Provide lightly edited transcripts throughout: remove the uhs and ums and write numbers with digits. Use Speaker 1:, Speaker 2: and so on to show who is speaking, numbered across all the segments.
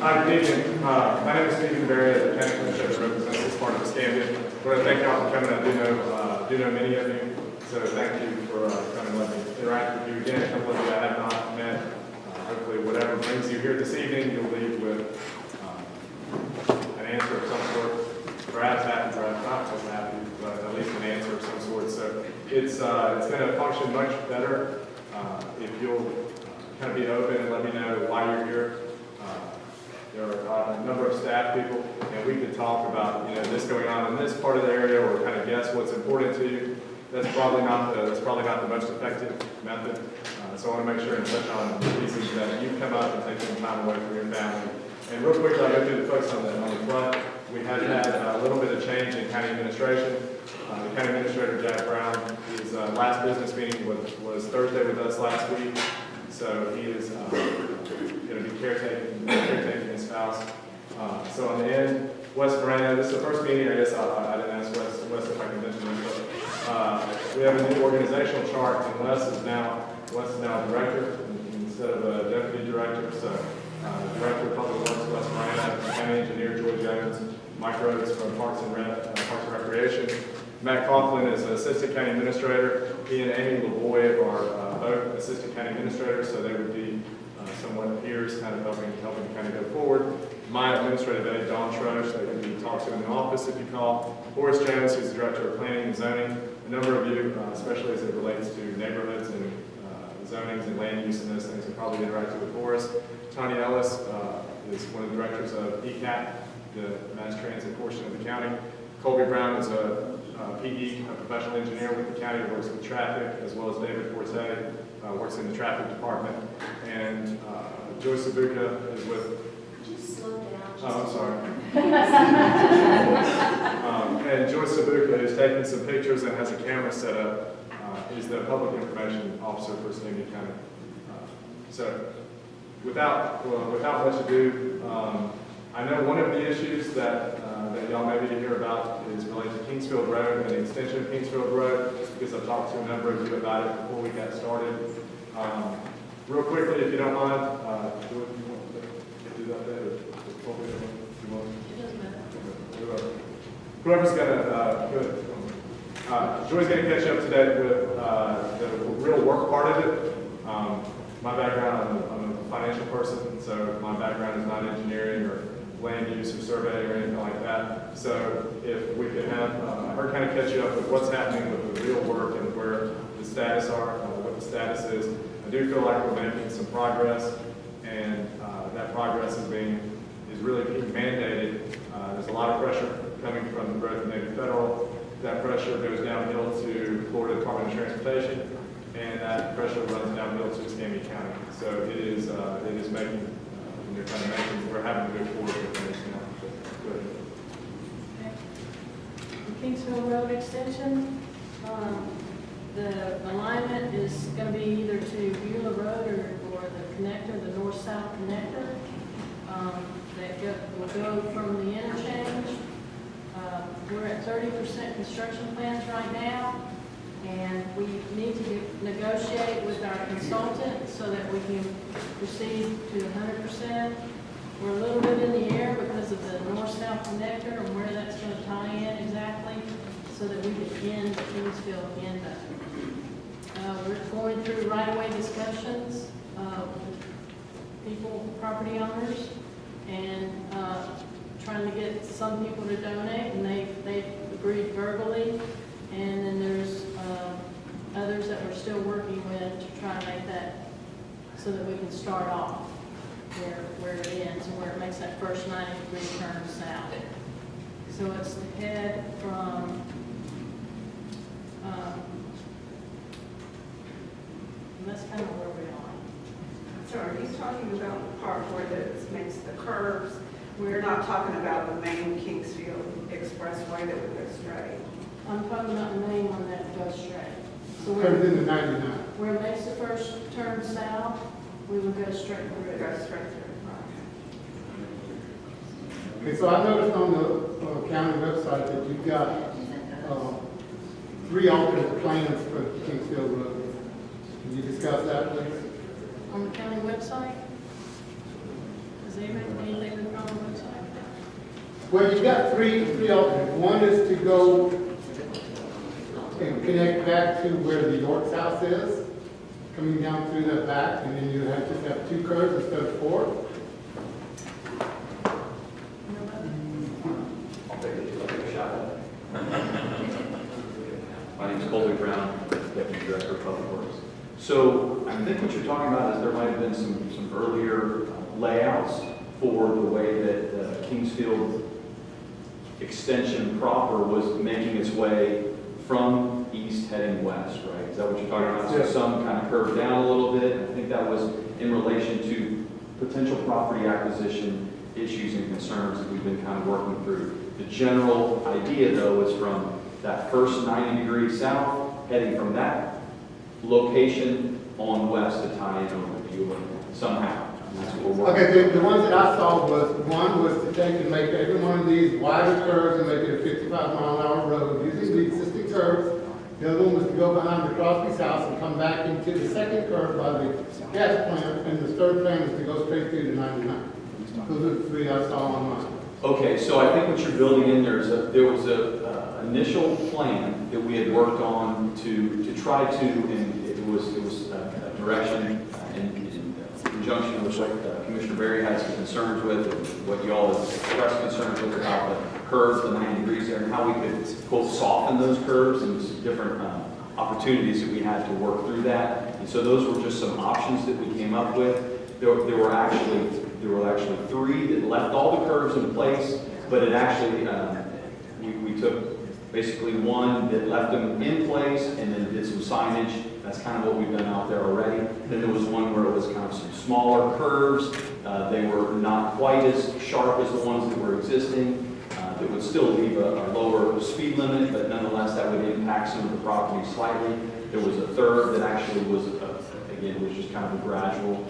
Speaker 1: Hi, good evening. My name is Stephen Berry, the county commissioner that represents this part of Escambia. I want to thank y'all for coming. I do know many of you, so thank you for coming and letting me interact with you again. A couple of you I have not met. Hopefully, whatever brings you here this evening, you'll leave with an answer of some sort. Perhaps happy, perhaps not so happy, but at least an answer of some sort. So it's going to function much better if you'll kind of be open and let me know why you're here. There are a number of staff people, and we could talk about this going on in this part of the area, or kind of guess what's important to you. That's probably not the most effective method. So I want to make sure and touch on the pieces that you come up and take some time away from your family. And real quickly, I'll go through the folks on the front. We have had a little bit of change in county administration. The county administrator, Jack Brown, his last business meeting was Thursday with us last week. So he is going to be caretaking his spouse. So on the end, Wes Moreno, this is the first meeting, I guess I didn't ask Wes if I can mention this, but we have a new organizational chart, and Wes is now a director instead of a deputy director. So Director of Public Works, Wes Moreno, County Engineer, Joy Jones, Mike Rhodes from Parks and Recreation. Matt Coughlin is an Assistant County Administrator. He and Amy LaVoy are both Assistant County Administrators, so they would be somewhat peers, kind of helping kind of go forward. My administrative aide, Dawn Troche, that you can talk to in the office if you call. Horace Jones, who's the Director of Planning and Zoning. A number of you, especially as it relates to neighborhoods and zonings and land use and those things, have probably interacted with Horace. Tanya Ellis is one of the directors of ECAT, the mass transit portion of the county. Colby Brown is a PE, a professional engineer with the county, works with traffic, as well as David Forte, works in the traffic department. And Joyce Sabuka is with...
Speaker 2: Just slow down.
Speaker 1: Oh, I'm sorry. And Joyce Sabuka is taking some pictures and has a camera set up. He's the public information officer for Escambia County. So without much ado, I know one of the issues that y'all maybe didn't hear about is related to Kingsfield Road and the extension of Kingsfield Road, just because I've talked to a number of you about it before we got started. Real quickly, if you don't mind, do you want to do that there? Whoever's going to do it. Joy's going to catch you up to date with the real work part of it. My background, I'm a financial person, so my background is not engineering or land use or survey or anything like that. So if we could have her kind of catch you up with what's happening with the real work and where the status are, what the status is. I do feel like we're making some progress, and that progress is really being mandated. There's a lot of pressure coming from the growth of Navy Federal. That pressure goes downhill to Florida Department of Transportation, and that pressure runs downhill to Escambia County. So it is making, we're having to move forward with things now. Good.
Speaker 3: The Kingsville Road extension, the alignment is going to be either to Beulah Road or the connector, the north-south connector. Will go from the interchange. We're at 30% construction plans right now, and we need to negotiate with our consultant so that we can proceed to 100%. We're a little bit in the air because of the north-south connector and where that's going to tie in exactly, so that we can end the Kingsville end. We're going through right-of-way discussions with people, property owners, and trying to get some people to donate, and they've agreed verbally. And then there's others that we're still working with to try and make that so that we can start off where it ends and where it makes that first 90-degree turn south. So it's the head from and that's kind of where we are.
Speaker 4: So are you talking about the part where it makes the curves? We're not talking about the main Kingsfield Expressway that would go straight.
Speaker 3: I'm talking about the main one that goes straight. So
Speaker 5: Turns into 99.
Speaker 3: where it makes the first turn south, we will go straight
Speaker 4: It
Speaker 3: through.
Speaker 4: goes straight through.
Speaker 5: Okay, so I noticed on the county website that you've got 3 alternate plans for Kingsfield Road. Can you discuss that, please?
Speaker 3: On the county website? Does anybody have anything to
Speaker 5: Well, you've got three alternates. One is to go and connect back to where the York's house is, coming down through the back, and then you have just have 2 curves instead of 4.
Speaker 2: I'll take a shot at it. My name is Colby Brown, Deputy Director of Public Works. So I think what you're talking about is there might have been some earlier layouts for the way that Kingsfield extension proper was making its way from east heading west, right? Is that what you're talking about? So
Speaker 5: Yes.
Speaker 2: some kind of curved down a little bit. I think that was in relation to potential property acquisition issues and concerns that we've been kind of working through. The general idea, though, is from that first 90 degrees south, heading from that location on west to tie in over to Buell somehow. And that's what we're working.
Speaker 5: Okay, the ones that I saw one was to take and make every one of these wider curves and make it a 55-mile-an-hour road using the existing curves. The other one was to go behind the Crosby's house and come back into the second curve by the gas plant, and the third plan was to go straight through to 99. Those are the 3 I saw online.
Speaker 2: Okay, so I think what you're building in there is there was a initial plan that we had worked on to try to, and it was a direction in conjunction with what Commissioner Berry had some concerns with, and what you all have expressed concerns with about the curves, the 90 degrees there, and how we could, quote, soften those curves and some different opportunities that we had to work through that. And so those were just some options that we came up with. There were actually 3 that left all the curves in place, but it actually, we took basically one that left them in place and then did some signage. That's kind of what we've done out there already. Then there was one where it was kind of some smaller curves. They were not quite as sharp as the ones that were existing. That would still leave a lower speed limit, but nonetheless that would impact some of the property slightly. There was a third that actually was, again, was just kind of a gradual,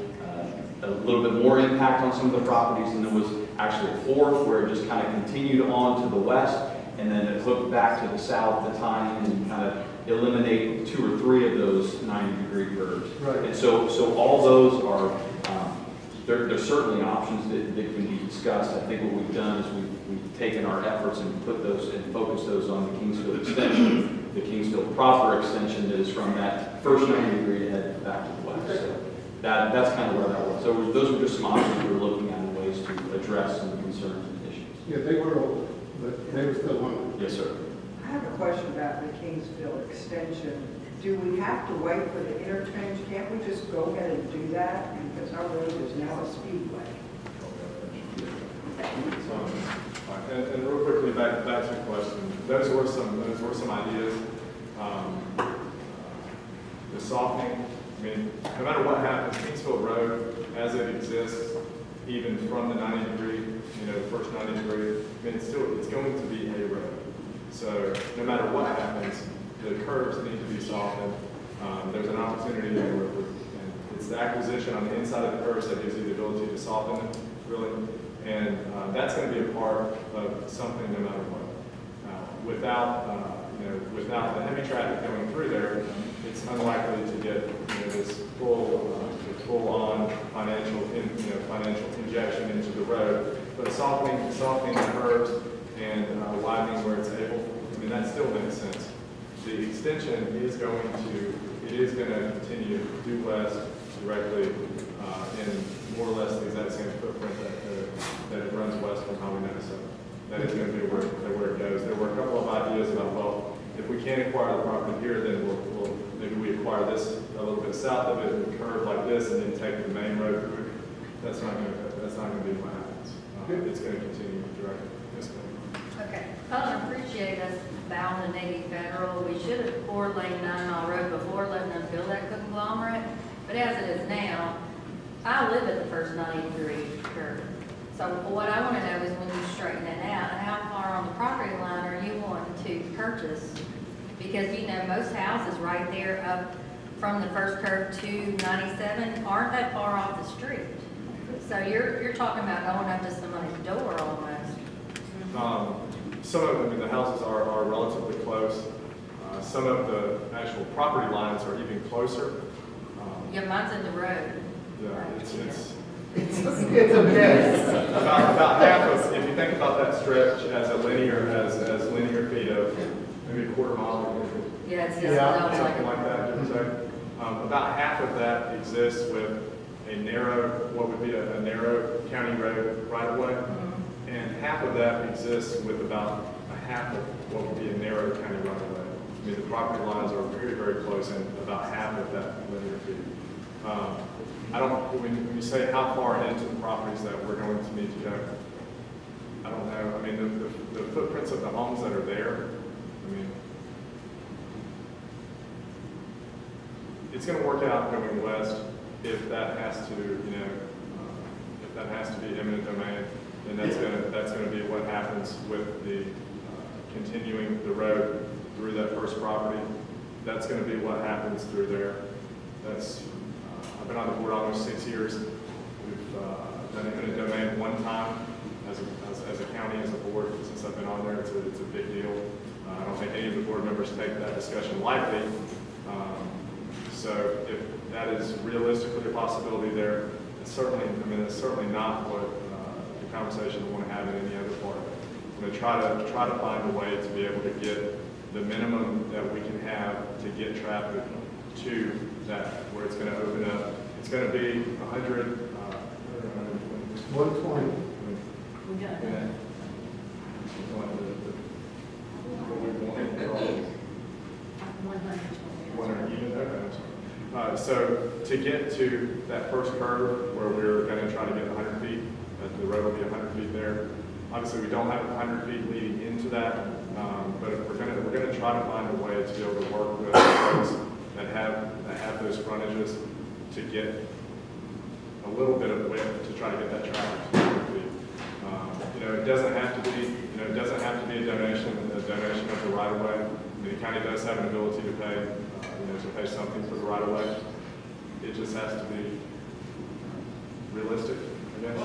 Speaker 2: a little bit more impact on some of the properties, and there was actually a fourth where it just kind of continued on to the west, and then it hooked back to the south to tie in and kind of eliminate 2 or 3 of those 90-degree curves.
Speaker 5: Right.
Speaker 2: And so all those are, there's certainly options that can be discussed. I think what we've done is we've taken our efforts and put those and focused those on the Kingsfield extension, the Kingsfield proper extension that is from that first 90 degree to head back to the west. So that's kind of where that was. So those were just some options we were looking at and ways to address some concerns and issues.
Speaker 5: Yeah, they were old, but they were still on.
Speaker 2: Yes, sir.
Speaker 6: I have a question about the Kingsville extension. Do we have to wait for the interchange? Can't we just go ahead and do that? Because our road is now a speedway.
Speaker 1: And real quickly, back to your question, those were some ideas. The softening, I mean, no matter what happens, Kingsfield Road, as it exists, even from the 90 degree, the first 90 degree, I mean, it's going to be a road. So no matter what happens, the curves need to be softened. There's an opportunity there and it's the acquisition on the inside of the curves that gives you the ability to soften them, really. And that's going to be a part of something no matter what. Without the heavy traffic going through there, it's unlikely to get this full-on financial injection into the road. But softening the curves and widening where it's able, I mean, that still makes sense. The extension is going to continue due west directly in more or less the exact same footprint that it runs west from Highway 97. That is going to be where it goes. There were a couple of ideas about, well, if we can't acquire the property here, then we'll maybe we acquire this a little bit south of it and curve like this and then take the main road through. That's not going to be what happens. It's going to continue directly. Yes, ma'am.
Speaker 7: Okay, I don't appreciate us bowing to Navy Federal. We should have 4-lane 9-mile road before letting them build that conglomerate. But as it is now, I live at the first 90-degree curve. So what I want to know is when you straighten it out, how far on the property line are you wanting to purchase? Because most houses right there up from the first curve to 97 aren't that far off the street. So you're talking about going up to somebody's door almost.
Speaker 1: Some of them, the houses are relatively close. Some of the actual property lines are even closer.
Speaker 7: Yeah, mine's in the road.
Speaker 1: Yeah, it's
Speaker 5: It's a mess.
Speaker 1: about half of, if you think about that stretch as linear feet of maybe a quarter mile.
Speaker 7: Yeah, it's just,
Speaker 5: Yeah.
Speaker 7: no, it's
Speaker 1: Something
Speaker 7: like,
Speaker 1: like that, give or take. About half of that exists with a narrow, what would be a narrow county road right of way. And half of that exists with about a half of what would be a narrow county right of way. I mean, the property lines are very, very close and about half of that linear feet. I don't, when you say how far into the properties that we're going to need to go, I don't know. I mean, the footprints of the homes that are there, I mean, it's going to work out going west if that has to, if that has to be eminent domain, then that's going to be what happens with the continuing the road through that first property. That's going to be what happens through there. That's I've been on the board almost 6 years. We've done eminent domain one time as a county, as a board, since I've been on there. It's a big deal. I don't think any of the board members take that discussion lightly. So if that is realistically a possibility there, it's certainly not what the conversation we want to have in any other part of it. I'm going to try to find a way to be able to get the minimum that we can have to get traffic to that, where it's going to open up. It's going to be 100,
Speaker 5: 120.
Speaker 3: We got
Speaker 1: yeah.
Speaker 3: that. One hundred.
Speaker 1: 100 units, okay, I'm sorry. So to get to that first curve where we're going to try to get 100 feet, the road will be 100 feet there. Obviously, we don't have 100 feet leading into that, but we're going to try to find a way to be able to work with folks that have those frontages to get a little bit of width to try to get that traffic to 100 feet. It doesn't have to be, it doesn't have to be a donation of the right of way. I mean, the county does have an ability to pay, to pay something for the right of way. It just has to be realistic, I guess.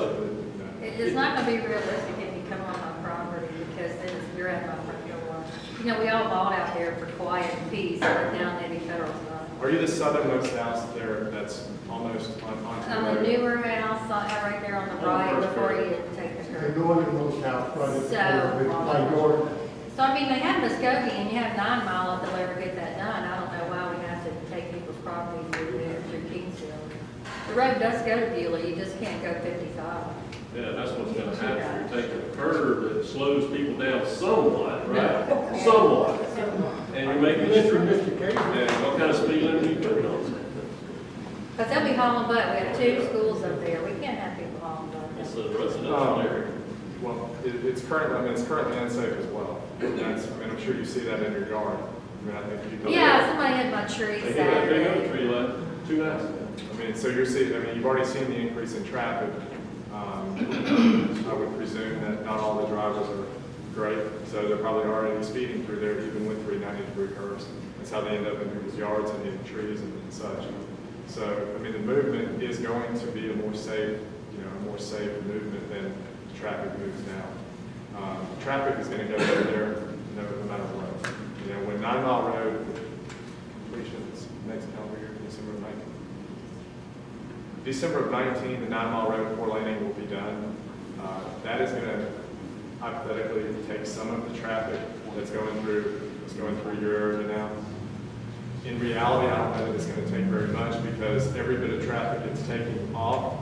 Speaker 7: it's not gonna be realistic if you come on my property, because then you're at my front door. We all bought out there for quiet and peace, but down Navy Federal side.
Speaker 1: Are you the southernmost house there that's almost on
Speaker 7: On
Speaker 1: the
Speaker 7: the
Speaker 1: road?
Speaker 7: newer house, right there on the
Speaker 1: On the
Speaker 7: right,
Speaker 1: first
Speaker 7: before
Speaker 1: curve.
Speaker 7: you take the
Speaker 5: The
Speaker 7: curve.
Speaker 5: northernmost house, right at the
Speaker 7: So-
Speaker 5: corner, it's by your,
Speaker 7: So I mean, they have Muskogee, and you have 9 Mile if they'll ever get that done. I don't know why we have to take people's property through there, through Kingsville. The road does go to Beulah, you just can't go 55.
Speaker 8: Yeah, that's what's gonna happen. You're taking a curve that slows people down somewhat, right?
Speaker 7: Yeah.
Speaker 8: Somewhat. And you're making it
Speaker 5: Mr.
Speaker 8: straight.
Speaker 5: Case.
Speaker 8: And what kind of speed limit are you putting on it?
Speaker 7: Because they'll be hauling butt. We have 2 schools up there. We can't have people hauling
Speaker 8: It's
Speaker 7: butt.
Speaker 8: a residential area.
Speaker 1: Well, it's currently unsafe as well. I'm sure you see that in your yard. I think you go.
Speaker 7: Yeah, somebody hit my tree
Speaker 8: They hit that big oak
Speaker 7: Saturday.
Speaker 8: tree like 2 nights ago.
Speaker 1: So you've already seen the increase in traffic. I would presume that not all the drivers are great, so they're probably already speeding through there even with 390-degree curves. That's how they end up in people's yards and in trees and such. So, the movement is going to be a more safe movement than traffic moves now. Traffic is going to go through there, no matter what. When 9 Mile Road completion is next calendar year, December of 19. December of 19, the 9 Mile Road 4-laning will be done. That is going to hypothetically take some of the traffic that's going through your area now. In reality, I don't know that it's going to take very much, because every bit of traffic it's taking off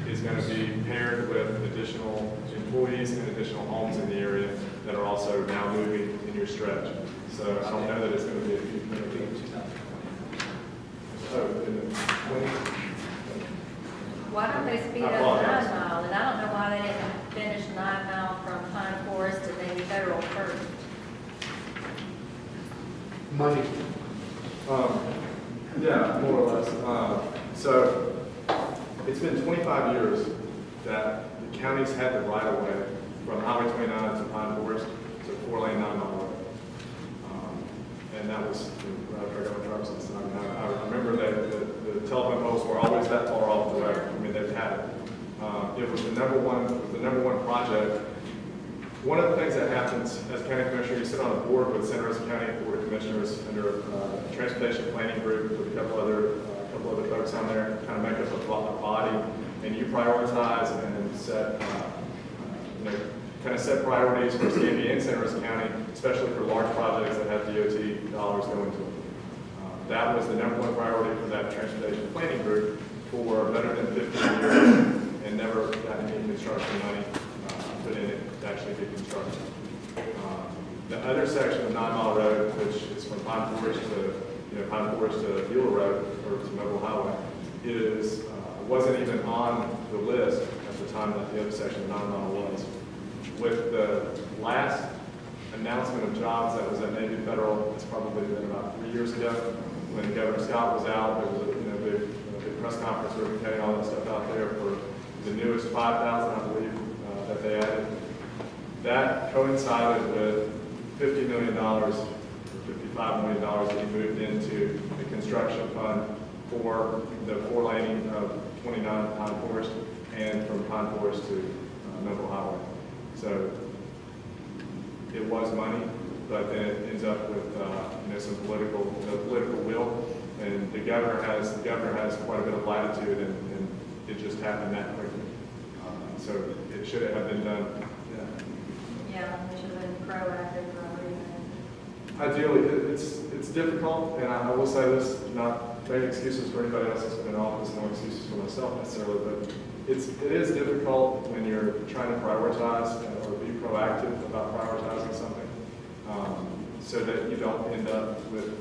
Speaker 1: is going to be paired with additional employees and additional homes in the area that are also now moving in your stretch. So I don't know that it's going to be a huge benefit. So in the 20,
Speaker 7: Why don't they speed up
Speaker 1: I
Speaker 7: 9
Speaker 1: apologize.
Speaker 7: Mile? And I don't know why they didn't finish 9 Mile from Pine Forest to Navy Federal first.
Speaker 5: money.
Speaker 1: Yeah, more or less. So it's been 25 years that the county's had the right of way from Highway 29 to Pine Forest to 4-lane 9 Mile Road. And that was right after I got my driver's license. I remember that the telephone poles were always that far off the road. They've had it. It was the number one project. One of the things that happens as a county commissioner, you sit on a board with Santa Rosa County Board of Commissioners under a transportation planning group with a couple other folks on there, kind of make up a body, and you prioritize and set set priorities for Escambia and Citrus County, especially for large projects that have DOT dollars going to them. That was the number one priority for that transportation planning group for better than 15 years, and never got any construction money put in it to actually get constructed. The other section of 9 Mile Road, which is from Pine Forest to Beulah Road, or to Mobile Highway, wasn't even on the list at the time that the other section of 9 Mile was. With the last announcement of jobs that was at Navy Federal, it's probably been about 3 years ago, when Governor Scott was out, there was a big press conference where we getting all that stuff out there for the newest 5,000, I believe, that they added. That coincided with $50 million, or $55 million that he moved into the construction fund for the 4-laning of 29 Pine Forest and from Pine Forest to Mobile Highway. So it was money, but then it ends up with some political will, and the governor has quite a bit of latitude, and it just happened that quickly. So it should have been done.
Speaker 7: Yeah, we should have been proactive earlier.
Speaker 1: Ideally, it's difficult, and I will say this, not making excuses for anybody else that's been in office, no excuses for myself necessarily, but it is difficult when you're trying to prioritize or be proactive about prioritizing something, so that you don't end up with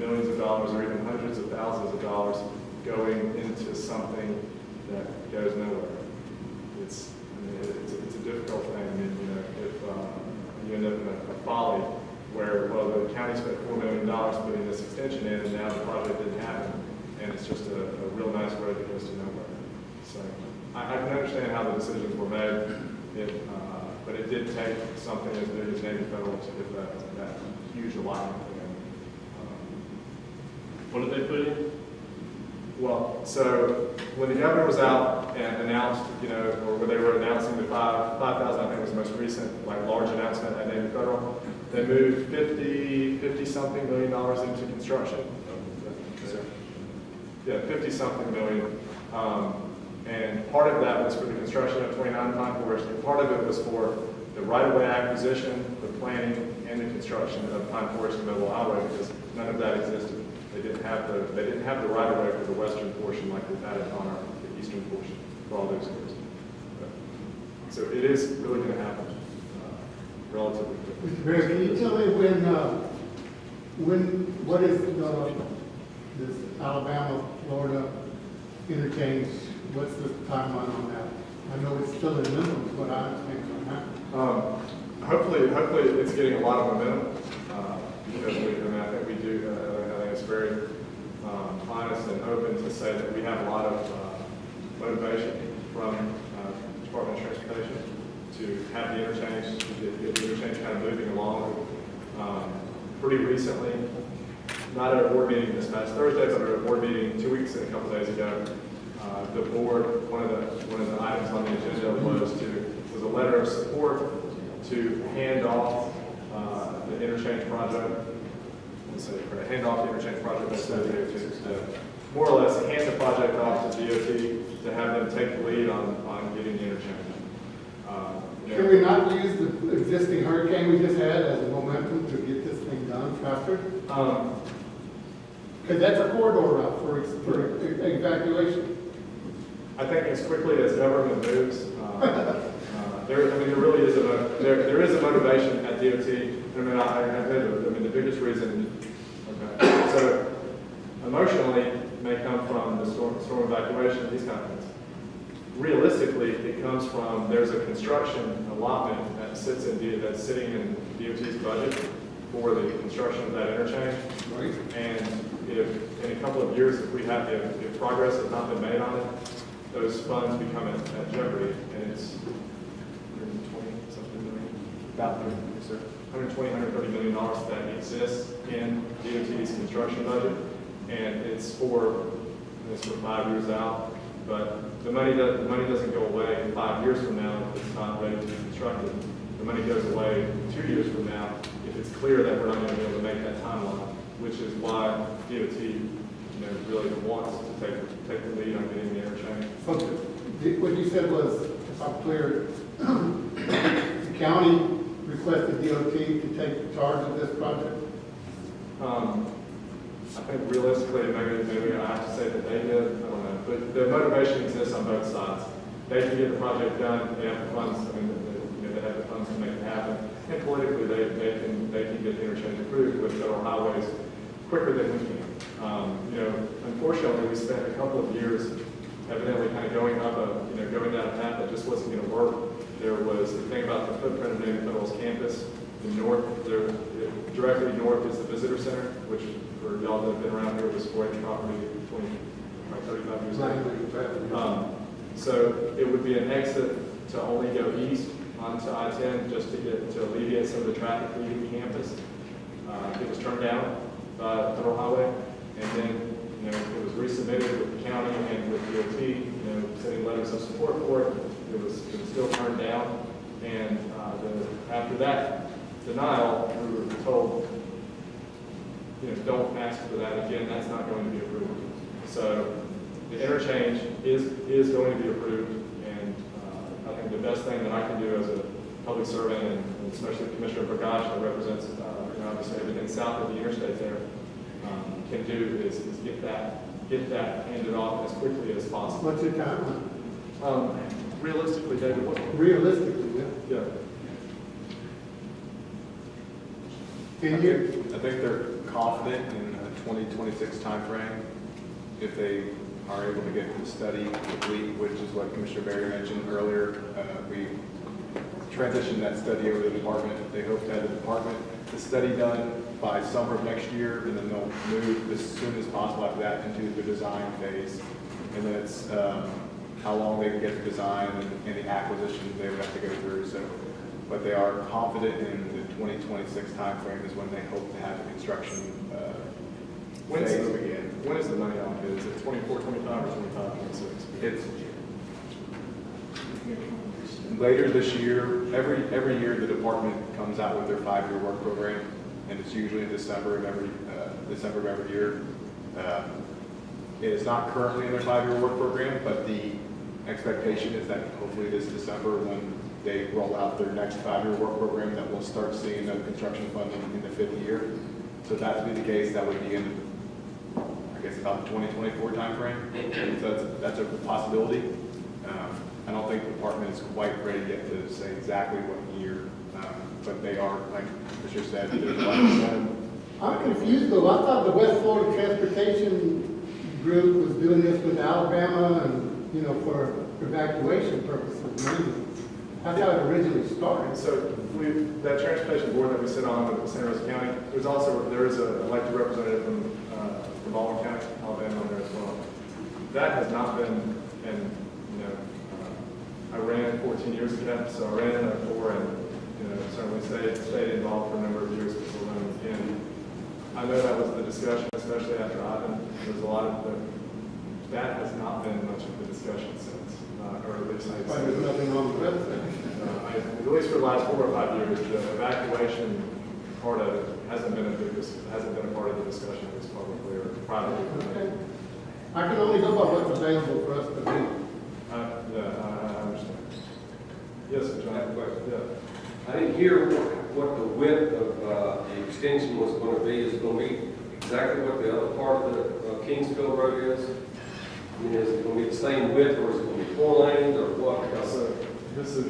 Speaker 1: millions of dollars or even hundreds of thousands of dollars going into something that goes nowhere. It's a difficult thing. I mean, if you end up in a folly where, well, the county spent $4 million putting this extension in, and now the project didn't happen, and it's just a real nice road that goes to nowhere. So I can understand how the decisions were made, but it did take something as big as Navy Federal to get that huge alignment.
Speaker 8: What did they put in?
Speaker 1: Well, so when the governor was out and announced, or when they were announcing the 5,000, I think was the most recent, large announcement at Navy Federal, they moved $50-something million into construction. Yeah, 50-something million. And part of that was for the construction of 29 Pine Forest, and part of it was for the right-of-way acquisition, the planning, and the construction of Pine Forest and Mobile Highway, because none of that existed. They didn't have the right-of-way for the western portion like we've had it on the eastern portion for all those years. So it is really going to happen relatively quickly.
Speaker 5: Mr. Barry, can you tell me what is this Alabama, Florida interchange, what's the timeline on that? I know it's still in limbo, but I understand right now.
Speaker 1: Hopefully it's getting a lot of momentum, because I think we do, I think it's very honest and open to say that we have a lot of motivation from the Department of Transportation to have the interchange, to get the interchange kind of moving along. Pretty recently, not at a board meeting this past Thursday, but at a board meeting 2 weeks and a couple days ago, the board, one of the items on the agenda was a letter of support to hand off the interchange project. Hand off the interchange project to more or less hand the project off to DOT to have them take the lead on getting the interchange.
Speaker 5: Can we not use the existing hurricane we just had as a momentum to get this thing done faster? Because that's a corridor route for evacuation.
Speaker 1: I think as quickly as government moves, there really is there is a motivation at DOT. The biggest reason. Okay, so emotionally may come from the storm evacuation, these kind of things. Realistically, it comes from there's a construction allotment that's sitting in DOT's budget for the construction of that interchange.
Speaker 5: Right.
Speaker 1: And if in a couple of years, if progress has not been made on it, those funds become at jeopardy, and it's 120-something million. About 130 million dollars that exists in DOT's construction budget, and it's for 5 years out. But the money doesn't go away 5 years from now if it's not ready to be constructed. The money goes away 2 years from now if it's clear that we're not going to be able to make that timeline, which is why DOT really wants to take the lead on getting the interchange.
Speaker 5: So what you said was, if I'm clear, the county requested DOT to take charge of this project?
Speaker 1: I think realistically, maybe I have to say that they did, I don't know, but the motivation exists on both sides. They can get the project done, they have the funds, I mean, they have the funds to make it happen. And politically, they can get the interchange approved with federal highways quicker than we can. Unfortunately, we spent a couple of years evidently kind of going down a path that just wasn't going to work. There was the thing about the footprint of Navy Federal's campus. In north, directly north is the visitor center, which for y'all that have been around here was Boyd property 35 years ago. So it would be an exit to only go east onto I-10 just to alleviate some of the traffic leaving campus. It was turned down by Federal Highway, and then it was resubmitted with the county and with DOT, sending letters of support for it. It was still turned down, and after that denial, we were told, don't ask for that again. That's not going to be approved. So the interchange is going to be approved, and I think the best thing that I can do as a public servant, and especially Commissioner Burgage, that represents obviously everything south of the interstate there, can do is get that handed off as quickly as possible.
Speaker 5: What's your timeline?
Speaker 1: Realistically, David, what?
Speaker 5: Realistically, yeah.
Speaker 1: Yeah.
Speaker 5: 10 years?
Speaker 9: I think they're confident in a 2026 timeframe if they are able to get the study complete, which is what Commissioner Berry mentioned earlier. We transitioned that study over to the department. They hope to have the study done by summer of next year, and then they'll move as soon as possible after that into the design phase. And then it's how long they can get the design and the acquisition they would have to go through. So, but they are confident in the 2026 timeframe is when they hope to have the construction phase begin.
Speaker 1: When is the money on it? Is it 24, 25, or 25, 26?
Speaker 9: It's later this year. Every year the department comes out with their 5-year work program, and it's usually in December of every year. It is not currently in their 5-year work program, but the expectation is that hopefully this December, when they roll out their next 5-year work program, that we'll start seeing the construction funding in the 5th year. So if that to be the case, that would be in, I guess, about the 2024 timeframe. So that's a possibility. I don't think the department is quite ready yet to say exactly what year, but they are, like Mr. said, there's a lot of momentum.
Speaker 5: I'm confused though. I thought the West Florida Transportation Group was doing this with Alabama and, for evacuation purposes mainly. That's how it originally started.
Speaker 1: So that transportation board that we sit on with Santa Rosa County, there is an elected representative from Baldwin County, Alabama, on there as well. That has not been, and I ran 14 years ago, so I ran in 04 and certainly stayed involved for a number of years before running again. I know that was the discussion, especially after Ivan. There's a lot of that has not been much of the discussion since, or at least
Speaker 5: But there's nothing wrong with that.
Speaker 1: at least for the last 4 or 5 years, the evacuation part of it hasn't been a part of the discussion, at least publicly or privately.
Speaker 5: Okay. I can only go by what's available for us to do.
Speaker 1: I understand. Yes, sir, John.
Speaker 10: I have a question.
Speaker 1: Yeah.
Speaker 10: I didn't hear what the width of the extension was going to be. Is it going to be exactly what the other part of the Kingsville Road is? I mean, is it going to be the same width, or is it going to be 4 lanes, or what?
Speaker 1: So this is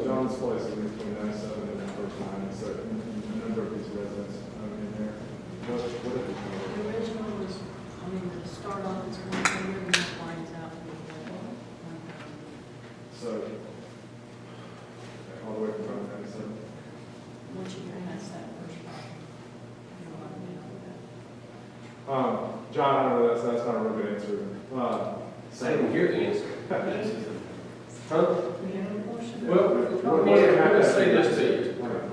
Speaker 1: John's place is between 97 and the first 9, so a number of these residents in there. What if
Speaker 3: The original was, to start off, it's going to be moving the lines out.
Speaker 1: so all the way from 97?
Speaker 3: Once you pass that first part.
Speaker 1: John, I don't know, that's not a real good answer.
Speaker 10: I didn't hear the answer. Huh?
Speaker 3: We have a motion.
Speaker 10: Well, let me say this to you.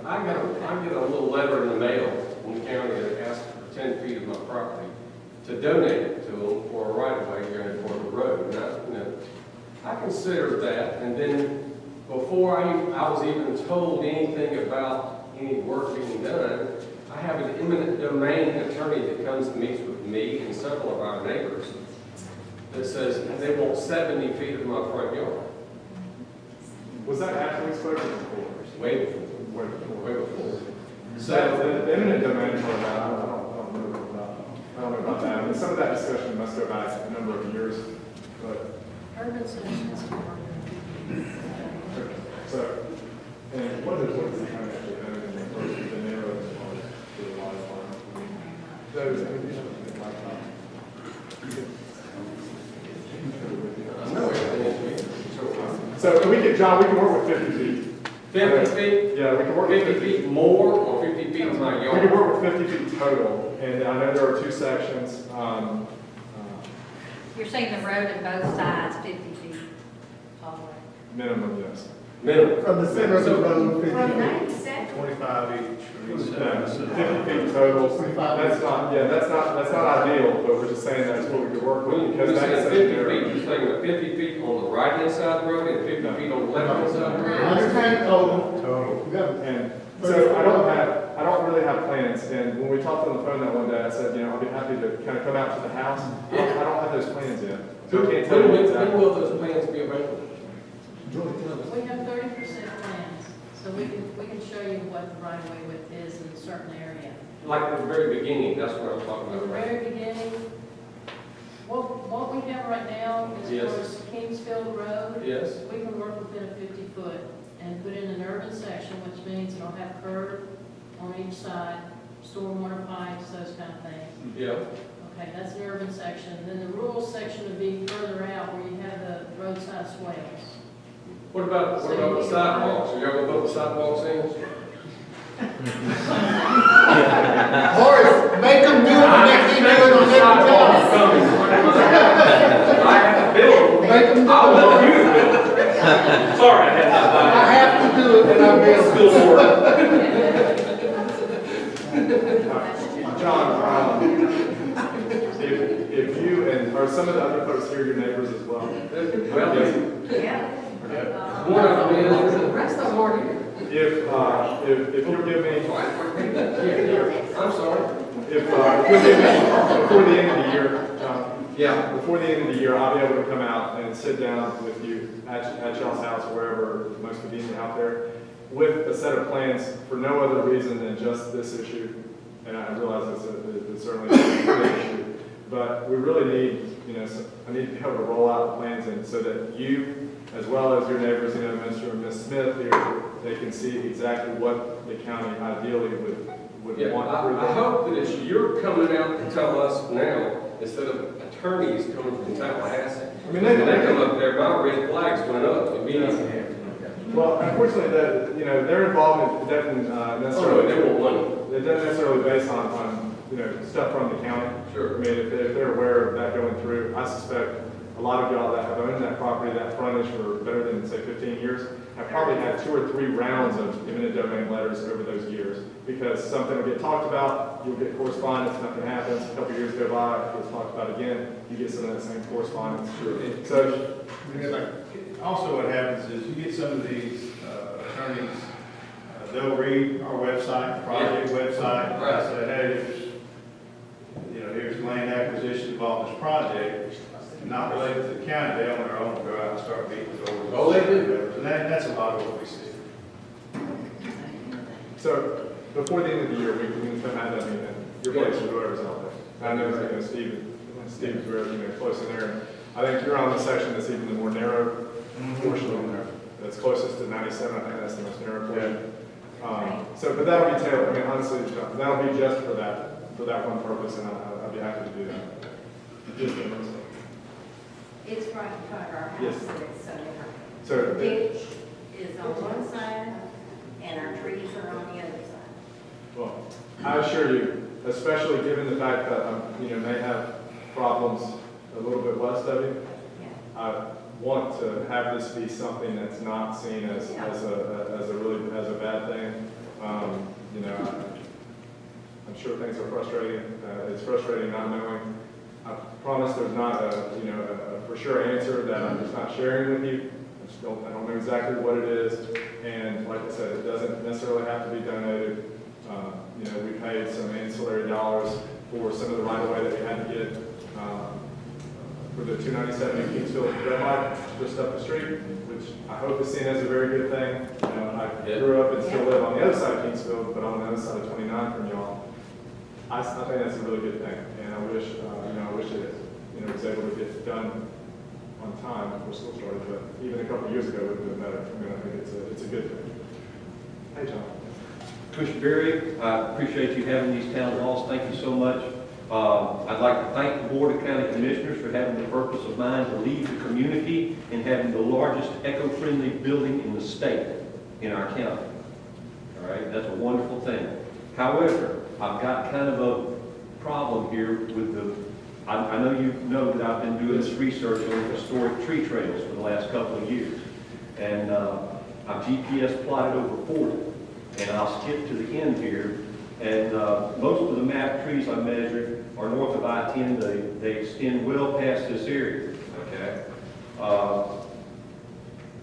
Speaker 10: I get a little letter in the mail from the county that asks for 10 feet of my property to donate it to them for a right-of-way here in Fort Road. And I considered that, and then before I was even told anything about any work being done, I have an eminent domain attorney that comes and meets with me and several of our neighbors that says they want 70 feet of my front yard.
Speaker 1: Was that after we spoke or before?
Speaker 10: Way before,
Speaker 1: Way before.
Speaker 10: way before.
Speaker 1: So the eminent domain part of that, I don't know about that. I mean, some of that discussion must go back a number of years, but,
Speaker 3: Urban solutions.
Speaker 1: so, and what is the kind of actually done in the first, the narrow part to the large part? Those, I mean,
Speaker 10: I know everything.
Speaker 1: so we can, John, we can work with 50 feet.
Speaker 10: 50 feet,
Speaker 1: Yeah, we can work with
Speaker 10: 50 feet more, or 50 feet is my
Speaker 1: We
Speaker 10: yard?
Speaker 1: can work with 50 feet total, and I know there are two sections.
Speaker 7: You're saying the road at both sides, 50 feet all the way.
Speaker 1: Minimum, yes.
Speaker 10: Minimum.
Speaker 5: From the center of the road, 50
Speaker 4: From
Speaker 5: feet.
Speaker 4: 97,
Speaker 9: 25 each.
Speaker 1: No, 50 feet total. That's not, yeah, that's not ideal, but we're just saying that's what we could work with,
Speaker 10: When
Speaker 1: because
Speaker 10: you're
Speaker 1: that's
Speaker 10: saying
Speaker 1: such
Speaker 10: 50
Speaker 1: a narrow.
Speaker 10: feet, you're saying 50 feet on the right-hand side of the road and 50 feet on the left-hand side of the road?
Speaker 5: 110 total.
Speaker 9: Total.
Speaker 5: You got it.
Speaker 1: And so I don't really have plans, and when we talked on the phone that one day, I said, you know, I'll be happy to kind of come out to the house. I don't have those plans yet, so I can't tell you
Speaker 10: When
Speaker 1: exactly.
Speaker 10: will those plans be available?
Speaker 3: We have 30% plans, so we can show you what the right of way width is in a certain area.
Speaker 10: Like at the very beginning, that's what I'm talking
Speaker 3: In the
Speaker 10: about, right?
Speaker 3: very beginning, what we have right now is
Speaker 10: Yes.
Speaker 3: towards Kingsfield Road.
Speaker 10: Yes?
Speaker 3: We can work within a 50-foot and put in an urban section, which means it'll have curb on each side, stormwater pipes, those kind of things.
Speaker 10: Yeah.
Speaker 3: Okay, that's an urban section. Then the rural section would be further out where you have the roadside swales.
Speaker 10: What about the sidewalks? Are y'all gonna put the sidewalks in?
Speaker 5: Horace, make them do it next thing they do it on every job.
Speaker 10: I have to build.
Speaker 5: Make them do
Speaker 10: I'll let
Speaker 5: it.
Speaker 10: you build it. Sorry, I had
Speaker 5: I
Speaker 10: to.
Speaker 5: have to do it and I will.
Speaker 10: Still work.
Speaker 1: John, if you and, are some of the other folks here your neighbors as well?
Speaker 10: Well,
Speaker 4: yeah.
Speaker 10: one of them is.
Speaker 4: The rest of them are here.
Speaker 1: If you'll give me,
Speaker 10: I'm sorry.
Speaker 1: if you'll give me, before the end of the year, John,
Speaker 10: Yeah.
Speaker 1: before the end of the year, I'll be able to come out and sit down with you at y'all's house, wherever is most convenient out there, with a set of plans for no other reason than just this issue. And I realize it's certainly a big issue, but we really need, you know, I need to be able to roll out the plans in so that you, as well as your neighbors, you know, Mr. and Ms. Smith here, they can see exactly what the county ideally would
Speaker 10: Yeah,
Speaker 1: want.
Speaker 10: I hope that it's you're coming out to tell us now, instead of attorneys coming from Tallahassee.
Speaker 1: I mean,
Speaker 10: When they come up there, my red flags went up immediately.
Speaker 1: Well, unfortunately, their involvement doesn't
Speaker 10: Oh,
Speaker 1: necessarily.
Speaker 10: they want money.
Speaker 1: It doesn't necessarily based on, you know, stuff from the county.
Speaker 10: Sure.
Speaker 1: I mean, if they're aware of that going through, I suspect a lot of y'all that have owned that property, that frontage for better than, say, 15 years, have probably had 2 or 3 rounds of eminent domain letters over those years. Because something will get talked about, you'll get correspondence, nothing happens, a couple years go by, it gets talked about again, you get some of that same correspondence. So,
Speaker 11: Also, what happens is you get some of these attorneys, they'll read our website, project website,
Speaker 10: Right.
Speaker 11: and say, hey, here's land acquisition involved in this project, not related to the county, they on their own go out and start beating the doors.
Speaker 10: Oh, they do?
Speaker 11: And that's a lot of what we see.
Speaker 1: so before the end of the year, we can have that meeting, your place or whoever's out there. I know that, you know, Steve's very, you know, close in there. And I think you're on the section that's even the more narrow portion on there. That's closest to 97, I think that's the most narrow portion. But that'll be tailored, I mean, honestly, that'll be just for that one purpose, and I'll be happy to do that. Just for myself.
Speaker 12: It's right in front of our house,
Speaker 1: Yes.
Speaker 12: so
Speaker 1: So,
Speaker 12: the ditch is on one side, and our trees are on the other side.
Speaker 1: well, I assure you, especially given the fact that, you know, may have problems a little bit west of you,
Speaker 12: Yeah.
Speaker 1: I want to have this be something that's not seen as a bad thing. You know, I'm sure things are frustrating. It's frustrating not knowing. I promise there's not a for sure answer that I'm just not sharing with you. I don't know exactly what it is. And like I said, it doesn't necessarily have to be donated. You know, we paid some ancillary dollars for some of the right of way that we had to get for the 297 in Kingsville red light just up the street, which I hope it's seen as a very good thing. You know, I grew up and still live on the other side of Kingsville, but on the other side of 29 from y'all. I think that's a really good thing, and I wish, I wish it, was able to get done on time before school started, but even a couple of years ago, it would have been better. I mean, I think it's a good thing. Hey, John.
Speaker 13: Commissioner Berry, I appreciate you having these town halls. Thank you so much. I'd like to thank the Board of County Commissioners for having the purpose of mind to lead the community and having the largest eco-friendly building in the state, in our county. All right, that's a wonderful thing. However, I've got kind of a problem here with I know you know that I've been doing this research on historic tree trails for the last couple of years. And I've GPS plotted over 40. And I'll skip to the end here. And most of the map trees I measured are north of I-10. They extend well past this area, okay?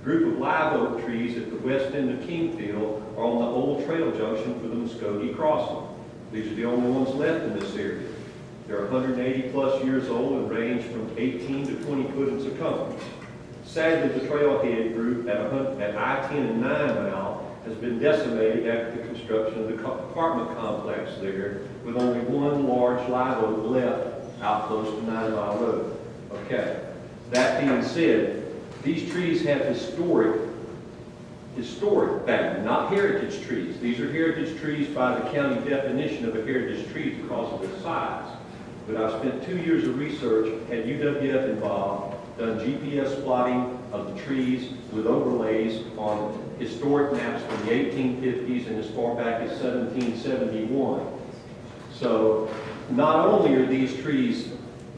Speaker 13: Group of live oak trees at the west end of Kingfield are on the old trail junction for the Muskogee Crossing. These are the only ones left in this area. They're 180 plus years old and range from 18 to 20 foot in circumference. Sadly, the trailhead group at I-10 and 9 Mile has been decimated after the construction of the apartment complex there, with only one large live oak left out close to 9 Mile Road. Okay. That being said, these trees have historic value, not heritage trees. These are heritage trees by the county definition of a heritage tree because of their size. But I've spent 2 years of research, had UWF involved, done GPS plotting of the trees with overlays on historic maps from the 1850s and as far back as 1771. So not only are these trees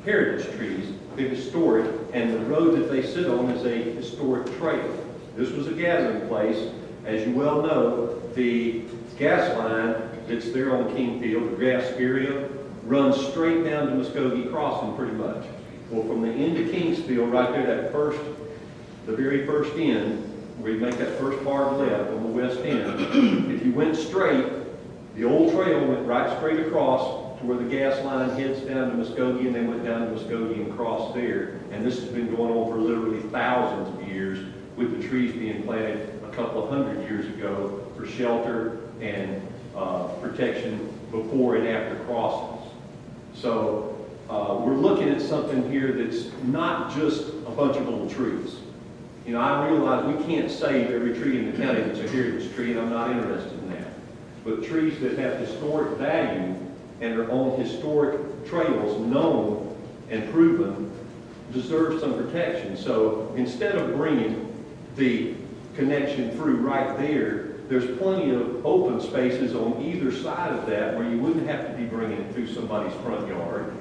Speaker 13: heritage trees, they're historic, and the road that they sit on is a historic trail. This was a gathering place. As you well know, the gas line that's there on Kingfield, the gas area, runs straight down to Muskogee Crossing pretty much. Well, from the end of Kingsfield, right there, the very first end, where you make that first hard left on the west end, if you went straight, the old trail went right straight across to where the gas line heads down to Muskogee, and then went down to Muskogee and crossed there. And this has been going on for literally thousands of years, with the trees being planted a couple of hundred years ago for shelter and protection before and after crossings. So we're looking at something here that's not just a bunch of little trees. You know, I realize we can't save every tree in the county that's a heritage tree, and I'm not interested in that. But trees that have historic value and are on historic trails, known and proven, deserve some protection. So instead of bringing the connection through right there, there's plenty of open spaces on either side of that where you wouldn't have to be bringing it through somebody's front yard,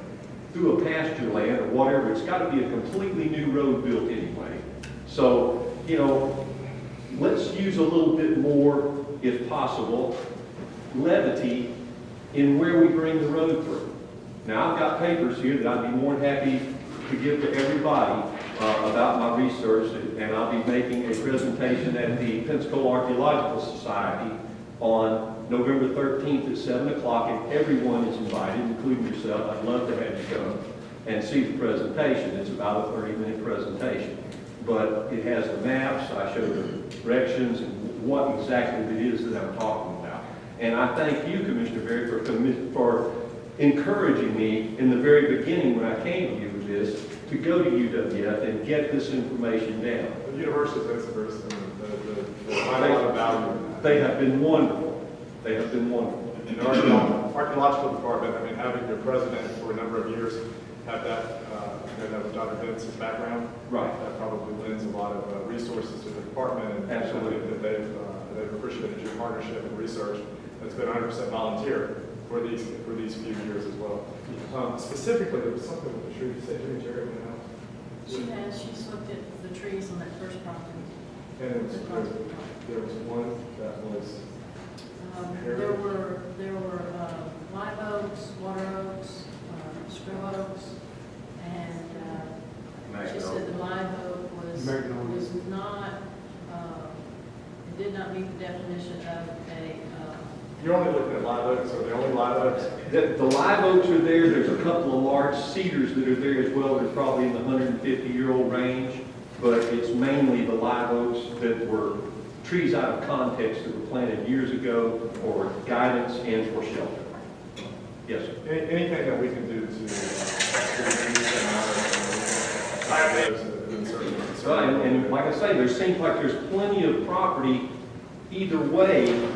Speaker 13: through a pasture land or whatever. It's got to be a completely new road built anyway. So, you know, let's use a little bit more, if possible, levity in where we bring the road through. Now, I've got papers here that I'd be more than happy to give to everybody about my research, and I'll be making a presentation at the Pensacola Archaeological Society on November 13th at 7 o'clock, and everyone is invited, including yourself. I'd love to have you come and see the presentation. It's about a 30-minute presentation. But it has the maps, I show the directions, and what exactly it is that I'm talking about. And I thank you, Commissioner Berry, for encouraging me in the very beginning when I came to you with this, to go to UWF and get this information down.
Speaker 1: The university's experts, the find a lot of value in that.
Speaker 13: They have been wonderful. They have been wonderful.
Speaker 1: In our archaeological department, I mean, having your president for a number of years have that, that was Dr. Vince's background.
Speaker 13: Right.
Speaker 1: That probably lends a lot of resources to the department, and
Speaker 13: absolutely
Speaker 1: that they've appreciated your partnership and research. It's been 100% volunteer for these few years as well. Specifically, there was something with the trees. Say, Jerry,
Speaker 3: She's looked at the trees on that first property.
Speaker 1: and there was one that was.
Speaker 3: There were live oaks, water oaks, scrub oaks, and she said the live oak was not, it did not meet the definition of a.
Speaker 1: You're only looking at live oaks, or the only live oaks?
Speaker 13: The live oaks are there. There's a couple of large cedars that are there as well. They're probably in the 150-year-old range. but it's mainly the live oaks that were trees out of context that were planted years ago for guidance and for shelter. Yes, sir.
Speaker 1: Anything that we can do to reduce the amount of side roads that have been certainly.
Speaker 13: Right, and like I say, there seems like there's plenty of property either way,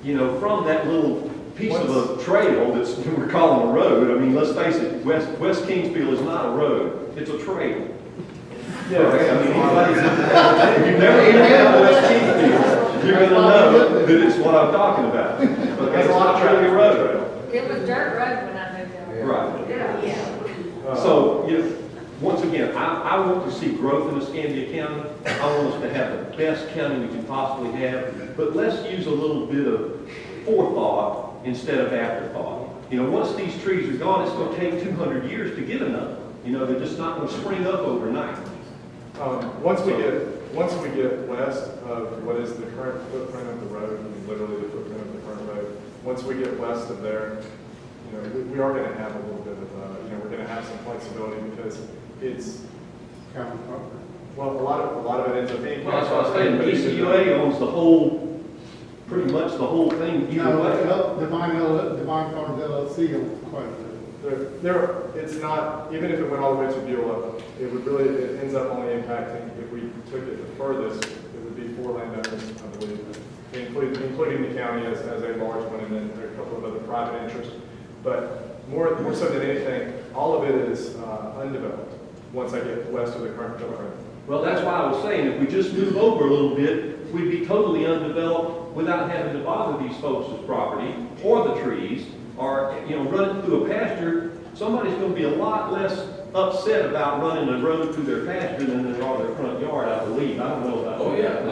Speaker 13: you know, from that little piece of a trail that's, we're calling a road. I mean, let's face it, West Kingsfield is not a road, it's a trail.
Speaker 1: Yeah,
Speaker 13: Right? I mean, if you've never been down West Kingsfield, you're gonna know that it's what I'm talking about. Okay, it's not a trail road.
Speaker 7: It was dirt road when I moved there.
Speaker 13: Right.
Speaker 7: Yeah.
Speaker 13: So, you know, once again, I want to see growth in Escambia County. I want us to have the best county we can possibly have, but let's use a little bit of forethought instead of afterthought. You know, once these trees are gone, it's going to take 200 years to get another. You know, they're just not going to spring up overnight.
Speaker 1: Once we get west of what is the current footprint of the road, I mean, literally the footprint of the current road, once we get west of there, you know, we are going to have a little bit of, you know, we're going to have some flexibility because it's,
Speaker 5: County property.
Speaker 1: well, a lot of it ends up being.
Speaker 13: Well, that's what I was saying, ECUA owns the whole, pretty much the whole thing either way.
Speaker 5: No, Divine Farms LLC owns quite a bit.
Speaker 1: It's not, even if it went all the way to Beulah, it ends up only impacting, if we took it the furthest, it would be 4 landowners, I believe, including the county as a large one, and then there are a couple of other private interests. But more so than anything, all of it is undeveloped once I get west of the current footprint.
Speaker 13: Well, that's why I was saying, if we just move over a little bit, we'd be totally undeveloped without having to bother these folks' property or the trees, or, you know, running through a pasture. Somebody's going to be a lot less upset about running a road through their pasture than they are their front yard, I believe. I don't know about that.
Speaker 10: Oh, yeah.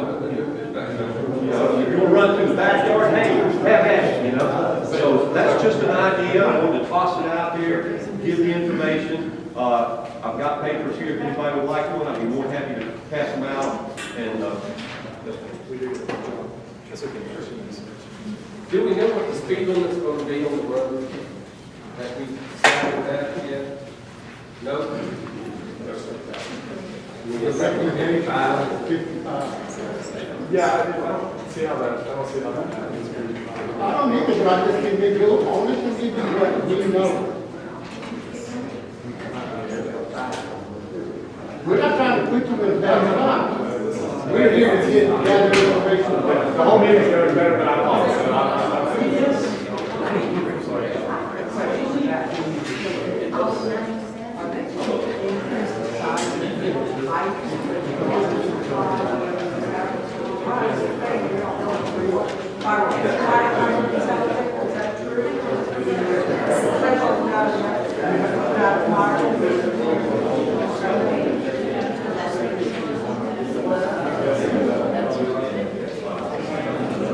Speaker 13: You know, if you're going to run through the backyard, hey, have at it, you know? So that's just an idea. I wanted to toss it out there, give the information. I've got papers here. If anybody would like one, I'd be more than happy to pass them out. And
Speaker 1: We do a good job. That's okay.
Speaker 10: Do we know what the speed limit's going to be on the road? Have we decided that yet? No?
Speaker 5: The recommendation was 55.
Speaker 1: Yeah, I don't see how that happens.
Speaker 5: I don't need to, but I just can give you a bonus and give you what you know. We're not trying to put you in a bad spot. We're here to get gather information.
Speaker 1: The whole meeting's going better than I thought, so I'm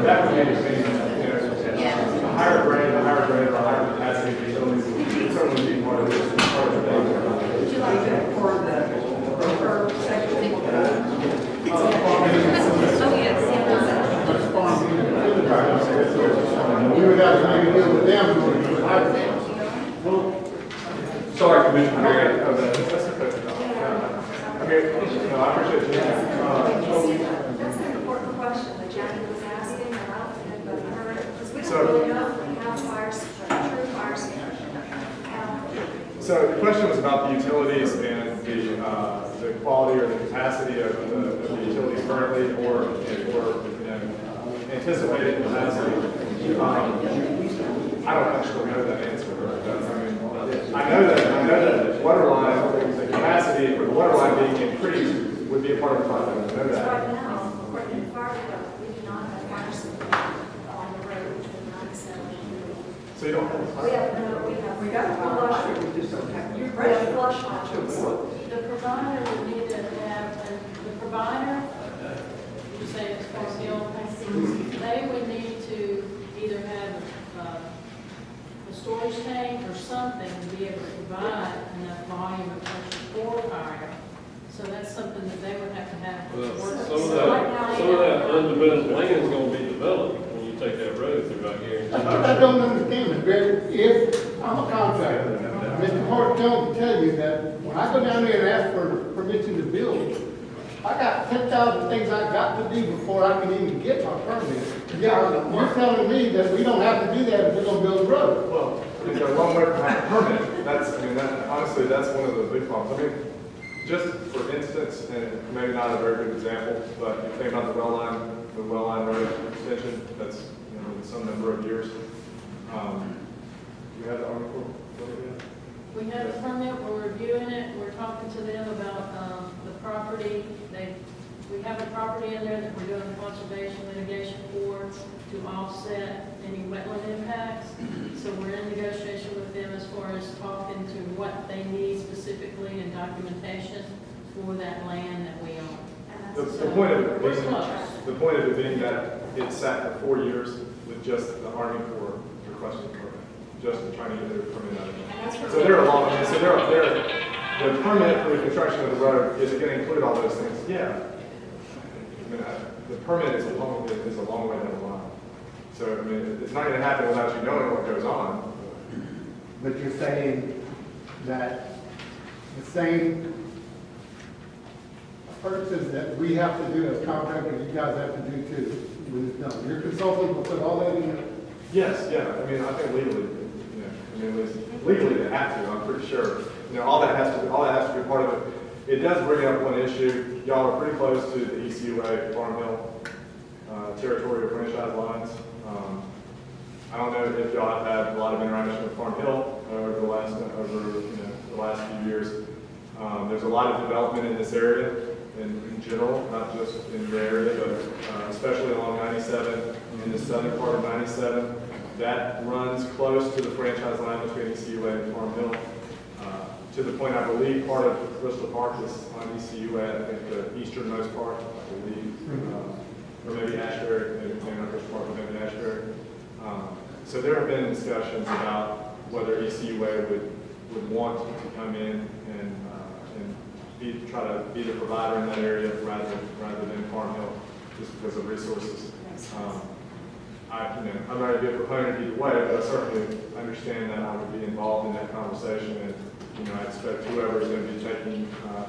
Speaker 1: that would be, a higher grade, or a higher capacity facilities would certainly be part of this, part of the data.
Speaker 6: Would you like that for the curb section?
Speaker 5: We would have to make a deal with them in order to hire them.
Speaker 13: sorry, Commissioner Barry.
Speaker 1: That's okay. I mean, no, I appreciate you.
Speaker 12: That's an important question that Jackie was asking, and I don't think anybody heard it, because we don't really know how true fire suppression.
Speaker 1: So the question was about the utilities and the quality or the capacity of the utilities currently, or anticipated capacity. I don't actually know that answer. I know that the water line, the capacity for the water line being increased would be a part of the project. I know that.
Speaker 12: Right now, according to the fire code, we do not have fire support on the road between 97 and
Speaker 1: So you don't have.
Speaker 12: We have.
Speaker 6: We got flush, we just don't have.
Speaker 12: We have flush lines.
Speaker 3: The provider would need to have, the provider, you say it's for Hill, they would need to either have a storage tank or something to be able to provide enough volume of pressure for fire. So that's something that they would have to have.
Speaker 8: Well, some of that undeveloped land is gonna be developed when you take that road through out here.
Speaker 5: I don't understand it, Barry. If I'm a contractor, Mr. Hart Jones will tell you that when I go down there and ask for permission to build, I got 10,000 things I got to do before I can even get my permit. Yeah, you're telling me that we don't have to do that if we're gonna build a road.
Speaker 1: Well, I mean, they're a long way from having a permit. That's, I mean, that, honestly, that's one of the big problems. I mean, just for instance, and maybe not a very good example, but you think about the well line road extension, that's, you know, in some number of years. You have the Army Corps?
Speaker 3: We have a permit, we're reviewing it, we're talking to them about the property. We have a property in there that we're doing conservation mitigation for to offset any wetland impacts. So we're in negotiation with them as far as talking to what they need specifically and documentation for that land that we own.
Speaker 1: The point of it
Speaker 3: We're
Speaker 1: being,
Speaker 3: close.
Speaker 1: the point of it being that it sat for 4 years with just the Army Corps requesting permit, just trying to get their permit out of it. So they're along, so the permit for the construction of the road, is it going to include all those things? Yeah. I mean, the permit is a long way down the line. So, I mean, it's not going to happen without you knowing what goes on.
Speaker 5: But you're saying that the same purposes that we have to do as contractors, you guys have to do too, when it's done. Your consultant will put all that in there?
Speaker 1: Yes, yeah, I mean, I think legally, you know, I mean, at least legally they have to, I'm pretty sure. You know, all that has to be part of it. It does bring up one issue. Y'all are pretty close to the ECUA Farm Hill territorial franchise lines. I don't know if y'all have had a lot of interaction with Farm Hill over the last few years. There's a lot of development in this area in general, not just in the area, but especially along 97, in the southern part of 97. That runs close to the franchise line between ECUA and Farm Hill. To the point, I believe part of Bristol Park is on ECUA, I think the easternmost part, I believe, or maybe Ashbury, maybe not Bristol Park, but maybe Ashbury. So there have been discussions about whether ECUA would want to come in and try to be the provider in that area rather than Farm Hill, just because of resources. I'm not a good proponent either way, but I certainly understand that I would be involved in that conversation, and I expect whoever is going to be taking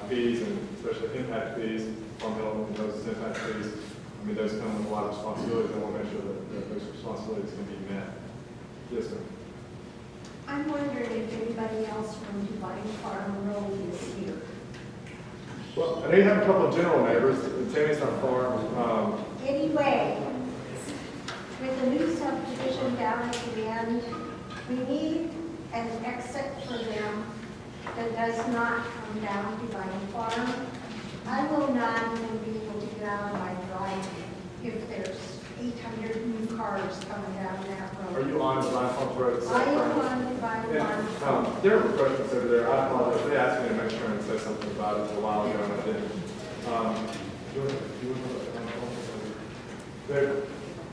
Speaker 1: fees, and especially impact fees, Farm Hill and those impact fees, I mean, those come with a lot of responsibilities. I want to make sure that those responsibilities can be met. Yes, ma'am.
Speaker 12: I'm wondering if anybody else from Divine Farm Road is here.
Speaker 1: Well, I know you have a couple of general neighbors, Tammy's not far.
Speaker 12: Anyway, with the new subdivision down at the end, we need an exit for them that does not come down Divine Farm. I will not even be able to get out of my drive if there's 800 new cars coming down that road.
Speaker 1: Are you on Divine Farms Road?
Speaker 12: I am on Divine Farm.
Speaker 1: There were questions over there. I apologize. They asked me to make sure and say something about it a while ago, and I didn't.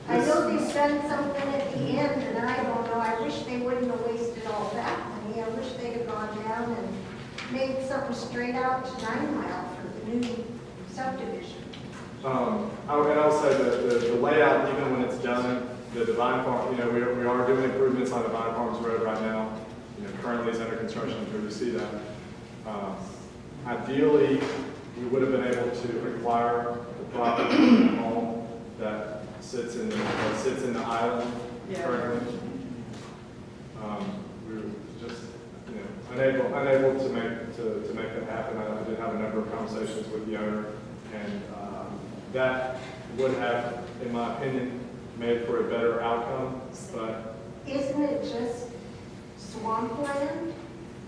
Speaker 12: I know they spent something at the end, and I don't know, I wish they wouldn't have wasted all that money. I wish they'd have gone down and made something straight out to 9 Mile for the new subdivision.
Speaker 1: I'll say that the layout, even when it's done, the Divine Farm, we are doing improvements on Divine Farms Road right now. Currently it's under construction, I'm sure you see that. Ideally, we would have been able to acquire the property home that sits in the island currently. We were just unable to make that happen. I did have a number of conversations with the owner, and that would have, in my opinion, made for a better outcome. But
Speaker 12: isn't it just swampland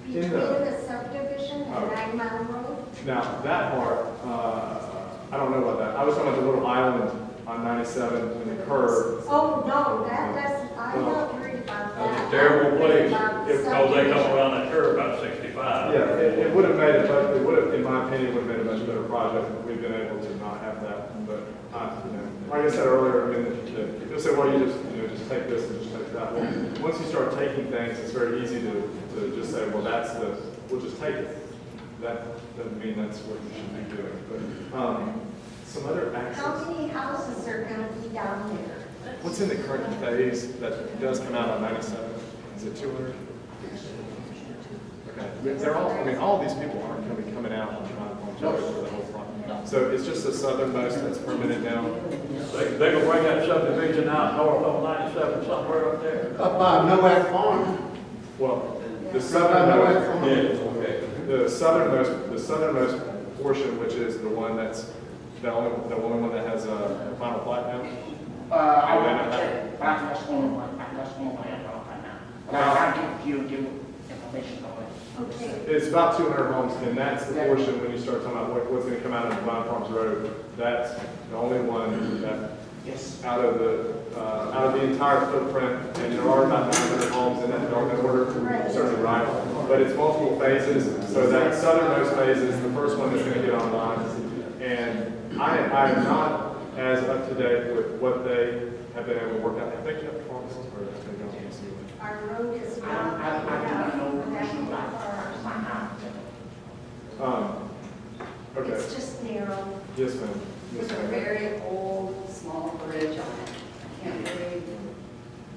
Speaker 12: between the subdivision and 9 Mile Road?
Speaker 1: Now that part, I don't know about that. I was talking about the little island on 97 and the curve.
Speaker 12: Oh, no, that doesn't, I'm not worried about that.
Speaker 8: That's a terrible place.
Speaker 12: If
Speaker 8: they come around that curve about 65.
Speaker 1: Yeah, it would have made it, but it would have, in my opinion, would have made a much better project if we've been able to not have that. But like I said earlier, I mean, you'll say, well, you just take this and just take that. Well, once you start taking things, it's very easy to just say, well, we'll just take it. That doesn't mean that's what you should be doing. But some other access.
Speaker 12: How many houses are going to be down there?
Speaker 1: What's in the current phase that does come out on 97? Is it 200? Okay. They're all, all these people aren't going to be coming out on Divine Farms Road for the whole project. So it's just the southernmost that's permitted now.
Speaker 8: They gonna bring that subdivision out north on 97 somewhere up there?
Speaker 5: Up by Nowak Farm.
Speaker 1: Well, the
Speaker 5: Up by Nowak
Speaker 1: southernmost,
Speaker 5: Farm.
Speaker 8: Okay.
Speaker 1: the southernmost portion, which is the one that's, the only one that has a final plat now.
Speaker 14: I will check back the small one, back the small one right now. But I can't give you information on it.
Speaker 12: Okay.
Speaker 1: It's about 200 homes, and that's the portion, when you start talking about what's gonna come out of Divine Farms Road, that's the only one that,
Speaker 14: Yes.
Speaker 1: out of the entire footprint, and there are about 900 homes in that development order, certainly right, but it's multiple phases, so that southernmost phase is the first one that's gonna get online, and I am not as up to date with what they have been able to work out. Have they kept farms, or have they gone to see what?
Speaker 12: Our road is
Speaker 14: I
Speaker 12: not.
Speaker 14: don't know information about sign out.
Speaker 1: Okay,
Speaker 12: It's just narrow.
Speaker 1: yes, ma'am. Yes,
Speaker 6: With a
Speaker 1: ma'am.
Speaker 6: very old, small bridge on it. I can't believe.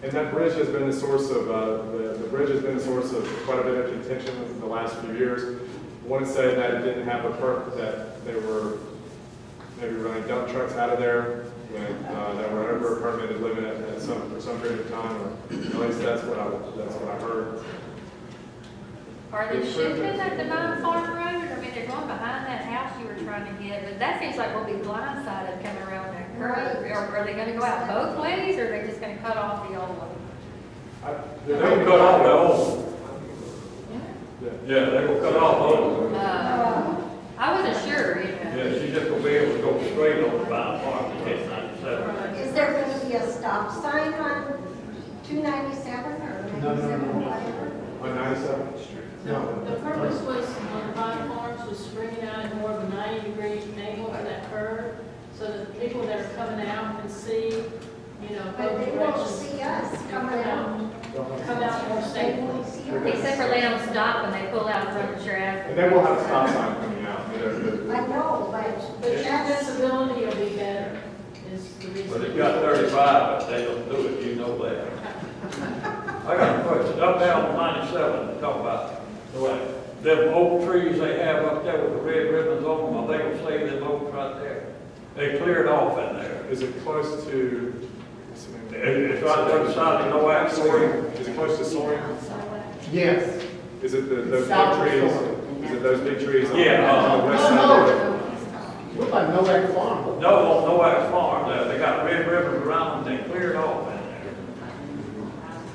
Speaker 1: And that bridge has been the source of, the bridge has been the source of quite a bit of contention in the last few years. One said that it didn't have a perk, that they were maybe running dump trucks out of there when, that were over a permitted limit for some period of time, or at least that's what I heard.
Speaker 7: Are they shifting that Divine Farm Road? I mean, they're going behind that house you were trying to get, but that seems like we'll be blindsided coming around that curve.
Speaker 12: Right.
Speaker 7: Are they gonna go out both ways, or are they just gonna cut off the old one?
Speaker 8: They gonna cut off the old. Yeah, they gonna cut off old.
Speaker 7: I wasn't sure, you know.
Speaker 8: Yeah, she's just gonna be able to go straight on the Divine Farm to get 97.
Speaker 12: Is there going to be a stop sign on 297 or 97, whatever?
Speaker 1: On 97th Street? No.
Speaker 3: The purpose was, on Divine Farms, was bringing out at more of a 90-degree angle to that curve, so that the people that are coming out can see, you know,
Speaker 12: But
Speaker 3: both
Speaker 12: they won't
Speaker 3: directions.
Speaker 12: see us coming out.
Speaker 3: Come out more
Speaker 12: They
Speaker 3: safely.
Speaker 12: won't see us.
Speaker 7: Except for letting them stop when they pull out in front of your ass.
Speaker 1: And then we'll have a stop sign coming out.
Speaker 12: I know, but
Speaker 3: But your
Speaker 12: that's,
Speaker 3: visibility will be better, is the reason.
Speaker 8: But they got 35, but they don't do it, you know that. I got a question, up there on 97, talk about, them oak trees they have up there with the red ribbons on them, are they gonna save them oaks right there? They cleared off in there.
Speaker 1: Is it close to?
Speaker 8: It's right there beside the Nowak story.
Speaker 1: Is it close to Soaring?
Speaker 5: Yes.
Speaker 1: Is it those
Speaker 5: South
Speaker 1: big trees?
Speaker 5: Soaring.
Speaker 1: Is it those big trees on
Speaker 8: Yeah,
Speaker 1: on the west side?
Speaker 5: No. What about Nowak Farm?
Speaker 8: No, on Nowak farm, they got red ribbons around them, they cleared off in there.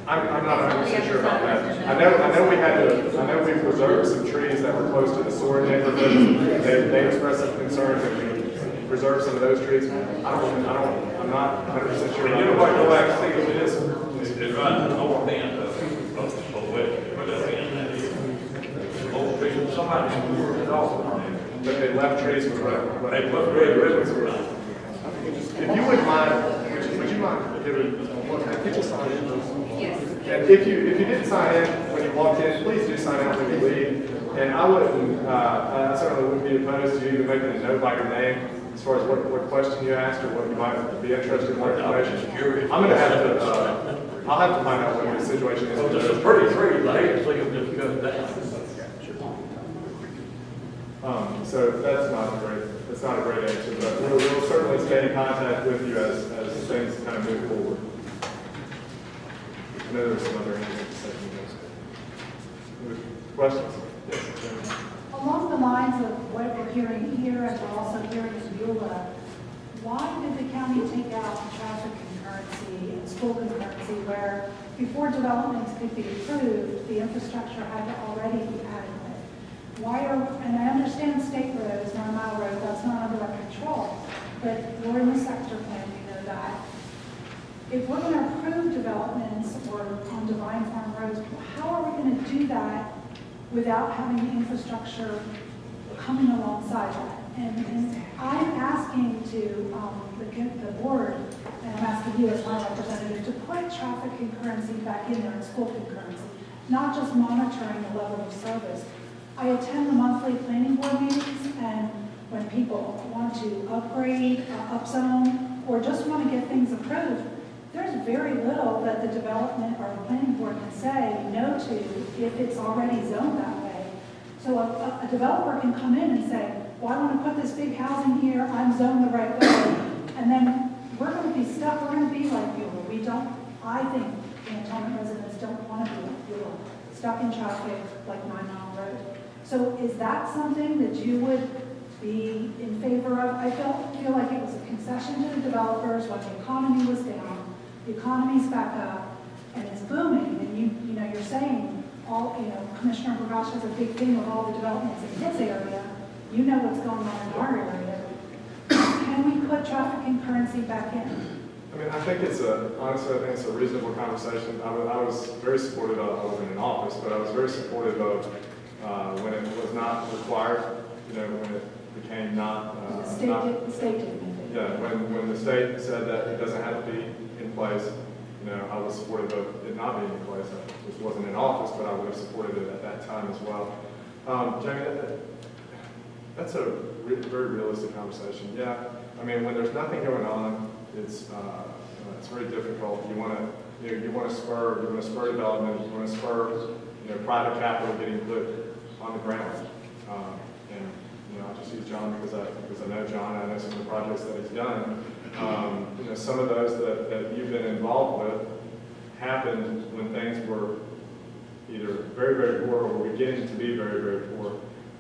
Speaker 1: I'm not 100% sure about that. I know we preserved some trees that were close to the Soaring neighborhood. They expressed some concerns that we preserved some of those trees. I'm not 100% sure.
Speaker 8: And you know what Nowak field is? It's right in the north end of where that end that is. Oak trees, somebody cleared it off.
Speaker 1: But they left trees with
Speaker 8: They put red ribbons around.
Speaker 1: If you wouldn't mind, would you mind giving, could you sign in?
Speaker 7: Yes.
Speaker 1: And if you didn't sign in when you walked in, please do sign out when you leave. And I certainly wouldn't be opposed to you even making a note by your name as far as what question you asked or what you might be interested in more information. I'm gonna have to, I'll have to find out what the situation is.
Speaker 8: There's some pretty trees, I hate to see them just cut down.
Speaker 1: So that's not a great answer, but we'll certainly stay in contact with you as things kind of move forward. I know there's some other answers. Questions? Yes, Jim.
Speaker 15: Along the lines of what we're hearing here and we're also hearing in Beulah, why did the county take out traffic concurrency and school concurrency where before developments could be approved, the infrastructure had to already be adequate? And I understand state roads, 9 Mile Road, that's not under our control, but we're in the sector plan, we know that. If we're going to approve developments or on Divine Farm roads, how are we going to do that without having the infrastructure coming alongside that? And I'm asking the board, and I'm asking you as my representative, to put traffic concurrency back in there and school concurrency, not just monitoring the level of service. I attend the monthly planning board meetings, and when people want to upgrade, upzone, or just want to get things approved, there's very little that the development or the planning board can say no to if it's already zoned that way. So a developer can come in and say, well, I want to put this big housing here, I'm zoned the right way. And then we're going to be stuck, we're going to be like Beulah. We don't, I think Cantonment residents don't want to be like Beulah, stuck in traffic like 9 Mile Road. So is that something that you would be in favor of? I feel like it was a concession to the developers when the economy was down, the economy's back up, and it's booming, and you know, you're saying all, you know, Commissioner Burgash has a big thing of all the developments in his area. You know what's going on in our area. Can we put traffic concurrency back in?
Speaker 1: I mean, I think honestly, I think it's a reasonable conversation. I was very supportive of, I wasn't in office, but I was very supportive of when it was not required, you know, when it became not.
Speaker 15: The state didn't mandate.
Speaker 1: Yeah, when the state said that it doesn't have to be in place, you know, I was supportive of it not being in place. I just wasn't in office, but I would have supported it at that time as well. Jamie, that's a very realistic conversation. Yeah, I mean, when there's nothing going on, it's very difficult. You want to spur development. You want to spur, you know, private capital getting put on the ground. And you know, I just use John because I know John. I know some of the projects that he's done. You know, some of those that you've been involved with happened when things were either very, very poor or beginning to be very, very poor.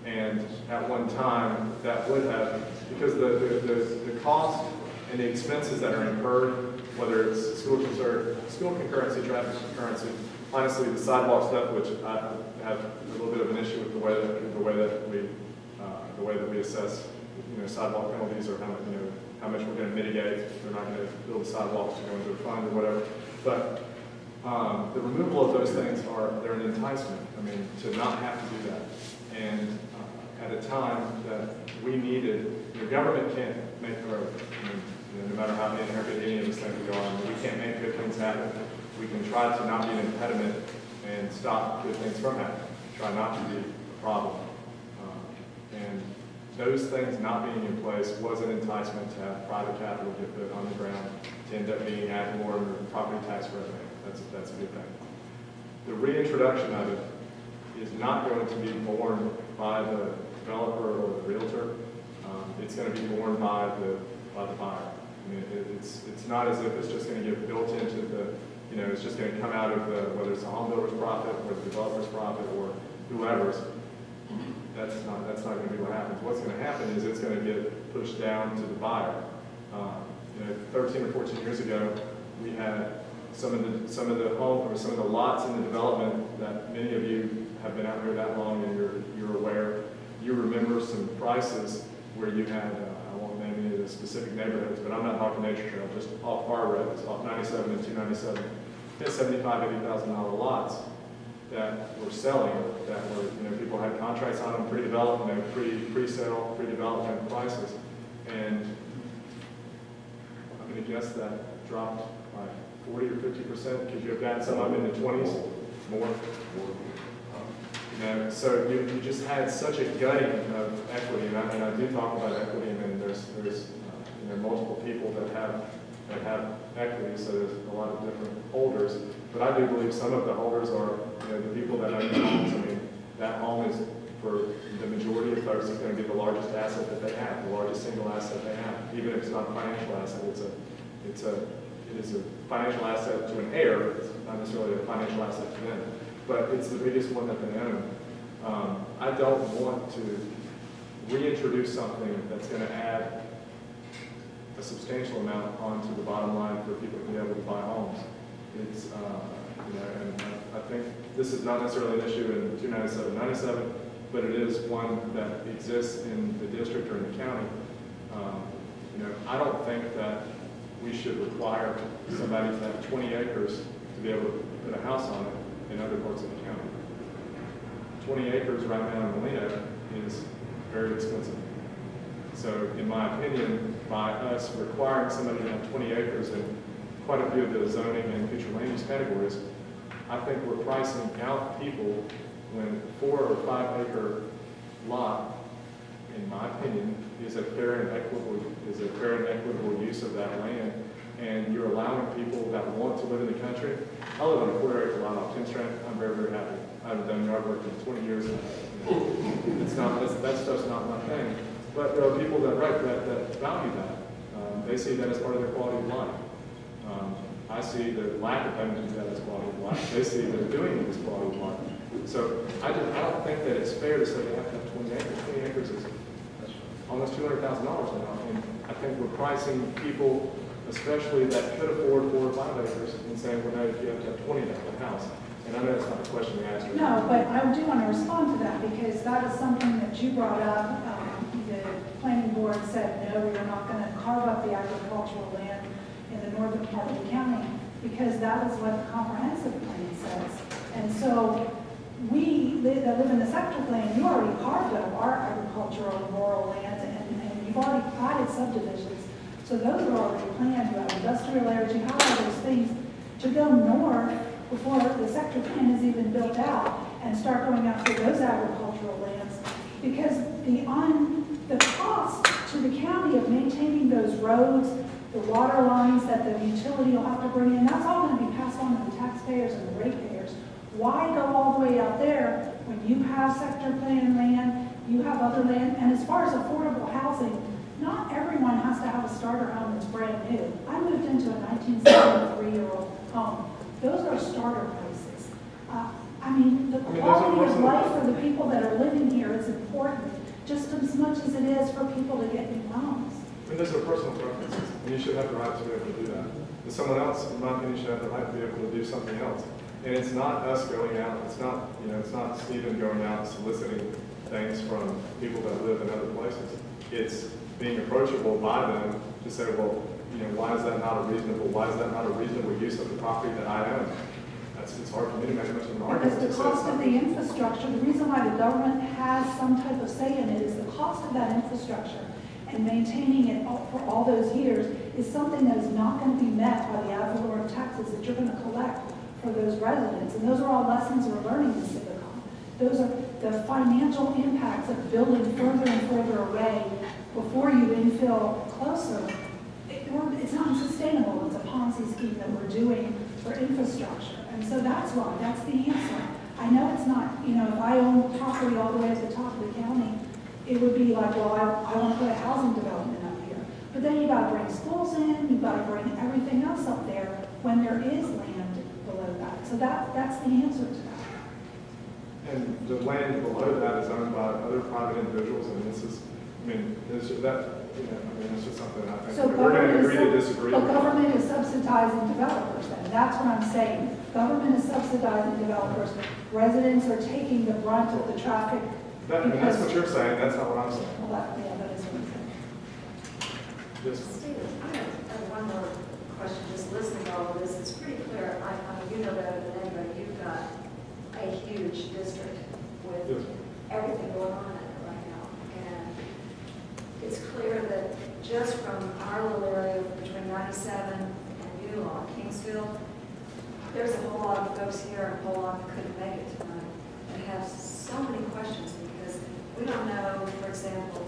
Speaker 1: And at one time, that would have, because the cost and the expenses that are incurred, whether it's school concurrency, traffic concurrency, honestly, the sidewalk stuff, which I have a little bit of an issue with the way that we assess, you know, sidewalk penalties, or how much we're going to mitigate. We're not going to build sidewalks to go into a fund or whatever. But the removal of those things they're an enticement. I mean, to not have to do that. And at a time that we needed, the government can't make the road. I mean, you know, no matter how intricate any of these things go on, we can't make good things happen. We can try to not be an impediment and stop good things from happening. Try not to be a problem. And those things not being in place was an enticement to have private capital get put on the ground to end up being ad valorem or property tax revenue. That's a good thing. The reintroduction of it is not going to be borne by the developer or the realtor. It's going to be borne by the buyer. I mean, it's not as if it's just going to get built into the, you know, it's just going to come out of whether it's a home builder's profit or the developer's profit or whoever's. That's not going to be what happens. What's going to happen is it's going to get pushed down to the buyer. You know, 13 or 14 years ago, we had some of the lots in the development that many of you have been out here that long and you're aware. You remember some prices where you had, I won't name any of the specific neighborhoods, but I'm not talking Nature Trail, just off our roads, off 97 and 297. You had $75,000, $80,000 lots that were selling, that were, you know, people had contracts on them, pre-development, pre-sale, pre-development prices. And I'm going to guess that dropped by 40 or 50%. Could you have gotten some of them in the 20s? More. You know, so you just had such a gutting of equity, and I do talk about equity, and then there's you know, multiple people that have equity, so there's a lot of different holders. But I do believe some of the holders are, you know, the people that own the homes. I mean, that home is, for the majority of folks, is going to be the largest asset that they have, the largest single asset they have. Even if it's not a financial asset, it is a financial asset to an heir. It's not necessarily a financial asset to them, but it's the biggest one that they own. I don't want to reintroduce something that's going to add a substantial amount onto the bottom line for people to be able to buy homes. It's, you know, and I think this is not necessarily an issue in 297-97, but it is one that exists in the district or in the county. You know, I don't think that we should require somebody to have 20 acres to be able to put a house on it in other parts of the county. 20 acres right now in Molina is very expensive. So in my opinion, by us requiring somebody to have 20 acres in quite a few of the zoning and future land use categories, I think we're pricing out people when 4 or 5 acre lot, in my opinion, is a fair and equitable use of that land. And you're allowing people that want to live in the country. I live on a 4 acre lot off 10th Street. I'm very, very happy. I haven't done yard work in 20 years. That stuff's not my thing. But there are people that value that. They see that as part of their quality of life. I see the lack of having to do that as quality of life. They see that doing it as quality of life. So I don't think that it's fair to say they have to have 20 acres. 20 acres is almost $200,000 now. And I think we're pricing people, especially that could afford 4 or 5 acres, and saying, well, no, you have to have 20 to have a house. And I know that's not the question you asked.
Speaker 15: No, but I do want to respond to that because that is something that you brought up. The planning board said, no, we're not going to carve up the agricultural land in the northern part of the county because that is what the comprehensive plan says. And so we that live in the sector plan, you already carved up our agricultural and rural lands and you've already added subdivisions. So those are already planned. You have industrial areas, you have all those things to go north before the sector plan is even built out and start going after those agricultural lands. Because the cost to the county of maintaining those roads, the water lines that the utility will have to bring in, that's all going to be passed on to the taxpayers and the ratepayers. Why go all the way out there when you have sector plan land, you have other land, and as far as affordable housing, not everyone has to have a starter home that's brand new. I moved into a 1973-year-old home. Those are starter prices. The quality of life for the people that are living here is important, just as much as it is for people to get new homes.
Speaker 1: I mean, those are personal preferences, and you should have the right to be able to do that. And someone else, in my opinion, should have the right to be able to do something else. And it's not us going out, it's not Stephen going out soliciting things from people that live in other places. It's being approachable by them to say, well, why is that not a reasonable use of the property that I own? It's hard for me to make much of an argument.
Speaker 15: Because the cost of the infrastructure, the reason why the government has some type of say in it is the cost of that infrastructure and maintaining it for all those years is something that is not going to be met by the ad valorem taxes that you're going to collect for those residents. And those are all lessons we're learning in Civicon. Those are the financial impacts of building further and further away before you infill closer. It's not sustainable. It's a Ponzi scheme that we're doing for infrastructure. And so that's why, that's the answer. I know it's not, if I own property all the way at the top of the county, it would be like, well, I want to put a housing development up here. But then you got to bring schools in, you've got to bring everything else up there when there is land below that. So that's the answer to that.
Speaker 1: And the land below that is owned by other private individuals, and this is, it's just something I think
Speaker 15: So
Speaker 1: we're going to agree to disagree.
Speaker 15: But government is subsidizing developers then. That's what I'm saying. Government is subsidizing developers. Residents are taking the brunt of the traffic.
Speaker 1: And that's what you're saying, that's not what I'm saying.
Speaker 15: Well, that is what I'm saying.
Speaker 1: Yes.
Speaker 16: Stephen, I have one more question, just listening to all of this, it's pretty clear, you know better than anybody, you've got a huge district with everything going on in it right now, and it's clear that just from our little area between 97 and Beulah, Kingsville, there's a whole lot of folks here and a whole lot that couldn't make it tonight, and have so many questions because we don't know, for example,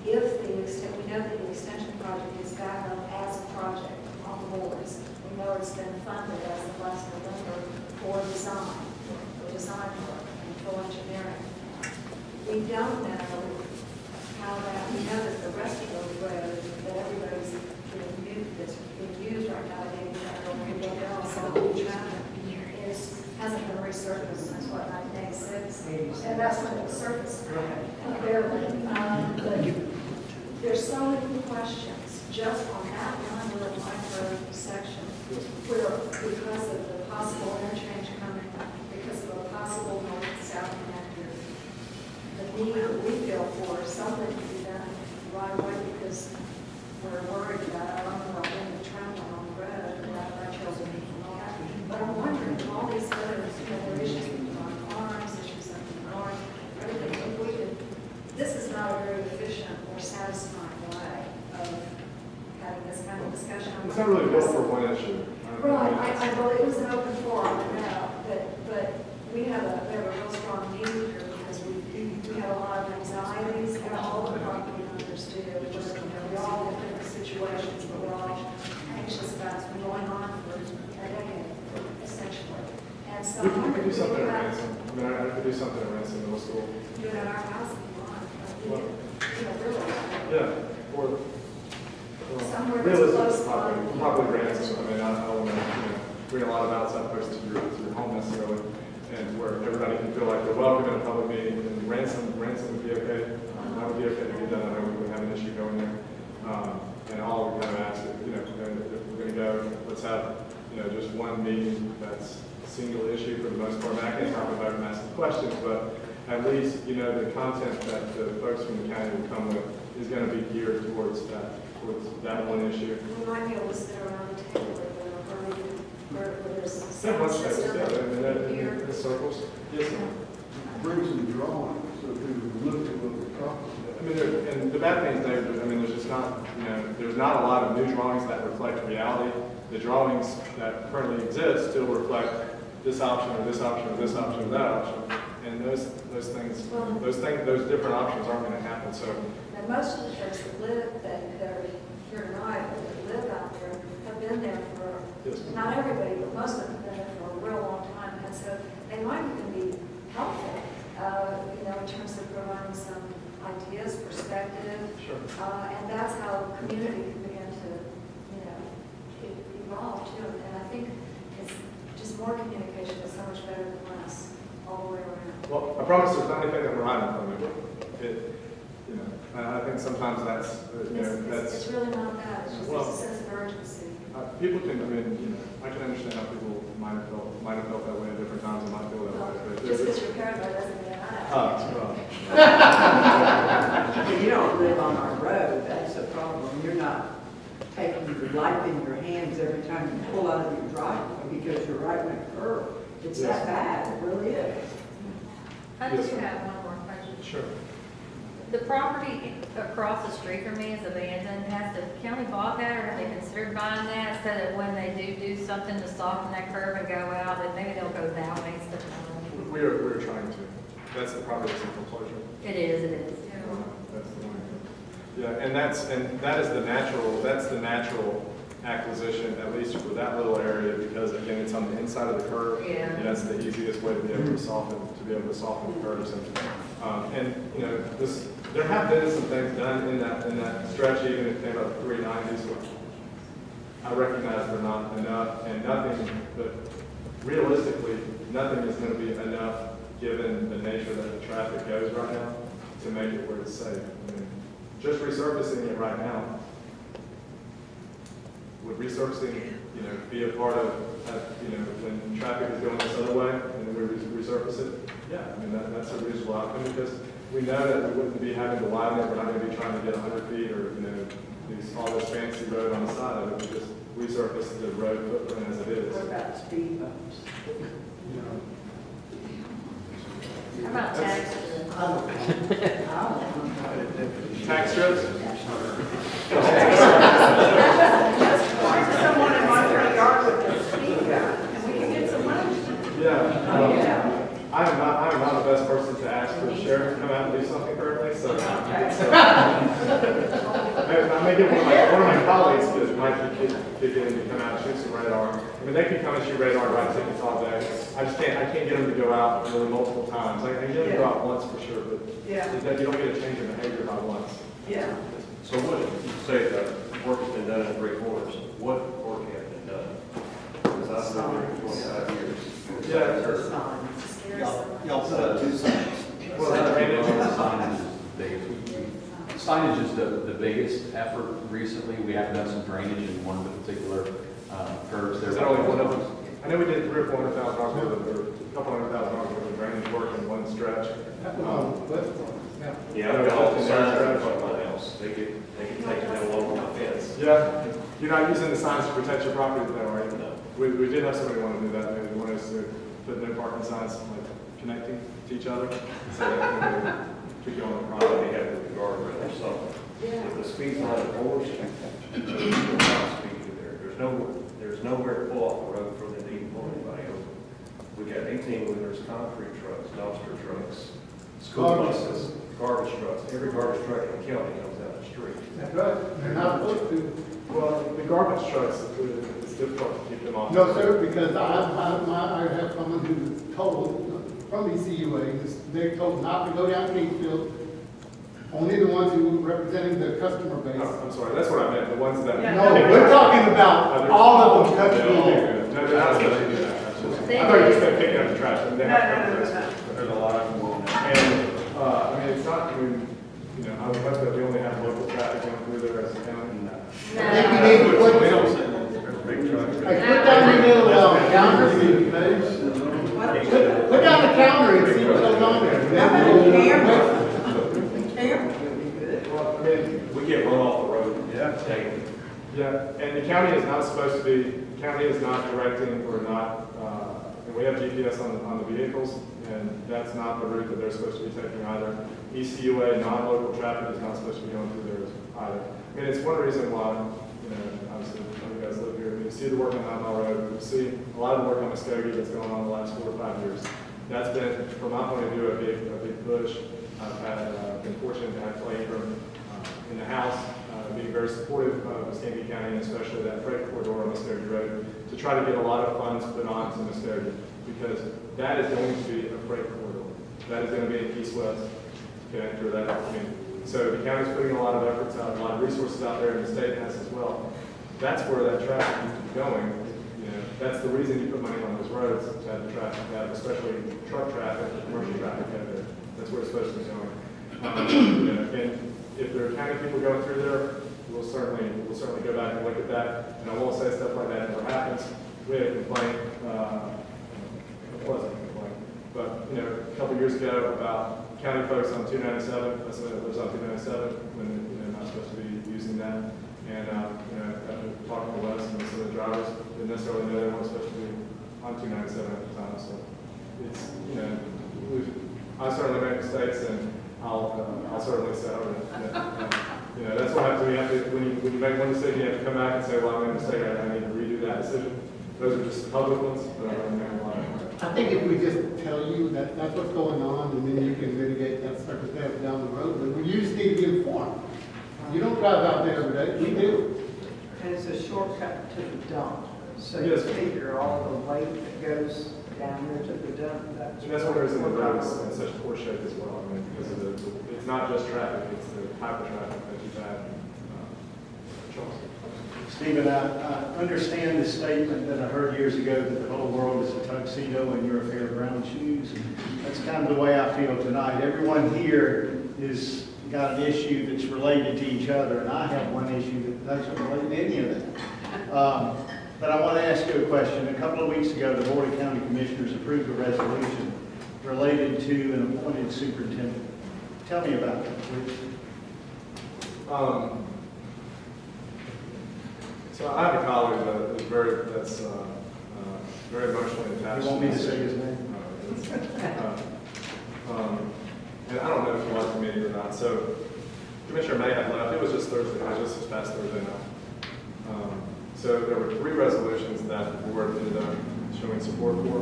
Speaker 16: if we know that the extension project is back up as a project on the boards. We know it's been funded as of last November for design work and full engineering. We don't know how that, we know that the rest of those roads that everybody's that's being used right now, hasn't been resurfaced since what, 1986? And that's when it surfaced. Barely. There's so many questions just on that one little micro section where, because of the possible interchange coming, because of a possible north-south connector, the need that we feel for something to be done right away because we're worried about, I don't know about being the traveling on the road without our children and all that. But I'm wondering, all these other issues on farms, issues on the north, everything, if we could, this is not a very efficient or satisfying way of having this kind of discussion.
Speaker 1: It's not really built for one issue.
Speaker 16: Right, well, it was an open forum, I know, but we have a real strong need here because we have a lot of anxieties, and all the property owners do. We all have different situations, but we're all anxious about what's been going on for a decade, essentially. And so
Speaker 1: We could do something at Ransom. I could do something at Ransom Middle School.
Speaker 16: do it at our house if you want. really.
Speaker 1: Yeah, or,
Speaker 16: Somewhere that's close
Speaker 1: realistically,
Speaker 16: by.
Speaker 1: probably ransom. I mean, I don't want to, bring a lot of outside folks to your home necessarily, and where everybody can feel like they're welcome in a public meeting, and ransom would be okay. That would be okay to get done. I know we would have an issue going there. And all we kind of ask, if we're going to go, let's have, just one meeting that's a single issue for the most part. I can't talk about massive questions, but at least, the content that the folks from the county will come with is going to be geared towards that one issue.
Speaker 16: We might be able to sit around the table where there's
Speaker 1: Yeah,
Speaker 16: sound
Speaker 1: much better,
Speaker 16: system
Speaker 1: yeah, I mean, that,
Speaker 16: here.
Speaker 1: in the circles. Yes, sir.
Speaker 5: Bring some drawings so people can look at what we're talking
Speaker 1: I mean, and the bad thing is there's just not, there's not a lot of new drawings that reflect reality. The drawings that currently exist still reflect this option or this option or this option or that option. And those different options aren't going to happen. So,
Speaker 16: And most of the folks that are here tonight, that live out there, have been there for,
Speaker 1: yes.
Speaker 16: not everybody, but most of them have been there for a real long time. And so they might even be helpful, in terms of providing some ideas, perspective.
Speaker 1: Sure.
Speaker 16: And that's how community can begin to, evolve too. And I think it's just more communication is so much better than less all the way around.
Speaker 1: Well, I promise there's not anything that we're hiding from you. I think sometimes that's,
Speaker 16: It's really not that, it's just
Speaker 1: Well,
Speaker 16: there's a sense of urgency.
Speaker 1: people can, I can understand how people might have felt that way at different times and might feel that way. But
Speaker 16: Just because you're paranoid doesn't mean I
Speaker 1: well,
Speaker 6: You don't live on our road, that's the problem. You're not taking your life in your hands every time you pull out of your driveway because you're right in a curve. It's that bad, it really is.
Speaker 7: I just have one more question.
Speaker 1: sure.
Speaker 7: The property across the street from me is abandoned. Has the county bought that, or have they considered buying that, so that when they do something to soften that curve and go out, that maybe they'll go that way instead of
Speaker 1: We're trying to. That's the property that's in foreclosure.
Speaker 7: It is.
Speaker 1: That's the one. Yeah, and that is the natural acquisition, at least for that little area, because again, it's on the inside of the curve.
Speaker 7: Yeah.
Speaker 1: And that's the easiest way to be able to soften the curves. There have been some things done in that stretch, even if it came up 390s. I recognize they're not enough, and nothing, but realistically, nothing is going to be enough given the nature that the traffic goes right now to make it where it's safe. Just resurfacing it right now, would resurfacing, be a part of, when traffic is going this other way, and then we resurface it? Yeah, that's a reasonable outcome, because we know that we wouldn't be having to widen it, we're not going to be trying to get 100 feet or, all this fancy road on the side of it, we just resurface the road footprint as it is.
Speaker 6: What about speed bumps?
Speaker 7: How about taxes?
Speaker 1: Tax strips?
Speaker 4: Someone in my front yard with a speed gun, and we can get some money.
Speaker 1: Yeah. I am not the best person to ask for the sheriff to come out and do something currently, so. I may get one of my colleagues might kick in and come out and shoot some radar. They can come and shoot radar, write tickets all day. I can't get them to go out really multiple times. I can get them to go out once for sure, but you don't get a change in behavior by once.
Speaker 4: Yeah.
Speaker 13: So what, you say that work has been done in 3 quarters, what work has been done? Because I've been here 25 years.
Speaker 1: Yeah.
Speaker 2: Y'all put up 2 signs.
Speaker 1: Well, drainage.
Speaker 2: Signage is the biggest effort recently. We have done some drainage in one particular curves there.
Speaker 1: Is that only one of them? I know we did $300,000 or $400,000 or a couple $100,000 worth of drainage work in one stretch.
Speaker 13: Yeah, I've got all the signs in front of my house. They can take it down along my fence.
Speaker 1: Yeah, you're not using the signs to protect your property though, right? No. We did have somebody want to do that, they wanted us to put no parking signs like connecting to each other, so that we could go on the property.
Speaker 13: Probably have the guardrail or something. If the speed's not enforced, you will not speed through there. There's nowhere to pull off the road for them to even pull anybody over. We got 18-wheelers, concrete trucks, dumpster trucks, school buses, garbage trucks. Every garbage truck in the county comes down the street.
Speaker 5: That's right, they're not supposed to.
Speaker 1: Well, the garbage trucks, it's difficult to keep them off.
Speaker 5: No, sir, because I have someone who's told from ECUA, they're told not to go down Kingsfield Only the ones who are representing the customer base.
Speaker 1: I'm sorry, that's what I meant, the ones that.
Speaker 5: No, we're talking about all of them coming through there.
Speaker 1: No, they're not supposed to do that. I thought you just said picking up the trash. and they have to do this.
Speaker 11: There's a lot of them.
Speaker 1: And, I mean, it's not, I mean, you know, I would hope that we only have local traffic going through there as a county.
Speaker 5: I think you need to put,
Speaker 11: We don't send those big trucks.
Speaker 5: hey, put down your little counter, put down the counter and see what goes on there.
Speaker 1: Well, I mean,
Speaker 13: We get run off the road.
Speaker 11: Yeah.
Speaker 1: yeah, and the county is not supposed to be, the county is not directing or not, and we have GPS on the vehicles, and that's not the route that they're supposed to be taking either. ECUA, non-local traffic is not supposed to be going through there either. I mean, it's one reason why, you know, obviously, you guys live here, you see the work on 9 Mile Road, you see a lot of the work on Muskogee that's going on the last 4 or 5 years. That's been, from my point of view, a big push. I've been fortunate to have Clay from in the House, being very supportive of Muskogee County, and especially that freight corridor on Muskogee Road, to try to get a lot of funds put on to Muskogee, because that is going to be a freight corridor. That is going to be a east-west connector. That, I mean, so the county's putting a lot of efforts out, a lot of resources out there, and the state has as well. That's where that traffic needs to be going. You know, that's the reason you put money on those roads, to have the traffic, especially truck traffic, commercial traffic out there. That's where it's supposed to be going. You know, and if there are county people going through there, we'll certainly go back and look at that. And I won't say stuff like that never happens. We had a complaint, it wasn't a complaint, but you know, a couple years ago about county folks on 297. That's what lives on 297 when they're not supposed to be using that. And you know, after talking to Wes and some of the drivers, didn't necessarily know they weren't supposed to be on 297 at the time. So it's, you know, I certainly make mistakes, and I'll certainly say that. You know, that's what happens when you make one decision, you have to come back and say, well, I made a mistake, I need to redo that decision. Those are just public ones, but I don't make a lot of.
Speaker 5: I think if we just tell you that that's what's going on, and then you can mitigate that circumstance down the road, but you just need to be informed. You don't drive out there every day, we do.
Speaker 6: And it's a shortcut to the dump. So you
Speaker 1: Yes.
Speaker 6: figure all the weight that goes down there to the dump.
Speaker 1: And that's what there's in the road is in such poor shape as well. I mean, because of it's not just traffic, it's the type of traffic that you've had. Charles.
Speaker 17: Stephen, I understand the statement that I heard years ago that the whole world is a tuxedo and you're a pair of brown shoes. And that's kind of the way I feel tonight. Everyone here is got an issue that's related to each other, and I have one issue that doesn't relate to any of that. But I want to ask you a question. A couple of weeks ago, the Board of County Commissioners approved a resolution related to an appointed superintendent. Tell me about that, please.
Speaker 1: So I have a colleague that is very emotionally attached.
Speaker 17: You want me to say his name?
Speaker 1: And I don't know if you watched the meeting or not. So Commissioner May had left. It was just Thursday. It was just this past Thursday night. So there were 3 resolutions that the board ended up showing support for.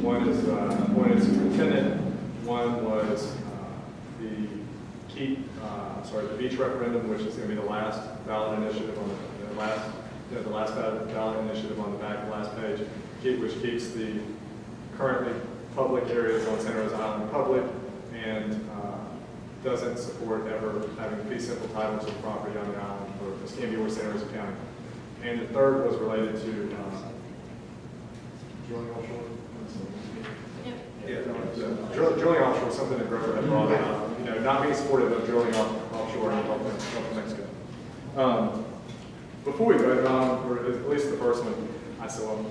Speaker 1: One is appointed superintendent. One was the beach referendum, which is going to be the last ballot initiative on the last ballot initiative on the back of the last page, which keeps the currently public areas on Santa Rosa Island public, and doesn't support ever having fee simple title to the property on the island for Escambia or Santa Rosa County. And the third was related to drilling offshore. Drilling offshore was something that Grover had brought up. You know, not being supportive of drilling offshore in the Gulf of Mexico. Before we voted on, or at least the first one, I said, well,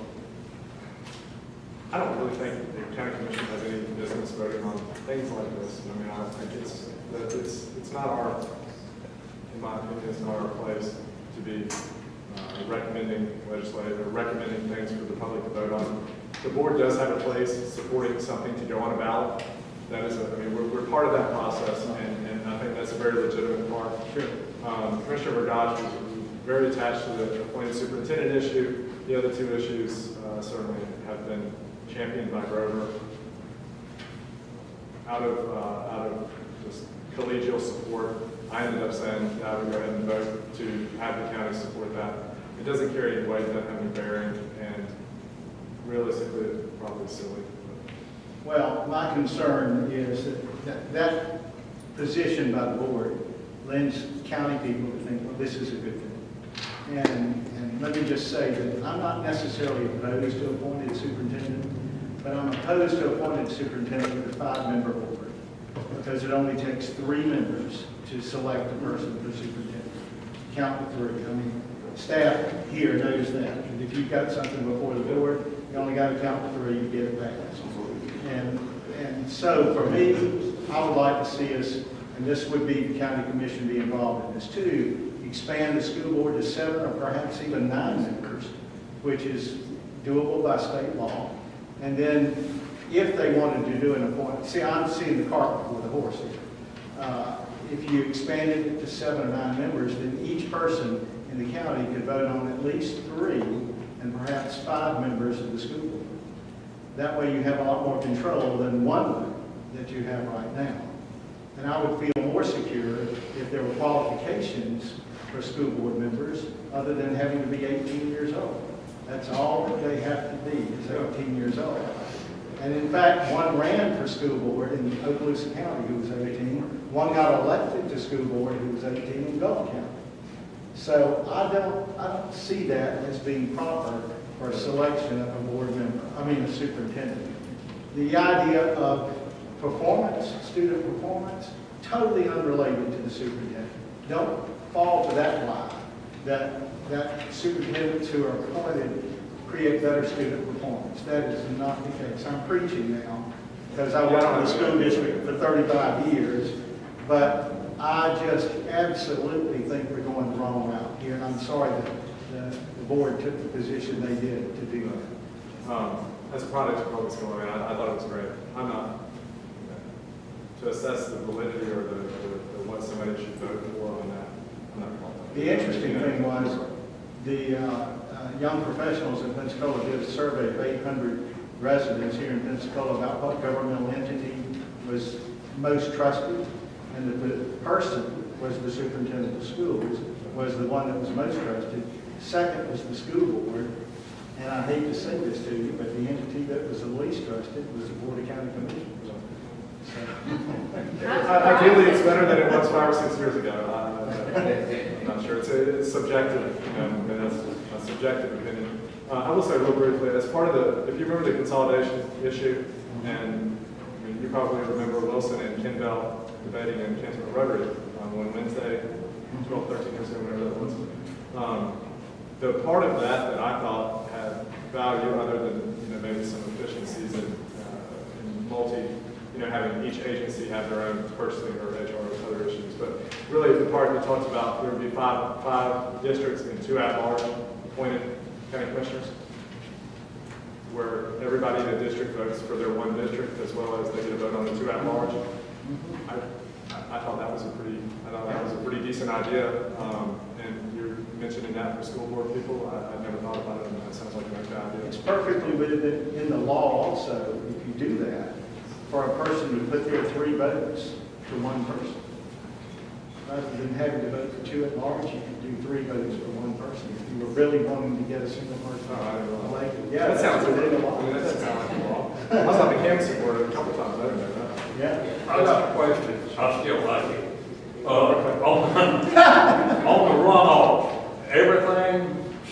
Speaker 1: I don't really think the county commission has any business voting on things like this. I mean, I think it's not our, in my opinion, it's not our place to be recommending legislative or recommending things for the public to vote on. The board does have a place supporting something to go on a ballot. That is, we're part of that process, and I think that's a very legitimate part. Sure. Commissioner Vergage was very attached to the appointed superintendent issue. The other 2 issues certainly have been championed by Grover. Out of just collegial support, I ended up saying that I would go ahead and vote to have the county support that. It doesn't carry any weight, it doesn't have any bearing, and realistically, it's probably silly.
Speaker 17: Well, my concern is that position by the board lends county people to think, well, this is a good thing. And let me just say that I'm not necessarily opposed to appointed superintendent, but I'm opposed to appointed superintendent with a 5-member board, because it only takes 3 members to select a person for superintendent. Count to 3. I mean, staff here knows that. And if you've got something before the board, you only got to count to 3 to get it passed. And so for me, I would like to see us, and this would be the county commission be involved in this too, expand the school board to 7 or perhaps even 9 members, which is doable by state law. And then if they wanted to do an appointment, see, I'm seeing the cart before the horse here. If you expanded it to 7 or 9 members, then each person in the county could vote on at least 3 and perhaps 5 members of the school board. That way you have a lot more control than 1 that you have right now. And I would feel more secure if there were qualifications for school board members other than having to be 18 years old. That's all that they have to be, is 18 years old. And in fact, 1 ran for school board in Okaloosa County who was 18. 1 got elected to school board who was 18 in Gulf County. So I don't see that as being proper for a selection of a board member, a superintendent. The idea of performance, student performance, totally unrelated to the superintendent. Don't fall to that lie, that superintendents who are appointed create better student performance. That is not the case. I'm preaching now because I worked in the school district for 35 years, but I just absolutely think we're going the wrong route here, and I'm sorry that the board took the position they did to do that.
Speaker 1: As a product of what was going on, I thought it was great. I'm not, to assess the validity or the what somebody should vote for on that, I'm not qualified.
Speaker 17: The interesting thing was the young professionals in Pensacola did a survey of 800 residents here in Pensacola about what governmental entity was most trusted, and the person was the superintendent of schools, was the one that was most trusted. Second was the school board, and I hate to say this to you, but the entity that was the least trusted was the Board of County Commissioners.
Speaker 1: Ideally, it's better than it was 5 or 6 years ago. I'm not sure. It's subjective, and that's a subjective opinion. I will say real briefly, as part of the, if you remember the consolidation issue, and you probably remember Wilson and Ken Bell debating in Canton Rotary on Wednesday, 12, 13 years ago, whatever that was. The part of that I thought had value, other than maybe some efficiencies in having each agency have their own purchasing or HR or other issues. But really, the part that talks about there would be five districts and 2 at-large appointed county commissioners, where everybody in the district votes for their 1 district as well as they get a vote on the 2 at-large. I thought that was a pretty decent idea. And you're mentioning that for school board people. I never thought about it, and that sounds like a good idea.
Speaker 17: It's perfectly within in the law also, if you do that, for a person to put their 3 votes to 1 person. Rather than having to vote for 2 at large, you can do 3 votes for 1 person. If you were really wanting to get a single person elected. Yeah,
Speaker 1: that sounds
Speaker 17: within the law.
Speaker 1: that doesn't sound like the law. I was on the canvassing board a couple times. I didn't know that.
Speaker 17: Yeah.
Speaker 8: I got a question. I still like it. On the runoff, everything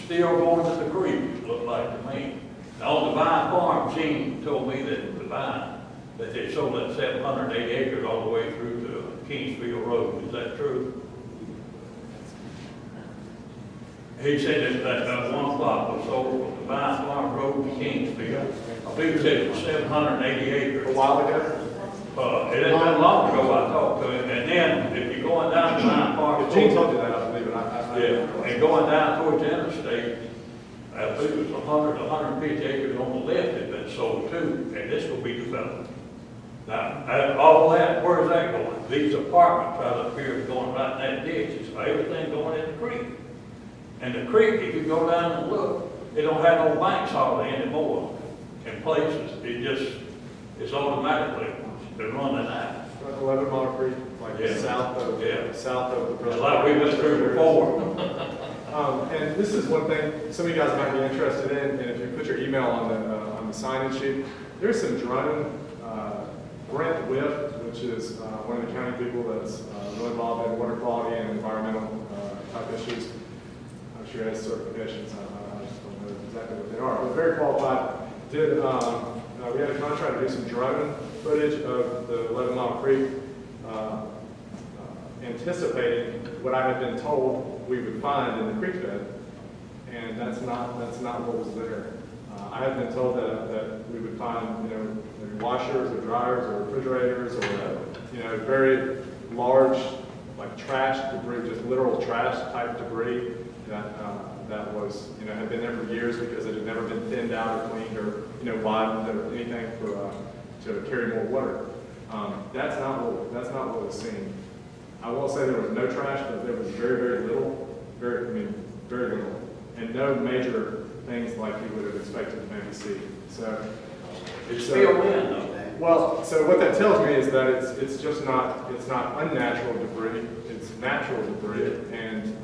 Speaker 8: still going to the creek, looked like to me. Now, on Divine Farm, Gene told me that Divine, that they sold that 780 acres all the way through to Kingsfield Road. Is that true? He said that 1 plot was sold from Divine Farm Road to Kingsfield. I believe he said it was 780 acres.
Speaker 1: A while ago?
Speaker 8: It ain't that long ago I talked to him, and then if you're going down Divine Farm.
Speaker 1: Gene told you that, I believe it.
Speaker 8: Yeah, and going down towards the interstate, I believe it was 150 acres on the left had been sold too, and this will be developed. Now, all that, where is that going? These apartments right up here is going right in that ditch, so everything going in the creek. And the creek, if you go down and look, it don't have no banks hardly anymore in places. It's automatically, they're running out.
Speaker 1: 11 Mile Creek, south of the.
Speaker 8: Like we went through before.
Speaker 1: And this is one thing some of you guys might be interested in, and if you put your email on the sign-in sheet, there's some drone. Brent Whiff, which is one of the county people that's really involved in water quality and environmental type issues. I'm sure he has certifications. I just don't know exactly what they are, but very qualified. We had a contract to do some drone footage of the 11 Mile Creek, anticipating what I had been told we would find in the creek bed, and that's not what was there. I had been told that we would find, maybe washers or dryers or refrigerators or, very large, like trash debris, just literal trash type debris that was, had been there for years because it had never been thinned out or cleaned or, widened or anything to carry more water. That's not what was seen. I won't say there was no trash, but there was very, very little, very little, and no major things like you would have expected to maybe see. So
Speaker 8: It's filled in though.
Speaker 1: well, so what that tells me is that it's not unnatural debris, it's natural debris, and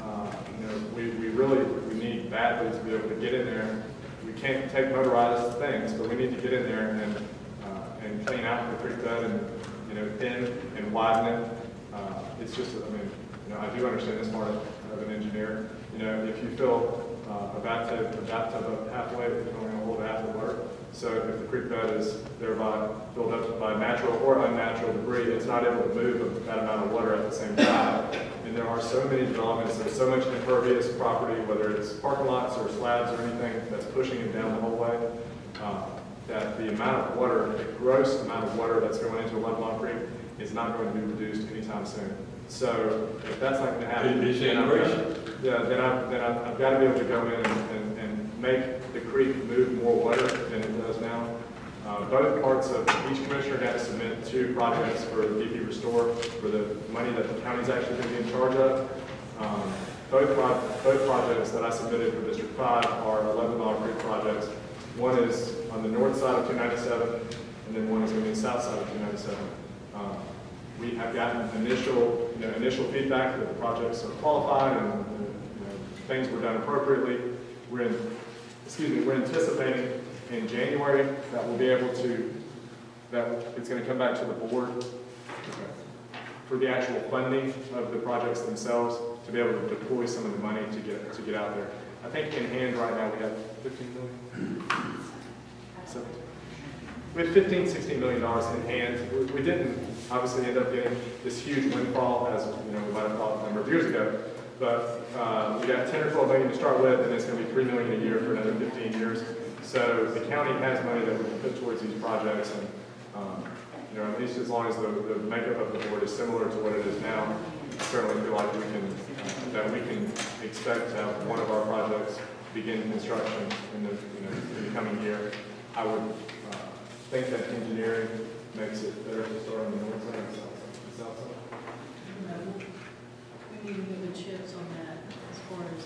Speaker 1: we need badly to be able to get in there. We can't take motorized things, but we need to get in there and clean out the creek bed and thin and widen it. It's just, I do understand this part of an engineer. If you fill a bathtub up halfway, it's only going to hold half the water. So if the creek bed is thereby filled up by natural or unnatural debris, it's not able to move that amount of water at the same time. And there are so many developments, there's so much impervious property, whether it's parking lots or slabs or anything that's pushing it down the whole way, that the amount of water, the gross amount of water that's going into 11 Mile Creek is not going to be reduced anytime soon. So if that's not going to happen, then I've got to be able to go in and make the creek move more water than it does now. Both parts of each commissioner got to submit 2 projects for the DP Restore for the money that the county's actually going to be in charge of. Both projects that I submitted for District 5 are 11 Mile Creek projects. One is on the north side of 297, and then one is going to be the south side of 297. We have gotten initial feedback that the projects are qualified and things were done appropriately. We're anticipating in January that we'll be able to, that it's going to come back to the board for the actual funding of the projects themselves to be able to deploy some of the money to get out there. I think in hand right now we have 15 million. So we have $15–16 million in hand. We didn't obviously end up getting this huge windfall as we might have thought a number of years ago. But we got 10 or 12 million to start with, and it's going to be $3 million a year for another 15 years. So the county has money that we can put towards these projects, and at least as long as the makeup of the board is similar to what it is now, I certainly feel like we can expect to have one of our projects begin construction in the coming year. I would think that engineering makes it better to start on the north side and the south side.
Speaker 3: We need to get the chips on that as far as,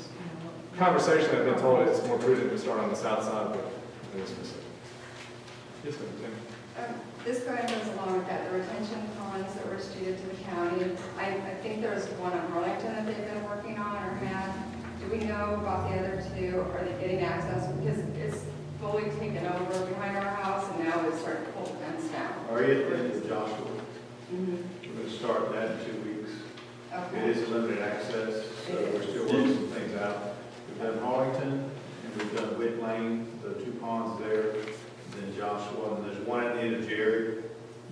Speaker 1: Conversation, I've been told it's more prudent to start on the south side, but it is specific. Yes, ma'am.
Speaker 18: This kind of goes along with that, the retention ponds that were ceded to the county. I think there's one in Arlington that they've been working on or had. Do we know about the other 2? Are they getting access? Because it's fully taken over behind our house, and now it's starting to pull the fence down.
Speaker 11: Are you in Joshua? We're going to start that in 2 weeks.
Speaker 18: Okay.
Speaker 11: It is limited access, so we're still working some things out. We've done Arlington, and we've done Whit Lane, the 2 ponds there, and then Joshua, and there's one at the end of Jerry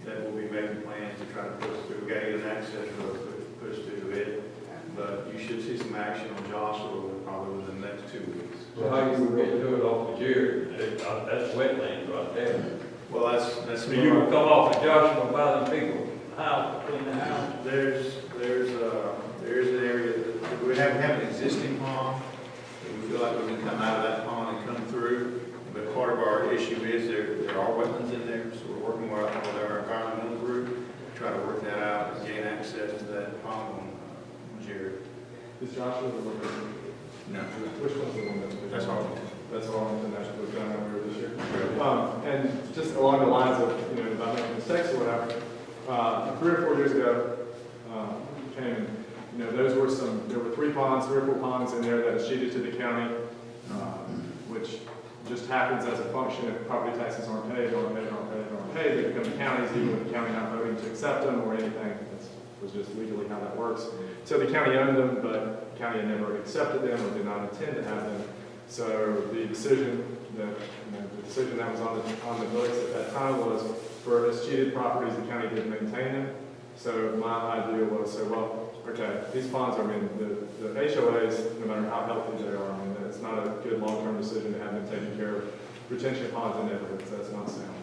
Speaker 11: that will be making plans to try to push through. We've got to get an access road to push through it, but you should see some action on Joshua probably within the next 2 weeks.
Speaker 8: So how you would get to it off the Jerry? That's wetlands right there.
Speaker 11: Well, that's.
Speaker 8: So you would come off of Joshua by the people's house, between the house?
Speaker 11: There's an area that we have an existing pond, that we feel like we can come out of that pond and come through. But part of our issue is there are wetlands in there, so we're working with our environmental group to try to work that out and gain access to that pond on Jerry.
Speaker 1: Is Joshua the one?
Speaker 11: No.
Speaker 1: Which one's the one that's
Speaker 11: Arlington.
Speaker 1: That's Arlington, that's what we've done earlier this year. And just along the lines of, about making mistakes or whatever, 3 or 4 years ago, there were 3 or 4 ponds in there that is sheeted to the county, which just happens as a function if property taxes aren't paid, they become the county's, even with the county not voting to accept them or anything. That was just legally how that works. So the county owned them, but the county had never accepted them or did not intend to have them. So the decision that, the decision that was on the books at that time was for escheated properties, the county didn't maintain them. So my idea was, well, okay, these ponds are, I mean, the HOAs, no matter how healthy they are, I mean, it's not a good long-term decision to have them taking care of retention ponds in neighborhoods. That's not sound.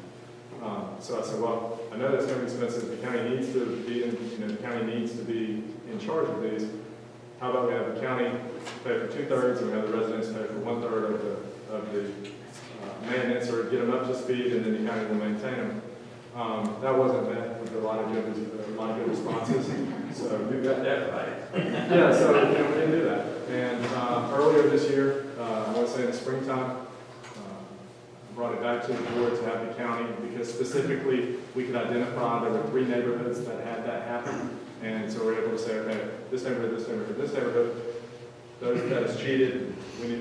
Speaker 1: So I said, well, I know that's going to be expensive. The county needs to be the county needs to be in charge of these. How about we have the county pay for 2/3 and we have the residents pay for 1/3 of the maintenance, or get them up to speed, and then the county will maintain them. That wasn't met with a lot of good responses. So
Speaker 8: You got that right.
Speaker 1: yeah, so we didn't do that. And earlier this year, I would say in the springtime, brought it back to the board to have the county, because specifically we could identify there were 3 neighborhoods that had that happen. And so we're able to say, okay, this neighborhood, this neighborhood, this neighborhood, those that is cheated,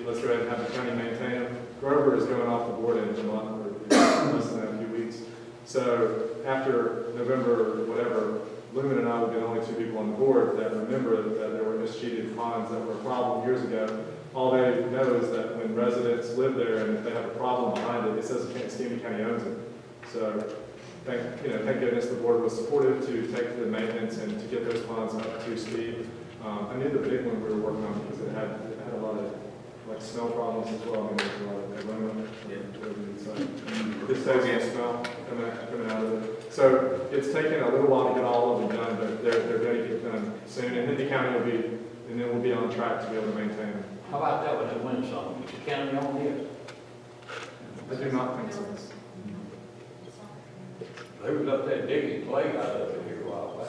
Speaker 1: let's go ahead and have the county maintain them. Grover is going off the board in a month or less than a few weeks. So after November, whatever, Lumen and I would be the only 2 people on the board that remember that there were mischeated ponds that were a problem years ago. All they know is that when residents live there and if they have a problem behind it, it says Escambia County owns it. So thank goodness the board was supportive to take the maintenance and to get those ponds up to speed. I knew the big one we were working on because it had a lot of like smell problems as well. I mean, there's a lot of aroma. This takes smell coming out of it. So it's taken a little while to get all of them done, but they're going to get done soon. And then the county will be, and then we'll be on track to be able to maintain them.
Speaker 8: How about that with the wind song? Is the county on here?
Speaker 1: I do not think so.
Speaker 8: They was up there digging clay out of it here a while back.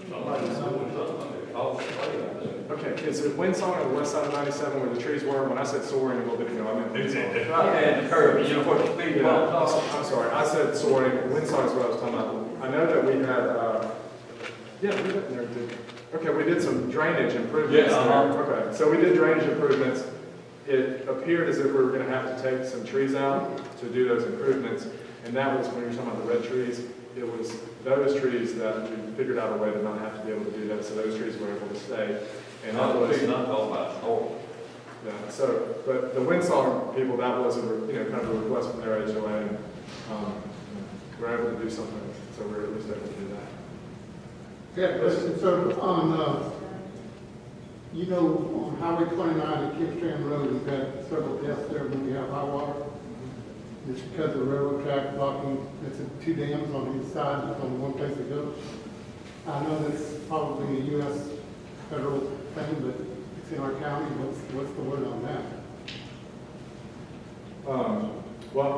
Speaker 8: Somebody doing something, they called the clay out of it.
Speaker 1: Okay, is it Windsong on the west side of 97 where the trees were? When I said soaring a little bit ago, I meant Windsong.
Speaker 8: It's right there in the curve, you know what the speed bumps are?
Speaker 1: I'm sorry, I said soaring. Windsong is what I was talking about. I know that we had, we did some drainage improvements.
Speaker 8: Yeah,
Speaker 1: Okay, so we did drainage improvements. It appeared as if we were going to have to take some trees out to do those improvements. And that was when you were talking about the red trees. It was those trees that we figured out a way to not have to be able to do that. So those trees were able to stay. And that was
Speaker 8: not talking about snow.
Speaker 1: Yeah, so, but the Windsong people, that was a, kind of a request from their HOA, and we're able to do something, so we're at least able to do that.
Speaker 5: Yeah, question, so on, on Highway 29 at Kipstrand Road, we've had several deaths there when we have high water. It's because the railroad track blocking, it's 2 dams on each side, there's only one place to go. I know that's probably a U.S. federal thing, but it's in our county. What's the word on that?
Speaker 1: Well,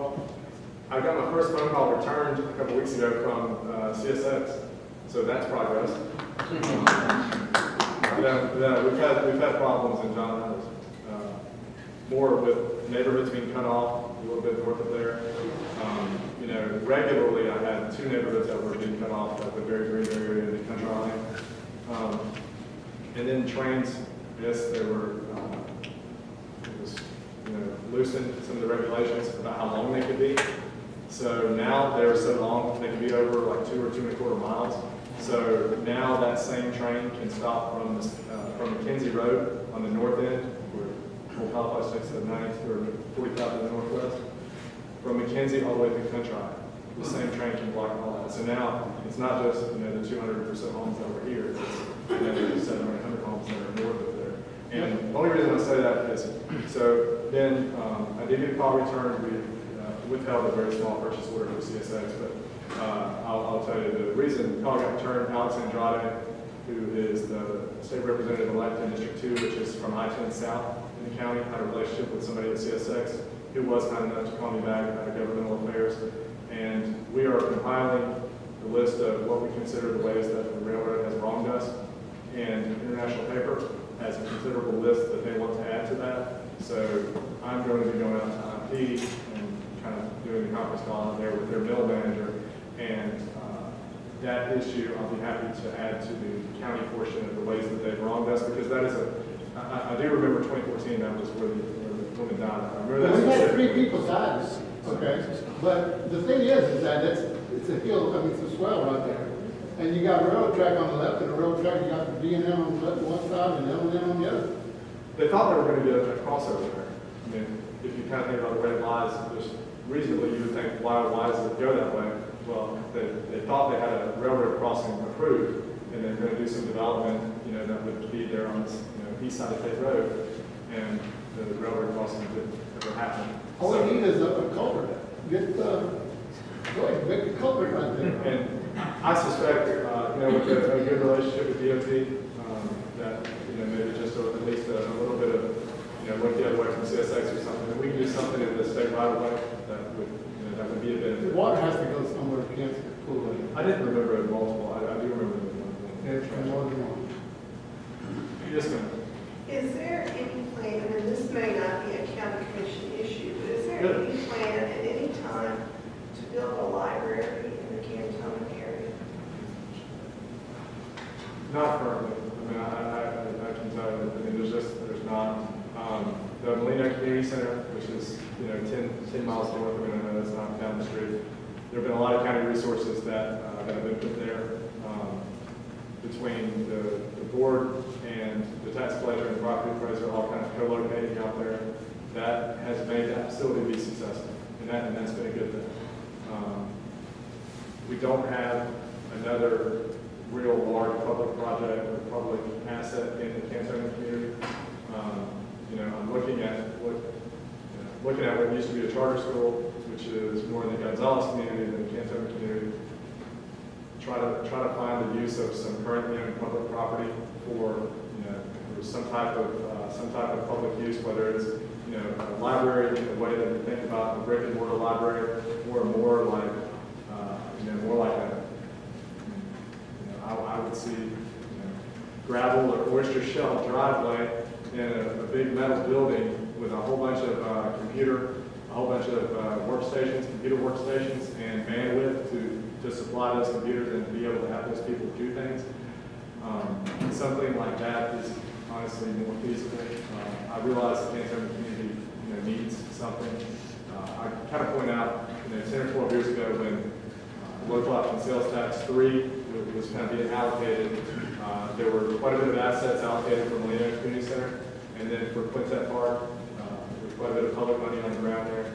Speaker 1: I got my first phone call returned a couple weeks ago from CSX, so that's progress. We've had problems in John Adams. More with neighborhoods being cut off a little bit north of there. Regularly I had 2 neighborhoods that were being cut off at the very green area in the country line. And then trains, yes, they were, it was, loosened some of the regulations about how long they could be. So now they're so long, they can be over like 2 or 2.25 miles. So now that same train can stop from McKenzie Road on the north end, where Old Palace takes the 90 or 45 to the northwest. From McKenzie all the way to Country. The same train can block all that. So now it's not just the 200% homes that were here. It's 700 homes that are north of there. And the only reason I say that is, so then I did get a call returned. We withheld a very small purchase order for CSX, but I'll tell you the reason the call got returned. Alex Andrade, who is the state representative elect in District 2, which is from I-10 South in the county, had a relationship with somebody at CSX who was kind enough to call me back out of governmental affairs. And we are compiling the list of what we consider the ways that the railroad has wronged us. And International Paper has a considerable list that they want to add to that. So I'm going to be going out to IP and kind of doing the conference call out there with their mill manager. And that issue, I'll be happy to add to the county portion of the ways that they've wronged us, because that is I do remember 2014, that was where one coming down. I remember that
Speaker 5: We had
Speaker 1: specifically.
Speaker 5: 3 people died, okay? But the thing is that it's a hill, I mean, it's a swell right there. And you got a railroad track on the left and a railroad track, you got the B&M on one side and L&M on the other.
Speaker 1: They thought they were going to get a crossover there. I mean, if you kind of think about the way it lies, there's reasonably you would think, why does it go that way? Well, they thought they had a railroad crossing approved, and they're going to do some development, that would be there on this, east side of State Road, and the railroad crossing didn't ever happen.
Speaker 5: All we need is a culvert. Get, go ahead, make a culvert right there.
Speaker 1: And I suspect, with a good relationship with DOT, that, maybe just at least a little bit of, look the other way from CSX or something, that we can do something in the state right away that would be a
Speaker 5: The
Speaker 1: benefit.
Speaker 5: water has to go somewhere against the pool.
Speaker 1: I didn't remember it multiple, I do remember it one.
Speaker 5: It's more than one.
Speaker 1: Yes, ma'am.
Speaker 4: Is there any plan, and this may not be a county commission issue, but is there
Speaker 1: Good.
Speaker 4: any plan at any time to build a library in the Canton area?
Speaker 1: Not currently. I mean, I can tell you, there's not. The Molina Community Center, which is, 10 miles north of Winona, that's not down the street. There have been a lot of county resources that have been put there between the board and the tax collector and the property appraiser, all kind of co-locating out there. That has made that facility be successful, and that's been a good thing. We don't have another real large public project or public asset in the Canton community. I'm looking at what used to be a charter school, which is more in the Gonzales community than the Canton community. Try to find the use of some currently owned public property for some type of public use, whether it's a library in the way that we think about the brick and mortar library, or more like I would see gravel or oyster shell driveway in a big metal building with a whole bunch of computer workstations, and bandwidth to supply those computers and be able to have those people do things. Something like that is honestly more feasible. I realize the Canton community needs something. I kind of point out 10 or 12 years ago when local option sales tax 3 was kind of being allocated, there were quite a bit of assets allocated for Molina Community Center, and then for Quintet Park, there was quite a bit of public money on the ground there.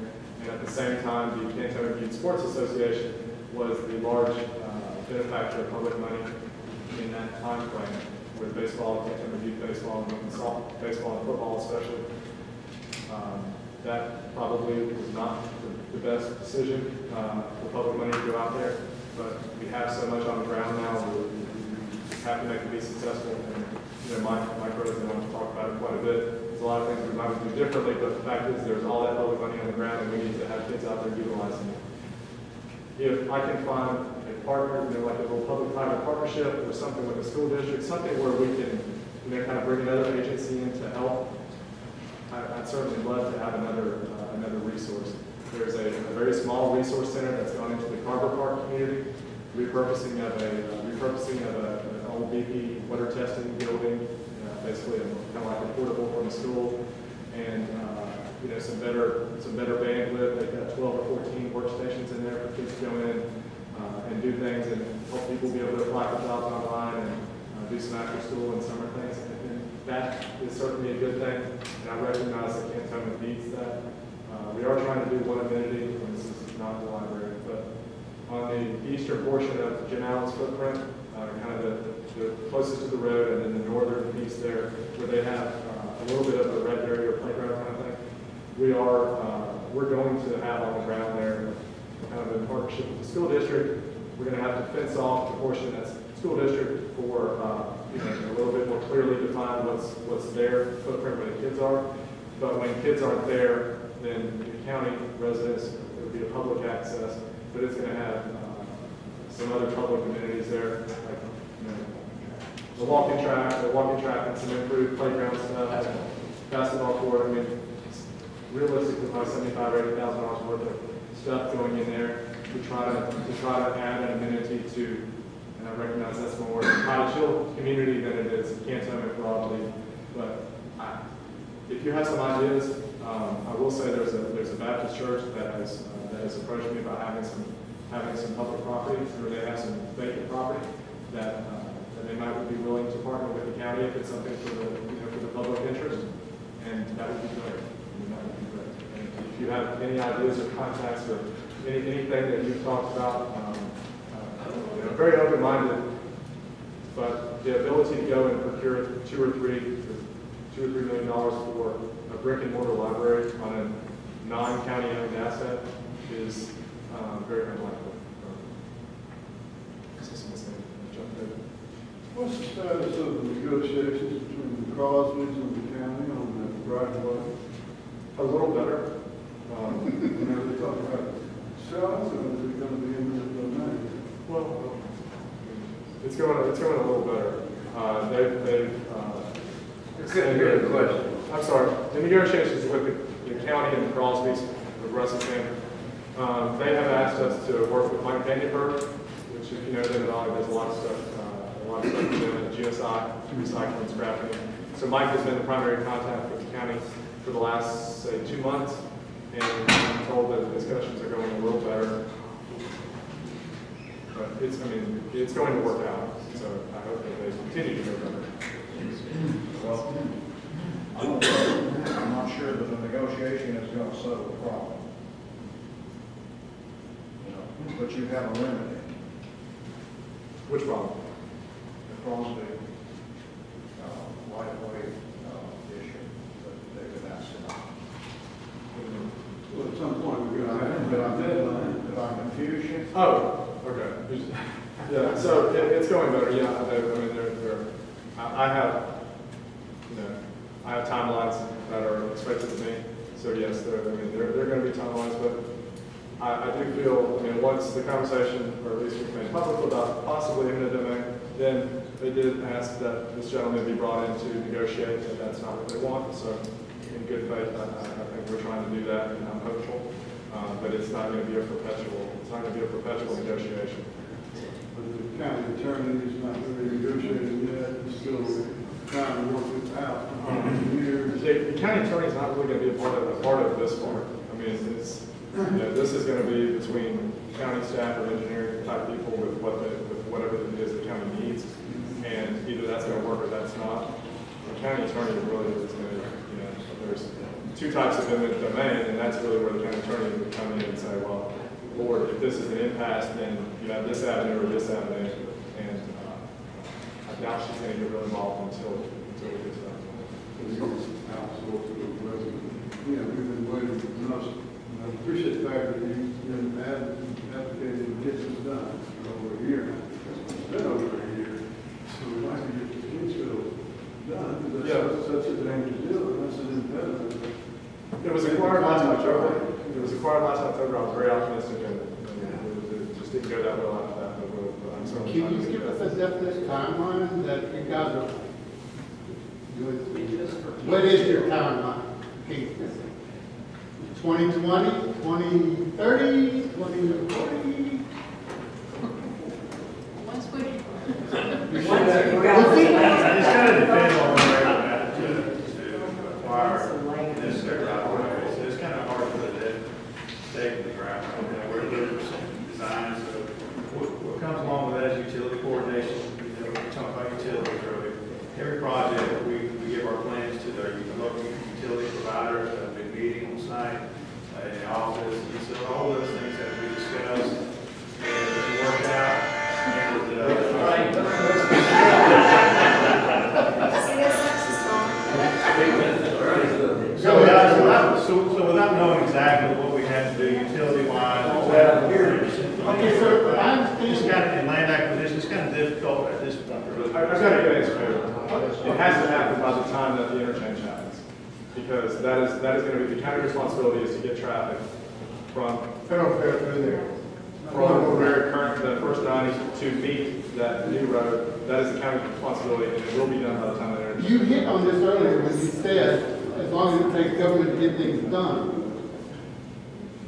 Speaker 1: And at the same time, the Canton Youth Sports Association was the large benefactor of public money in that time frame, with baseball, Canton Youth Baseball, and softball, baseball and football especially. That probably was not the best decision for public money to go out there, but we have so much on the ground now, we have to make it be successful. And Mike Rosen wants to talk about it quite a bit. There's a lot of things we might do differently, but the fact is there's all that public money on the ground, and we need to have kids out there utilizing it. If I can find a partner, like a little public-private partnership or something with the school district, something where we can, kind of bring another agency in to help, I'd certainly love to have another resource. There's a very small resource center that's gone into the Carver Park community, repurposing of an old BP water testing building, basically kind of like a portable from a school, and some better bandwidth. They've got 12 or 14 workstations in there for kids to go in and do things and help people be able to apply for jobs online and do some after school and summer things. And that is certainly a good thing, and I recognize that Canton needs that. We are trying to do one amenity, and this is not the library, but on the eastern portion of Jim Allen's footprint, kind of the closest to the road, and then the northern piece there, where they have a little bit of a red area or playground kind of thing, we're going to have on the ground there, kind of in partnership with the school district. We're going to have to fence off the portion that's school district for a little bit more clearly define what's their footprint where the kids are. But when kids aren't there, then the county residents, it would be a public access, but it's going to have some other public amenities there, like the walking track and some improved playground stuff, and basketball court. I mean, realistically, probably $75,000 or $80,000 worth of stuff going in there to try to add an amenity to. And I recognize that's more the Cottage Hill community than it is Canton broadly. But if you have some ideas, Baptist church that has approached me about having some public property, or they have some vacant property that they might be willing to partner with the county if it's something for the public interest, and that would be great. I mean, that would be great. And if you have any ideas or contacts or anything that you've talked about, very open-minded, but the ability to go and procure $2 or $3 million for a brick and mortar library on a non-county owned asset is very unlikely.
Speaker 19: What's the status of the negotiations between the Crosby's and the county on that right of way?
Speaker 1: A little better.
Speaker 19: They talk about selling, or is it going to be in the domain?
Speaker 1: Well, it's going a little better. They've
Speaker 10: Couldn't hear the question.
Speaker 1: I'm sorry. The negotiations with the county and the Crosby's, the Russell family, they have asked us to work with Mike Vandenberg, which, if you know them at all, there's a lot of stuff doing at GSI, recycling, scrapping. So Mike has been the primary contact with the county for the last, say, 2 months, and I'm told that the discussions are going a little better. But it's going to work out, so I hope that they continue to go better.
Speaker 11: Well, I'm not sure that the negotiation is going to settle the problem. But you have a remedy.
Speaker 1: Which problem?
Speaker 11: The Crosby right-of-way issue that they've been asked about.
Speaker 19: Well, at some point, we're going to have a deadline.
Speaker 11: Did I confuse you?
Speaker 1: Oh, okay. Yeah, so it's going better. Yeah, I have timelines that are expected to me. So yes, there are going to be timelines, but I do feel, once the conversation, or at least we've made public about possibly eminent domain, then they did ask that this gentleman be brought in to negotiate, and that's not what they want. So in good faith, I think we're trying to do that, and I'm hopeful. But it's not going to be a perpetual negotiation.
Speaker 19: But the county attorney is not really negotiating yet, he's still trying to work it out.
Speaker 1: The county attorney is not really going to be a part of this part. It's this is going to be between county staff or engineering type people with whatever it is the county needs, and either that's going to work or that's not. The county attorney really is going to, there's two types of eminent domain, and that's really where the county attorney would come in and say, well, Lord, if this is an impasse, then you have this avenue or this avenue, and I doubt she's going to get really involved until we get to that.
Speaker 19: We've been waiting enough. I appreciate the fact that you've been advocating to get this done for over a year now. It's been over a year, so we'd like to get the Kingsville done, because that's such a dangerous deal, and that's an impediment.
Speaker 1: It was acquired last October. I was very optimistic, and it just didn't go that well after that. But I'm certainly
Speaker 5: Can you give us a definite timeline that you guys are doing? What is your timeline? 2020, 2030, 2040?
Speaker 3: Once we,
Speaker 11: It's kind of depends on where you're at to acquire this right. It's kind of hard for the stake in the ground. We're 30% design, so what comes along with that is utility coordination. We talk about utilities earlier. Every project, we give our plans to the local utility provider, a big meeting on site, in the office, and so all those things that we discussed and worked out. So without knowing exactly what we had to do utility-wise,
Speaker 5: Okay, sir, I understand.
Speaker 11: it's kind of, in land acquisition, it's kind of difficult at this point.
Speaker 1: I've got a good answer for you. It has to happen by the time that the interchange happens, because that is going to be the county responsibility is to get traffic from
Speaker 5: Thoroughfare through there.
Speaker 1: from where current the first 90 to meet that new road. That is the county's responsibility, and it will be done by the time that interchange.
Speaker 5: You hit on this earlier when you said, as long as it takes government to get things done.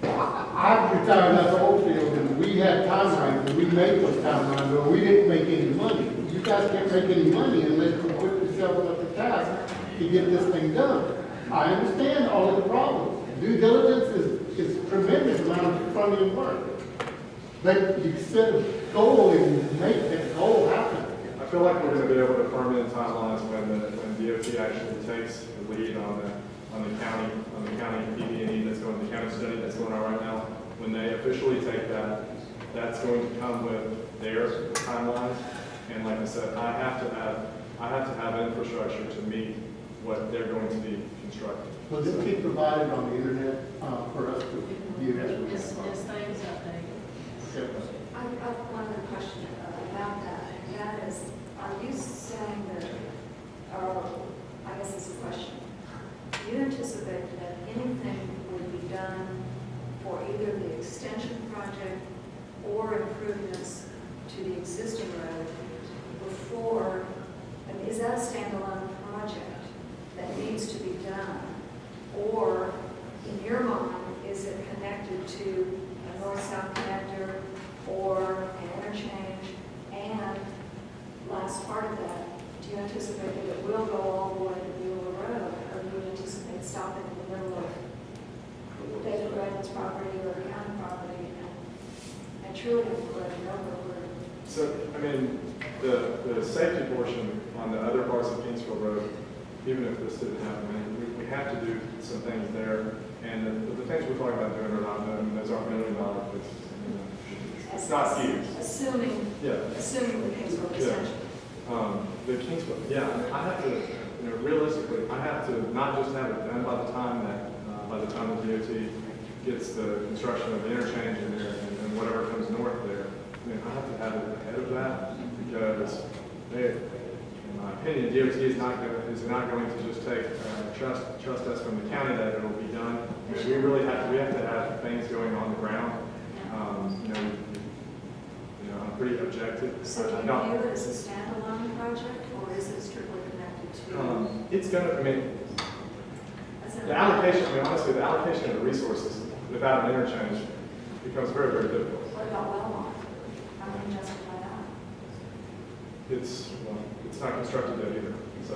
Speaker 5: I retired out of Oldfield, and we had timelines, and we made those timelines, but we didn't make any money. You guys can't make any money unless you put yourself at the task to get this thing done. I understand all of the problems. Due diligence is it's tremendous amount of funding work. But you set a goal and make that goal happen.
Speaker 1: I feel like we're gonna be able to permit timelines when DOT actually takes the lead on the county PD&E that's going, the county study that's going on right now. When they officially take that, that's going to come with their timelines. And like I said, I have to have infrastructure to meet what they're going to be constructing.
Speaker 5: Will this be provided on the internet for us to view as we
Speaker 3: It's things updated.
Speaker 16: I've one other question about that, and that is, are you saying that, or I guess it's a question, do you anticipate that anything would be done for either the extension project or improvements to the existing road before, I mean, is that a standalone project that needs to be done? Or, in your mind, is it connected to a north-south connector or an interchange? And last part of that, do you anticipate that it will go all the way to Beulah Road? Or do you anticipate stopping in the middle of David Braden's property or county property and truly letting over where?
Speaker 1: So, I mean, the safety portion on the other parts of Kingsville Road, even if this didn't happen, I mean, we have to do some things there. And the things we're talking about doing are not, I mean, those aren't $1 million. It's not huge.
Speaker 16: Assuming the Kingsville extension.
Speaker 1: The Kingsville, yeah, I mean, I have to, realistically, I have to not just have it done by the time the DOT gets the construction of the interchange in there and whatever comes north there. I mean, I have to have it ahead of that because they, in my opinion, DOT is not going to just take trust us from the county that it'll be done. I mean, we have to have things going on the ground. I'm pretty objective.
Speaker 16: So do you view it as a standalone project, or is it strictly connected to?
Speaker 1: It's gonna, I mean, the allocation, I mean, honestly, the allocation of the resources without an interchange becomes very, very difficult.
Speaker 16: What about Wellmont? How can you justify that?
Speaker 1: It's not constructed yet either, so.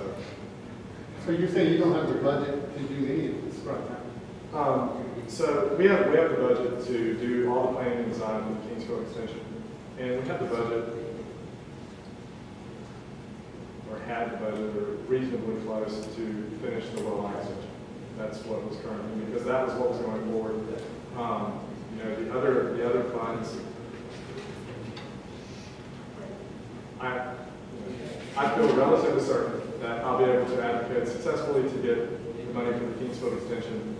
Speaker 5: So you're saying you don't have the budget to do any of this right now?
Speaker 1: So we have the budget to do all the planning and design for the Kingsville extension. And we have the budget, or had the budget, or reasonably close to finish the well extension. That's what was currently, because that was what was going forward. The other funds, I feel relatively certain that I'll be able to advocate successfully to get the money for the Kingsville extension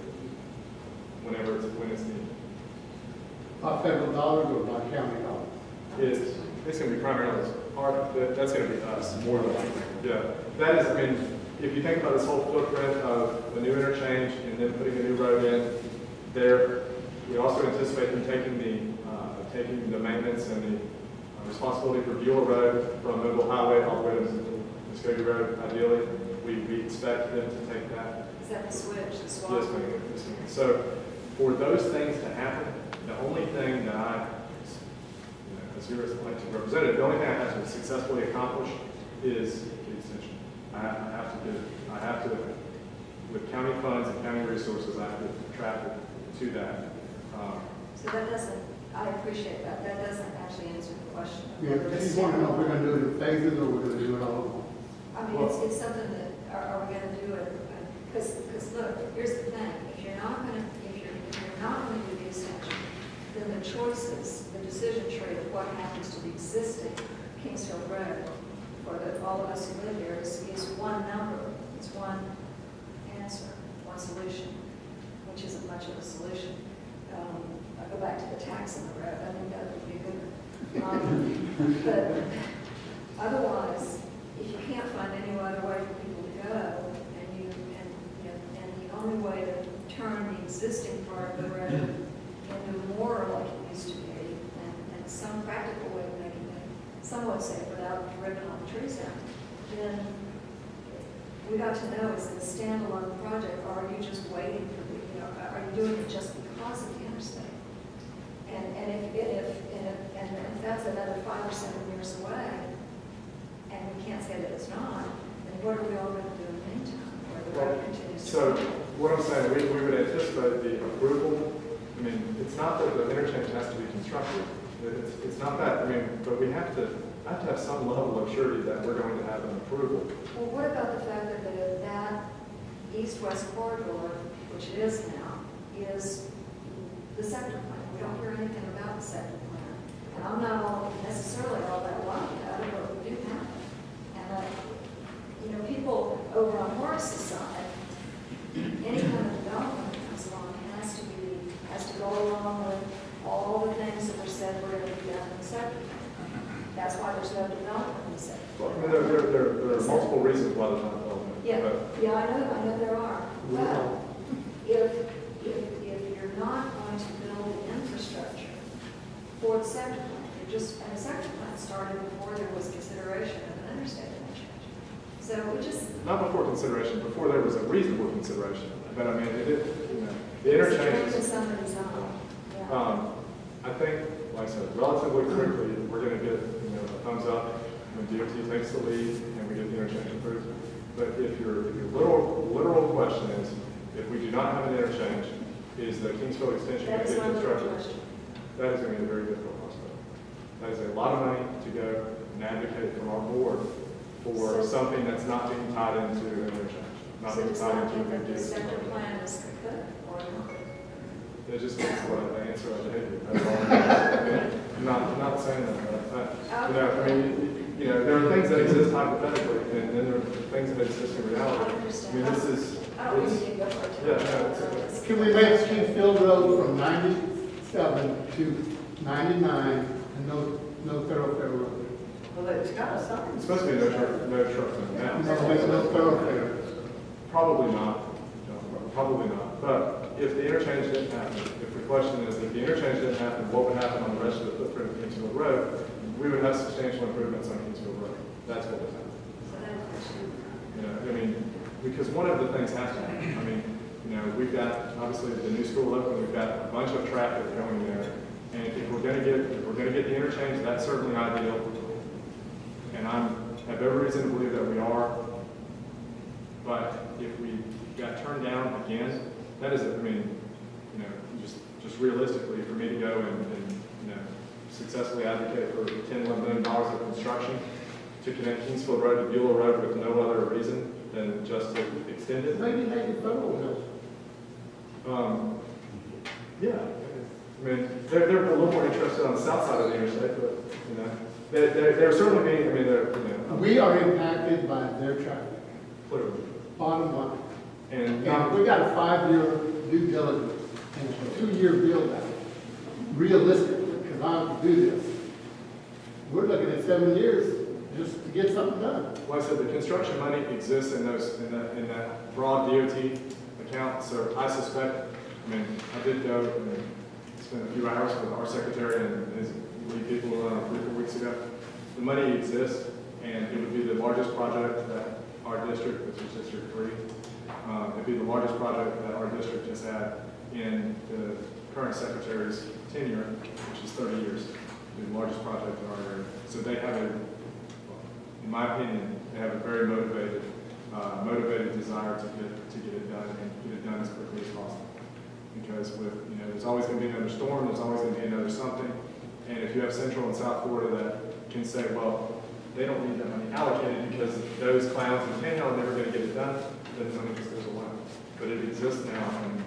Speaker 1: when it's needed.
Speaker 5: By federal dollars or by county dollars?
Speaker 1: It's going to be primarily that's going to be us more than likely. Yeah, that is. I mean, if you think about this whole footprint of the new interchange and then putting a new road in there, we also anticipate them taking the maintenance and the responsibility for Beulah Road from Mobile Highway all the way to Muskogee Road. Ideally, we expect them to take that.
Speaker 16: Is that the switch, the swap?
Speaker 1: Yes, ma'am. Yes, ma'am. So, for those things to happen, the only thing that I, as your elected representative, the only thing I have to successfully accomplish is the extension. I have to, with county funds and county resources, I have to traffic to that.
Speaker 16: So that doesn't, I appreciate that, that doesn't actually answer the question.
Speaker 5: Yeah, you want to know if we're going to do it in phases or we're going to do it all at once?
Speaker 16: I mean, it's something that, are we going to do it? Because look, here's the thing, if you're not going to do the extension, then the choices, the decision tree of what happens to the existing Kingsville Road for all of us who live there is one number, it's one answer, one solution, which isn't much of a solution. I'll go back to the tax on the road, I think that would be good. But otherwise, if you can't find any other way for people to go, and the only way to turn the existing part of the road into more like it used to be, and some practical way of making it somewhat safe without ripping all the trees down, then we got to know, is it a standalone project, or are you just waiting for the, are you doing it just because of the interstate? And if that's another 5 or 7 years away, and we can't say that it's not, then what are we all going to do in the meantime? Where the road continues to
Speaker 1: So what I'm saying, we would anticipate the approval It's not that, I mean, but I have to have some level of surety that we're going to have an approval.
Speaker 16: Well, what about the fact that that east-west corridor, which it is now, is the sector plan? We don't hear anything about the sector plan. And I'm not all necessarily all that wild about it, but we do have it. And, you know, people over on Horace's side, any kind of development that comes along has to go along with all the things that were said were going to be done in the sector plan. That's why there's no development in the sector
Speaker 1: Well,
Speaker 16: plan.
Speaker 1: I mean, there are multiple reasons why there's not development.
Speaker 16: Yeah,
Speaker 1: but-
Speaker 16: yeah, I know there are. But if you're not going to build the infrastructure for the sector plan, and the sector plan started before there was consideration of an interstate interchange. So we just.
Speaker 1: Not before consideration, before there was a reasonable consideration. But I mean, the interchange.
Speaker 16: It's somebody's own. Yeah.
Speaker 1: I think, like I said, relatively quickly, we're going to get, a thumbs up when DOT takes the lead and we get the interchange approved. But if your literal question is, if we do not have an interchange, is the Kingsville extension going to get constructed? That is going to be a very difficult process. That is a lot of money to go and advocate from our board for something that's not being tied into an interchange, not
Speaker 16: So
Speaker 1: being
Speaker 16: does
Speaker 1: tied
Speaker 16: that
Speaker 1: into
Speaker 16: mean
Speaker 1: a
Speaker 16: that the
Speaker 1: DOT.
Speaker 16: sector plan is complete or not?
Speaker 1: It just means what the answer I gave you. That's all. I'm not saying that. I mean, there are things that exist hypothetically, and then there are things that exist in reality. I mean, this is.
Speaker 16: I don't mean to go for it.
Speaker 1: Yeah, no, it's.
Speaker 5: Can we make Kingsfield Road from 97 to 99 and no thoroughfare road?
Speaker 6: Well, it's got a sign.
Speaker 1: It's supposed to be no truck zone now.
Speaker 5: No thoroughfare.
Speaker 1: Probably not. No, probably not. But if the interchange didn't happen, if the question is, if the interchange didn't happen, what would happen on the rest of the footprint of Kingsfield Road? We would have substantial improvements on Kingsfield Road. That's what would happen.
Speaker 16: So then
Speaker 1: I mean, because one of the things has to happen. I mean, we've got, obviously, the new school open, we've got a bunch of traffic going there. And if we're gonna get the interchange, that's certainly ideal. And I have every reason to believe that we are. But if we got turned down again, that is, I mean, just realistically, for me to go and successfully advocate for $10 million of construction to connect Kingsfield Road to Beulah Road with no other reason than just to extend it.
Speaker 5: Maybe make it federal help.
Speaker 1: Yeah. I mean, they're a little more interested on the south side of the interstate, but, they're certainly being,
Speaker 5: We are impacted by their traffic,
Speaker 1: clearly.
Speaker 5: bottom line.
Speaker 1: And
Speaker 5: We got a 5-year due diligence and a 2-year build out. Realistically, because I have to do this. We're looking at 7 years just to get something done.
Speaker 1: Like I said, the construction money exists in that broad DOT account, so I suspect, I did go and spend a few hours with our secretary and his lead people 3-4 weeks ago. The money exists, and it would be the largest project that our district, which is District 3, it'd be the largest project that our district has had in the current secretary's tenure, which is 30 years. It'd be the largest project in our area. So they have in my opinion, they have a very motivated desire to get it done and get it done as quickly as possible. Because there's always going to be another storm, there's always going to be another something. And if you have Central and South Florida that can say, well, they don't need that money allocated because those clowns in Panhandle are never going to get it done, then the money just goes away. But it exists now, and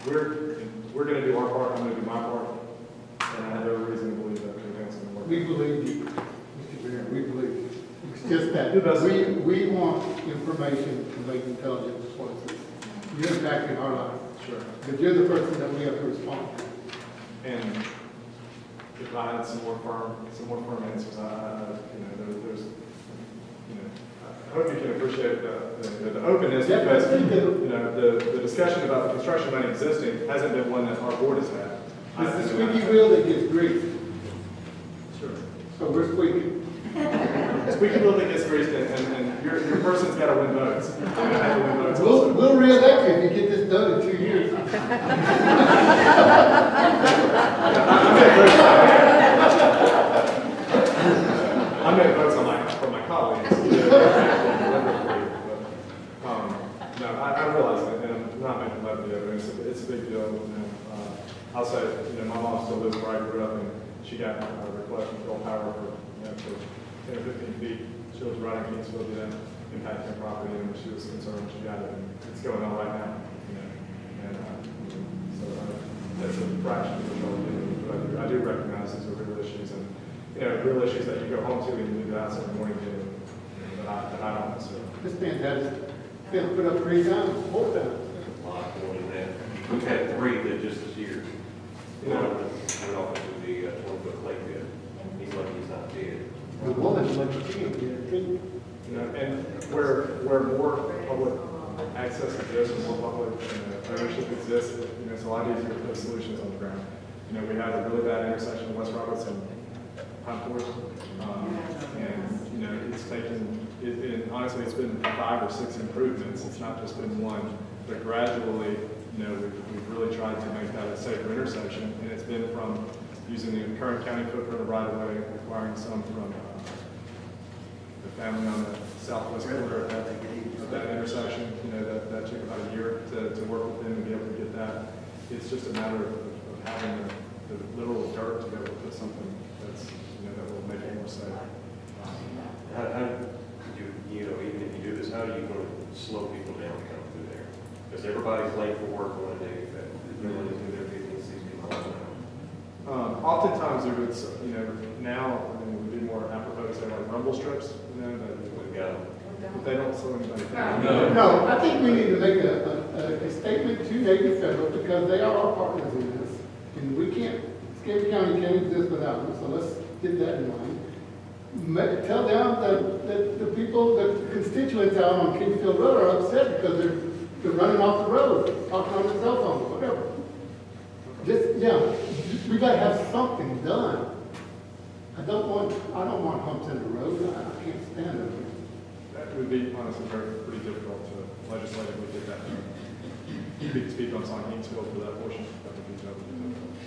Speaker 1: we're going to do our part, I'm going to do my part, and I have every reason to believe that everything's going to work.
Speaker 5: We believe you, Mr. Mayor, we believe you. It's just that we want information to make intelligent choices. You're impacting our lives.
Speaker 1: Sure.
Speaker 5: But you're the person that we have to respond to.
Speaker 1: And if I had some more firm answers, there's, I hope you can appreciate the openness because, the discussion about the construction money existing hasn't been one that our board has had.
Speaker 5: It's the squeaky wheel that gets greased.
Speaker 1: Sure.
Speaker 5: So we're squeaking.
Speaker 1: Squeaky wheel that gets greased, and your person's got to win votes. You're gonna have to win votes also.
Speaker 5: We'll re-elect you if you get this done in 2 years.
Speaker 1: I made votes from my colleagues. No, I realize that, and I'm not making levity of it. It's a big deal. I'll say, my mom still lives where I grew up, and she got a request from Gulf Power for, for 10 or 15 feet. She was right in Kingsville, impacting her property, and she was concerned, she got it, and it's going on right now, and, so, that's a fraction of the trouble, but I do recognize these are real issues, and, real issues that you go home to and you leave the house in the morning, that I don't necessarily.
Speaker 5: This man has been put up 3 times, 4 times.
Speaker 13: A lot more than that. We've had 3 that just this year. One of them went off into the 20-foot lake pit. He's lucky he's not dead.
Speaker 5: The woman's like a king,
Speaker 1: And where more public access exists and more public ownership exists, it's a lot easier to put solutions on the ground. We had a really bad intersection in West Roberts and Pine Forest, and it's taken. Honestly, it's been 5 or 6 improvements. It's not just been one, but gradually, we've really tried to make that a safer intersection, and it's been from using the current county footprint of right-of-way, acquiring some from the family on the southwest corner of that intersection. That took about a year to work with them and be able to get that. It's just a matter of having the literal dirt to be able to put something that's that will make it more safe.
Speaker 13: Even if you do this, how are you going to slow people down to come through there? Because everybody's late for work on a day, that no one is doing their 15, 16 miles an hour.
Speaker 1: Oftentimes, there was, now, we do more apropos to say like rumble strips, that
Speaker 13: We've got them.
Speaker 1: but they don't slow anybody down.
Speaker 5: No, I think we need to make a statement to Navy Federal, because they are our partners in this. And we can't, Scapa County can't exist without them, so let's get that in mind. Tell them that the people, the constituents out on Kingsfield Road are upset because they're running off the road, talking on their cell phones, whatever. We gotta have something done. I don't want humps in the road, I can't stand it.
Speaker 1: That would be honestly pretty difficult to legislatively get that done. Speed bumps on Kingsfield for that portion, that would be difficult.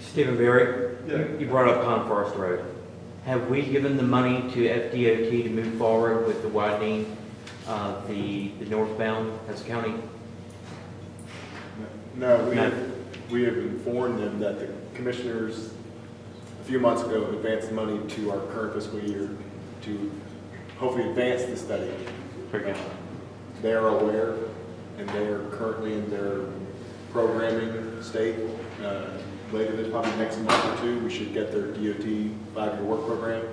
Speaker 20: Stephen Berry, you brought up Pine Forest Road. Have we given the money to FDOT to move forward with the widening of the northbound as a county?
Speaker 9: No, we have informed them that the commissioners, a few months ago, advanced money to our current fiscal year to hopefully advance the study.
Speaker 20: Very good.
Speaker 9: They are aware, and they are currently in their programming state. Later this, probably next month or 2, we should get their DOT 5-year work program.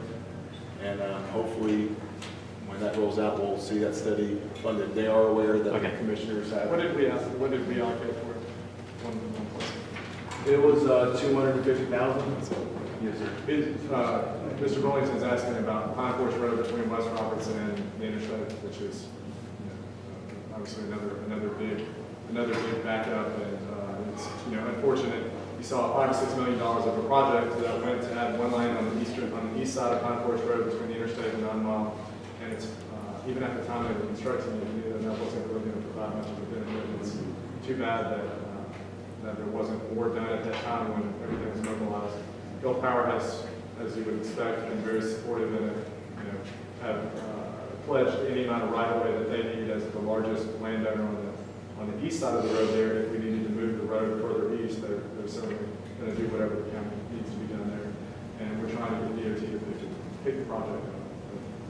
Speaker 9: And hopefully, when that rolls out, we'll see that study funded. They are aware that the commissioners have.
Speaker 1: What did we allocate for it? One place.
Speaker 9: It was $250,000.
Speaker 1: Yes, sir. Mr. Bullington's asking about Pine Forest Road between West Roberts and the interstate, which is obviously another big backup, and it's unfortunate. You saw $5 to $6 million of a project that went to add 1 lane on the east side of Pine Forest Road between the interstate and 9 Mile, and it's even at the time they were constructing it, you knew that wasn't really going to provide much of a benefit. It's too bad that there wasn't more done at that time when everything was mobilized. Gulf Power has, as you would expect, been very supportive and have pledged any amount of right-of-way that they need as the largest landowner on the east side of the road there. If we needed to move the road further east, they're certainly going to do whatever the county needs to be done there. And we're trying to get DOT to pick the project up.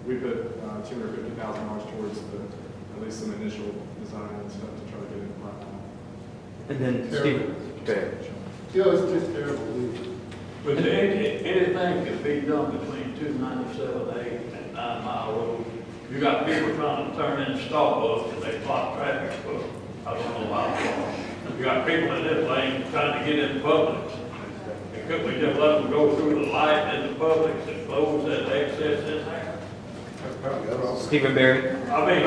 Speaker 1: We put $250,000 towards at least some initial design and stuff to try to get it in the pipeline.
Speaker 20: And then Steve, go ahead.
Speaker 5: It's just terrible.
Speaker 8: But anything can be done between 297A and 9 Mile Road. You got people trying to turn in Starbucks and they block traffic for, I don't know how long. You got people in this lane trying to get in Publix. And could we just let them go through the light in the Publix and close that access in there?
Speaker 20: Stephen Berry.
Speaker 8: I mean,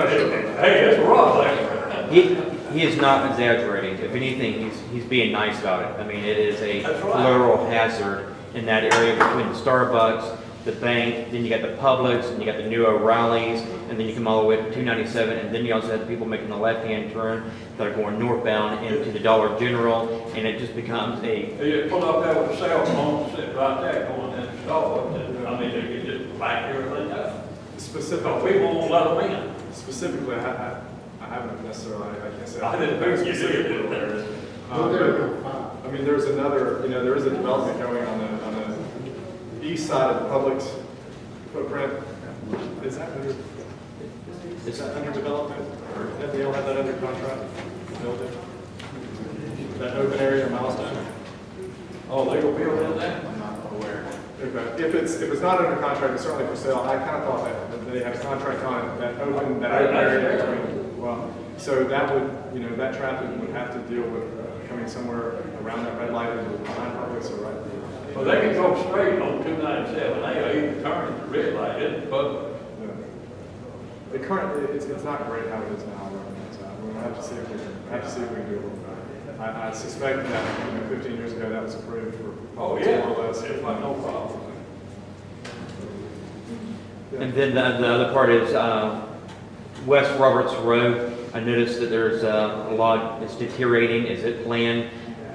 Speaker 8: hey, it's rough there.
Speaker 20: He is not exaggerating. If anything, he's being nice about it. I mean, it is a
Speaker 8: That's right.
Speaker 20: literal hazard in that area between the Starbucks, the bank, then you got the Publix, and you got the new O'Reilly's, and then you come all the way to 297, and then you also have the people making the left-hand turn that are going northbound into the Dollar General, and it just becomes a...
Speaker 8: They just pull up there with a cell phone, sit right there going in Starbucks, and I mean, they can just back everything up.
Speaker 1: Specifically,
Speaker 8: We won't let them in.
Speaker 1: Specifically, I haven't necessarily, I can't say.
Speaker 8: I didn't think you did.
Speaker 1: Specifically, I mean, there's another, there is a development going on the east side of the Publix footprint. Is that under development? Or have they all had that under contract? Build it? That open area, Milestone?
Speaker 8: Oh, they gonna build in that?
Speaker 1: I'm not aware. Okay. If it's not under contract, it's certainly for sale. I kind of thought that they had a contract on it, that open area between. Well, so that would, that traffic would have to deal with coming somewhere around that red light or behind Publix or right there.
Speaker 8: Well, they can go straight on 297, they even turn at the red light, it's public.
Speaker 1: The current, it's not great how it is now. We'll have to see if we can do a little better. I suspect that 15 years ago that was approved for.
Speaker 8: Oh, yeah,
Speaker 1: more or less.
Speaker 8: it's like no problem.
Speaker 20: And then the other part is West Roberts Road. I noticed that there's a lot, it's deteriorating. Is it planned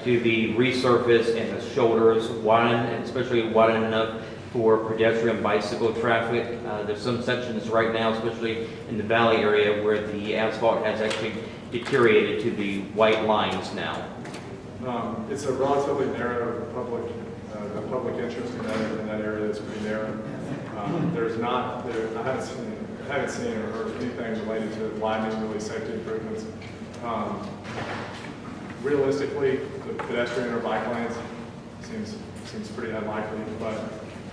Speaker 20: to be resurfaced and the shoulders widened, and especially widened enough for pedestrian bicycle traffic? There's some sections right now, especially in the valley area, where the asphalt has actually deteriorated to the white lines now.
Speaker 1: It's a relatively narrow public interest in that area. It's pretty narrow. There's not, I haven't seen or heard anything related to widening, really safety improvements. Realistically, the pedestrian or bike lanes seems pretty unlikely, but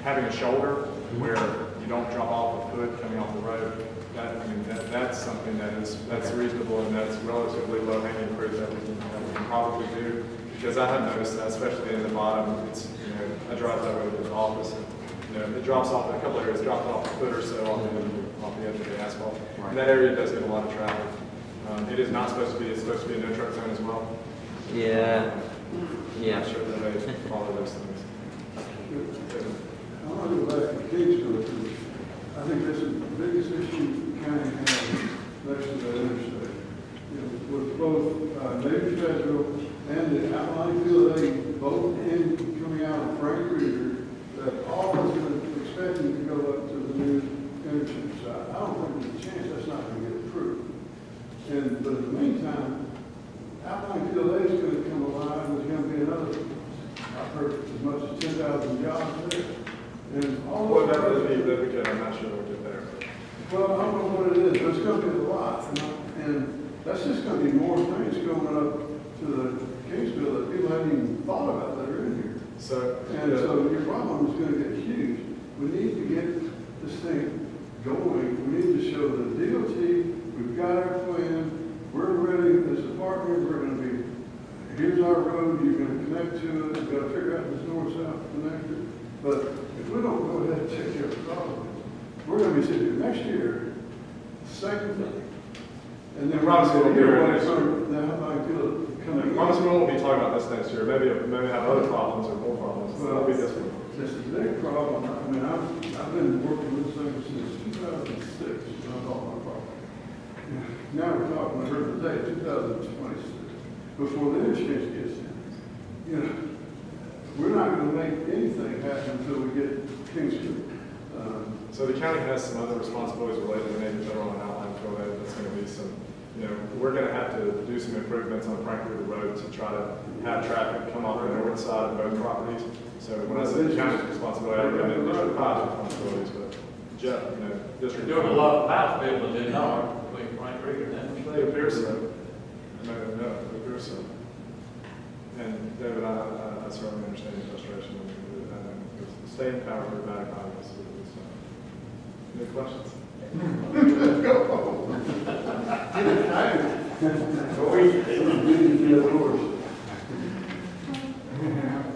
Speaker 1: having a shoulder where you don't drop off a foot coming off the road, that's something that's reasonable and that's relatively low hanging fruit that we can probably do. Because I have noticed that, especially in the bottom, it's, I drive that way to the office, and, it drops off, a couple areas drops off a foot or so off the edge of the asphalt. And that area does get a lot of traffic. It is not supposed to be, it's supposed to be a no truck zone as well.
Speaker 20: Yeah. Yeah.
Speaker 1: I'm sure that they follow those things.
Speaker 19: I want to go back to Kingsville, because I think this is the biggest issue the county has next to that interstate. With both Navy Federal and the Outline Field Aid, both coming out of Frank Reeder, that all is expecting to go up to the new interchange side. I don't think there's a chance that's not going to get approved. But in the meantime, Outline Field Aid is going to come alive, and there's going to be another, I've heard as much as 10,000 jobs there. And all
Speaker 1: Well, that would be good. I'm not sure what did there.
Speaker 19: Well, I don't know what it is, but it's going to be a lot. And that's just going to be more things going up to the Kingsville that people haven't even thought about that are in here. So your problem is going to get huge. We need to get this thing going. We need to show the DOT, we've got our plan, we're ready as a partner, we're going to be, here's our road, you're going to connect to it, we've got to figure out this north-south connector. But if we don't go ahead and take care of the problem, we're going to be sitting here next year, second thing. And then
Speaker 1: Promise we'll be ready next year.
Speaker 19: coming.
Speaker 1: Promise we won't be talking about this next year. Maybe have other problems or more problems.
Speaker 19: Well,
Speaker 1: It'll be this one.
Speaker 19: This is a big problem. I mean, I've been working with this thing since 2006, when I bought my property. Now we're talking, I heard today, 2026, before the interchange gets in. We're not going to make anything happen until we get Kingsville.
Speaker 1: So the county has some other responsibilities related to Navy Federal and Outline Field Aid. That's going to be some, we're going to have to do some improvements on Frank River Road to try to have traffic come off the north side of both properties. So when I say the county's responsibility, I don't mean District 5's responsibilities, but Jeff, District 5.
Speaker 8: Doing a lot of house buildings in there between Frank Reeder and them.
Speaker 1: They appear so. No, it appears so. And David, I certainly understand your frustration. Staying power for bad economists. Any questions?
Speaker 19: Let's go.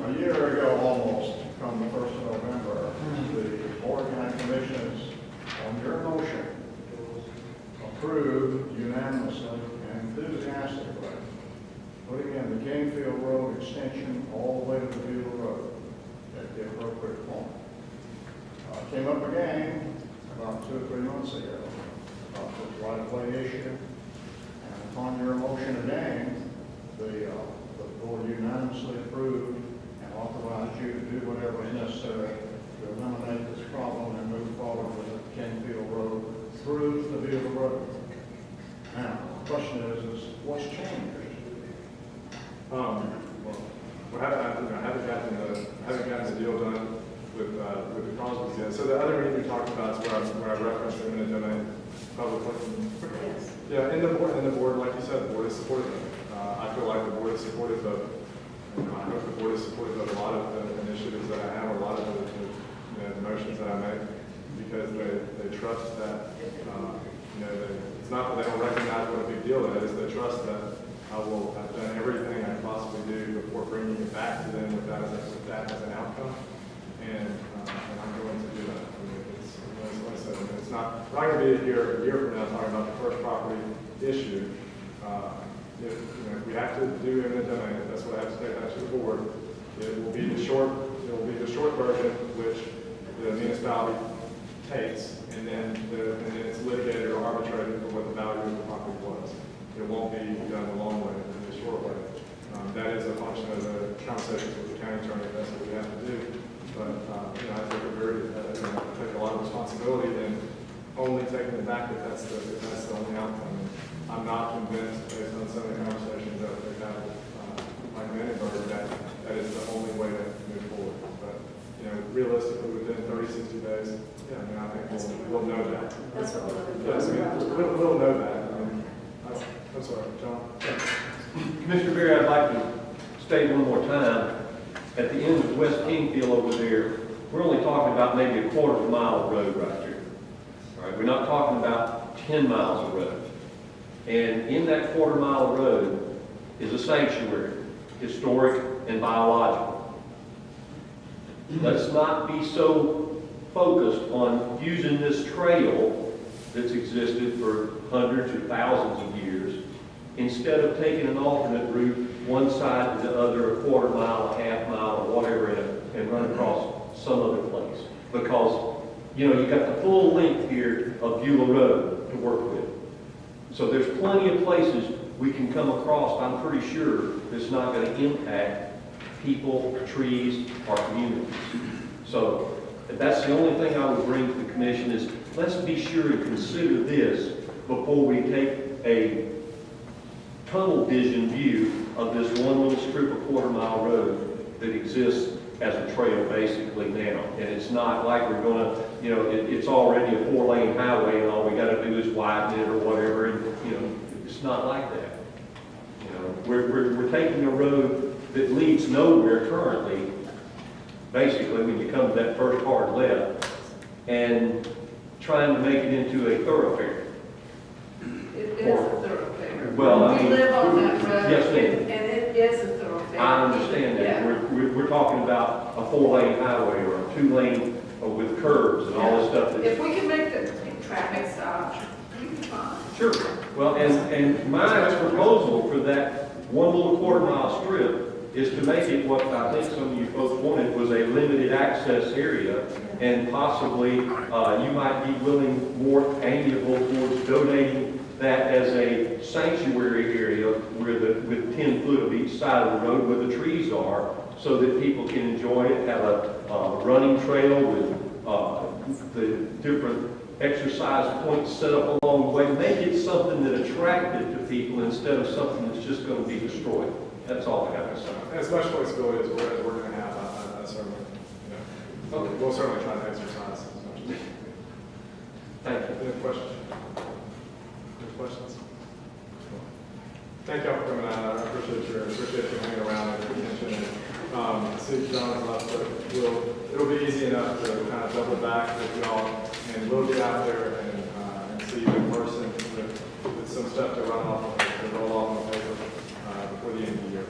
Speaker 11: A year ago, almost, from the 1st of November, the Board of County Commissioners, on your motion, approved unanimously and enthusiastically putting in the Gamefield Road extension all the way to the Beulah Road at the appropriate point. Came up again about 2 or 3 months ago about this right-of-way issue. And upon your motion again, the board unanimously approved and authorized you to do whatever is necessary to eliminate this problem and move forward with the Kingfield Road through the Beulah Road. Now, the question is what's changed?
Speaker 1: Well, haven't gotten the deal done with the Crosby's yet. So the other meeting we talked about is where I referenced the eminent domain public.
Speaker 4: Yes.
Speaker 1: Yeah, and the board, like you said, the board is supportive of it. I feel like the board is supportive of, I hope the board is supportive of a lot of the initiatives that I have, a lot of the motions that I make, because they trust that, it's not that they don't recognize what a big deal it is, they trust that I've done everything I possibly do before bringing it back to them with that as an outcome, and I'm going to do that. I mean, like I said, it's not, we're not going to be here a year from now talking about the first property issue. If we have to do eminent domain, if that's what I have to take back to the board, it will be the short version, which the municipality takes, and then it's litigated or arbitrated for what the value of the property was. It won't be done the long way, in the short way. That is a function of the conversations with the county attorney. That's what we have to do. But I take take a lot of responsibility in only taking it back if that's the only outcome. I'm not convinced, based on some of the conversations that we've had with Mike Manenberg, that is the only way to move forward. But realistically, within 30, 60 days, I think we'll know that.
Speaker 16: That's what we're looking for.
Speaker 1: Yes, we'll know that. I'm sorry, John.
Speaker 13: Commissioner Berry, I'd like to state one more time, at the end of West Kingfield over there, we're only talking about maybe a quarter of a mile of road right there. All right, we're not talking about 10 miles of road. And in that quarter mile of road is a sanctuary, historic and biological. Let's not be so focused on using this trail that's existed for hundreds or thousands of years, instead of taking an alternate route one side to the other, a quarter mile, a half mile, or whatever, and run across some other place. Because, you got the full length here of Beulah Road to work with. So there's plenty of places we can come across, I'm pretty sure, that's not going to impact people, trees, or communities. So that's the only thing I would bring to the commission is, let's be sure and consider this before we take a tunnel vision view of this one little strip of quarter mile road that exists as a trail basically now. And it's not like we're going to, it's already a 4-lane highway and all we got to do is widen it or whatever. And, it's not like that. We're taking a road that leads nowhere currently, basically when you come to that first hard left, and trying to make it into a thoroughfare.
Speaker 4: It is a thoroughfare.
Speaker 13: Well, I mean,
Speaker 4: we live on that road,
Speaker 13: yes, ma'am.
Speaker 4: and it is a thoroughfare.
Speaker 13: I understand that.
Speaker 4: Yeah.
Speaker 13: We're talking about a 4-lane highway or a 2-lane with curbs and all this stuff.
Speaker 4: If we can make the traffic stop, we'd be fine.
Speaker 13: Sure. Well, and my proposal for that one little quarter mile strip is to make it what I think some of you folks wanted was a limited access area, and possibly you might be willing, more amiable towards donating that as a sanctuary area with 10 foot of each side of the road where the trees are, so that people can enjoy it, have a running trail with the different exercise points set up along the way. Make it something that attracted to people instead of something that's just going to be destroyed. That's all I got to say.
Speaker 1: As much flexibility as we're going to have, I certainly, okay. We'll certainly try to exercise as much as we can.
Speaker 13: Thank you.
Speaker 1: Any questions? Any questions? Thank y'all for coming out. I appreciate you hanging around and your attention. And see John left, but it'll be easy enough to kind of double back with y'all, and we'll get out there and see you in person with some stuff to run off of, to roll off on paper before the end of the year.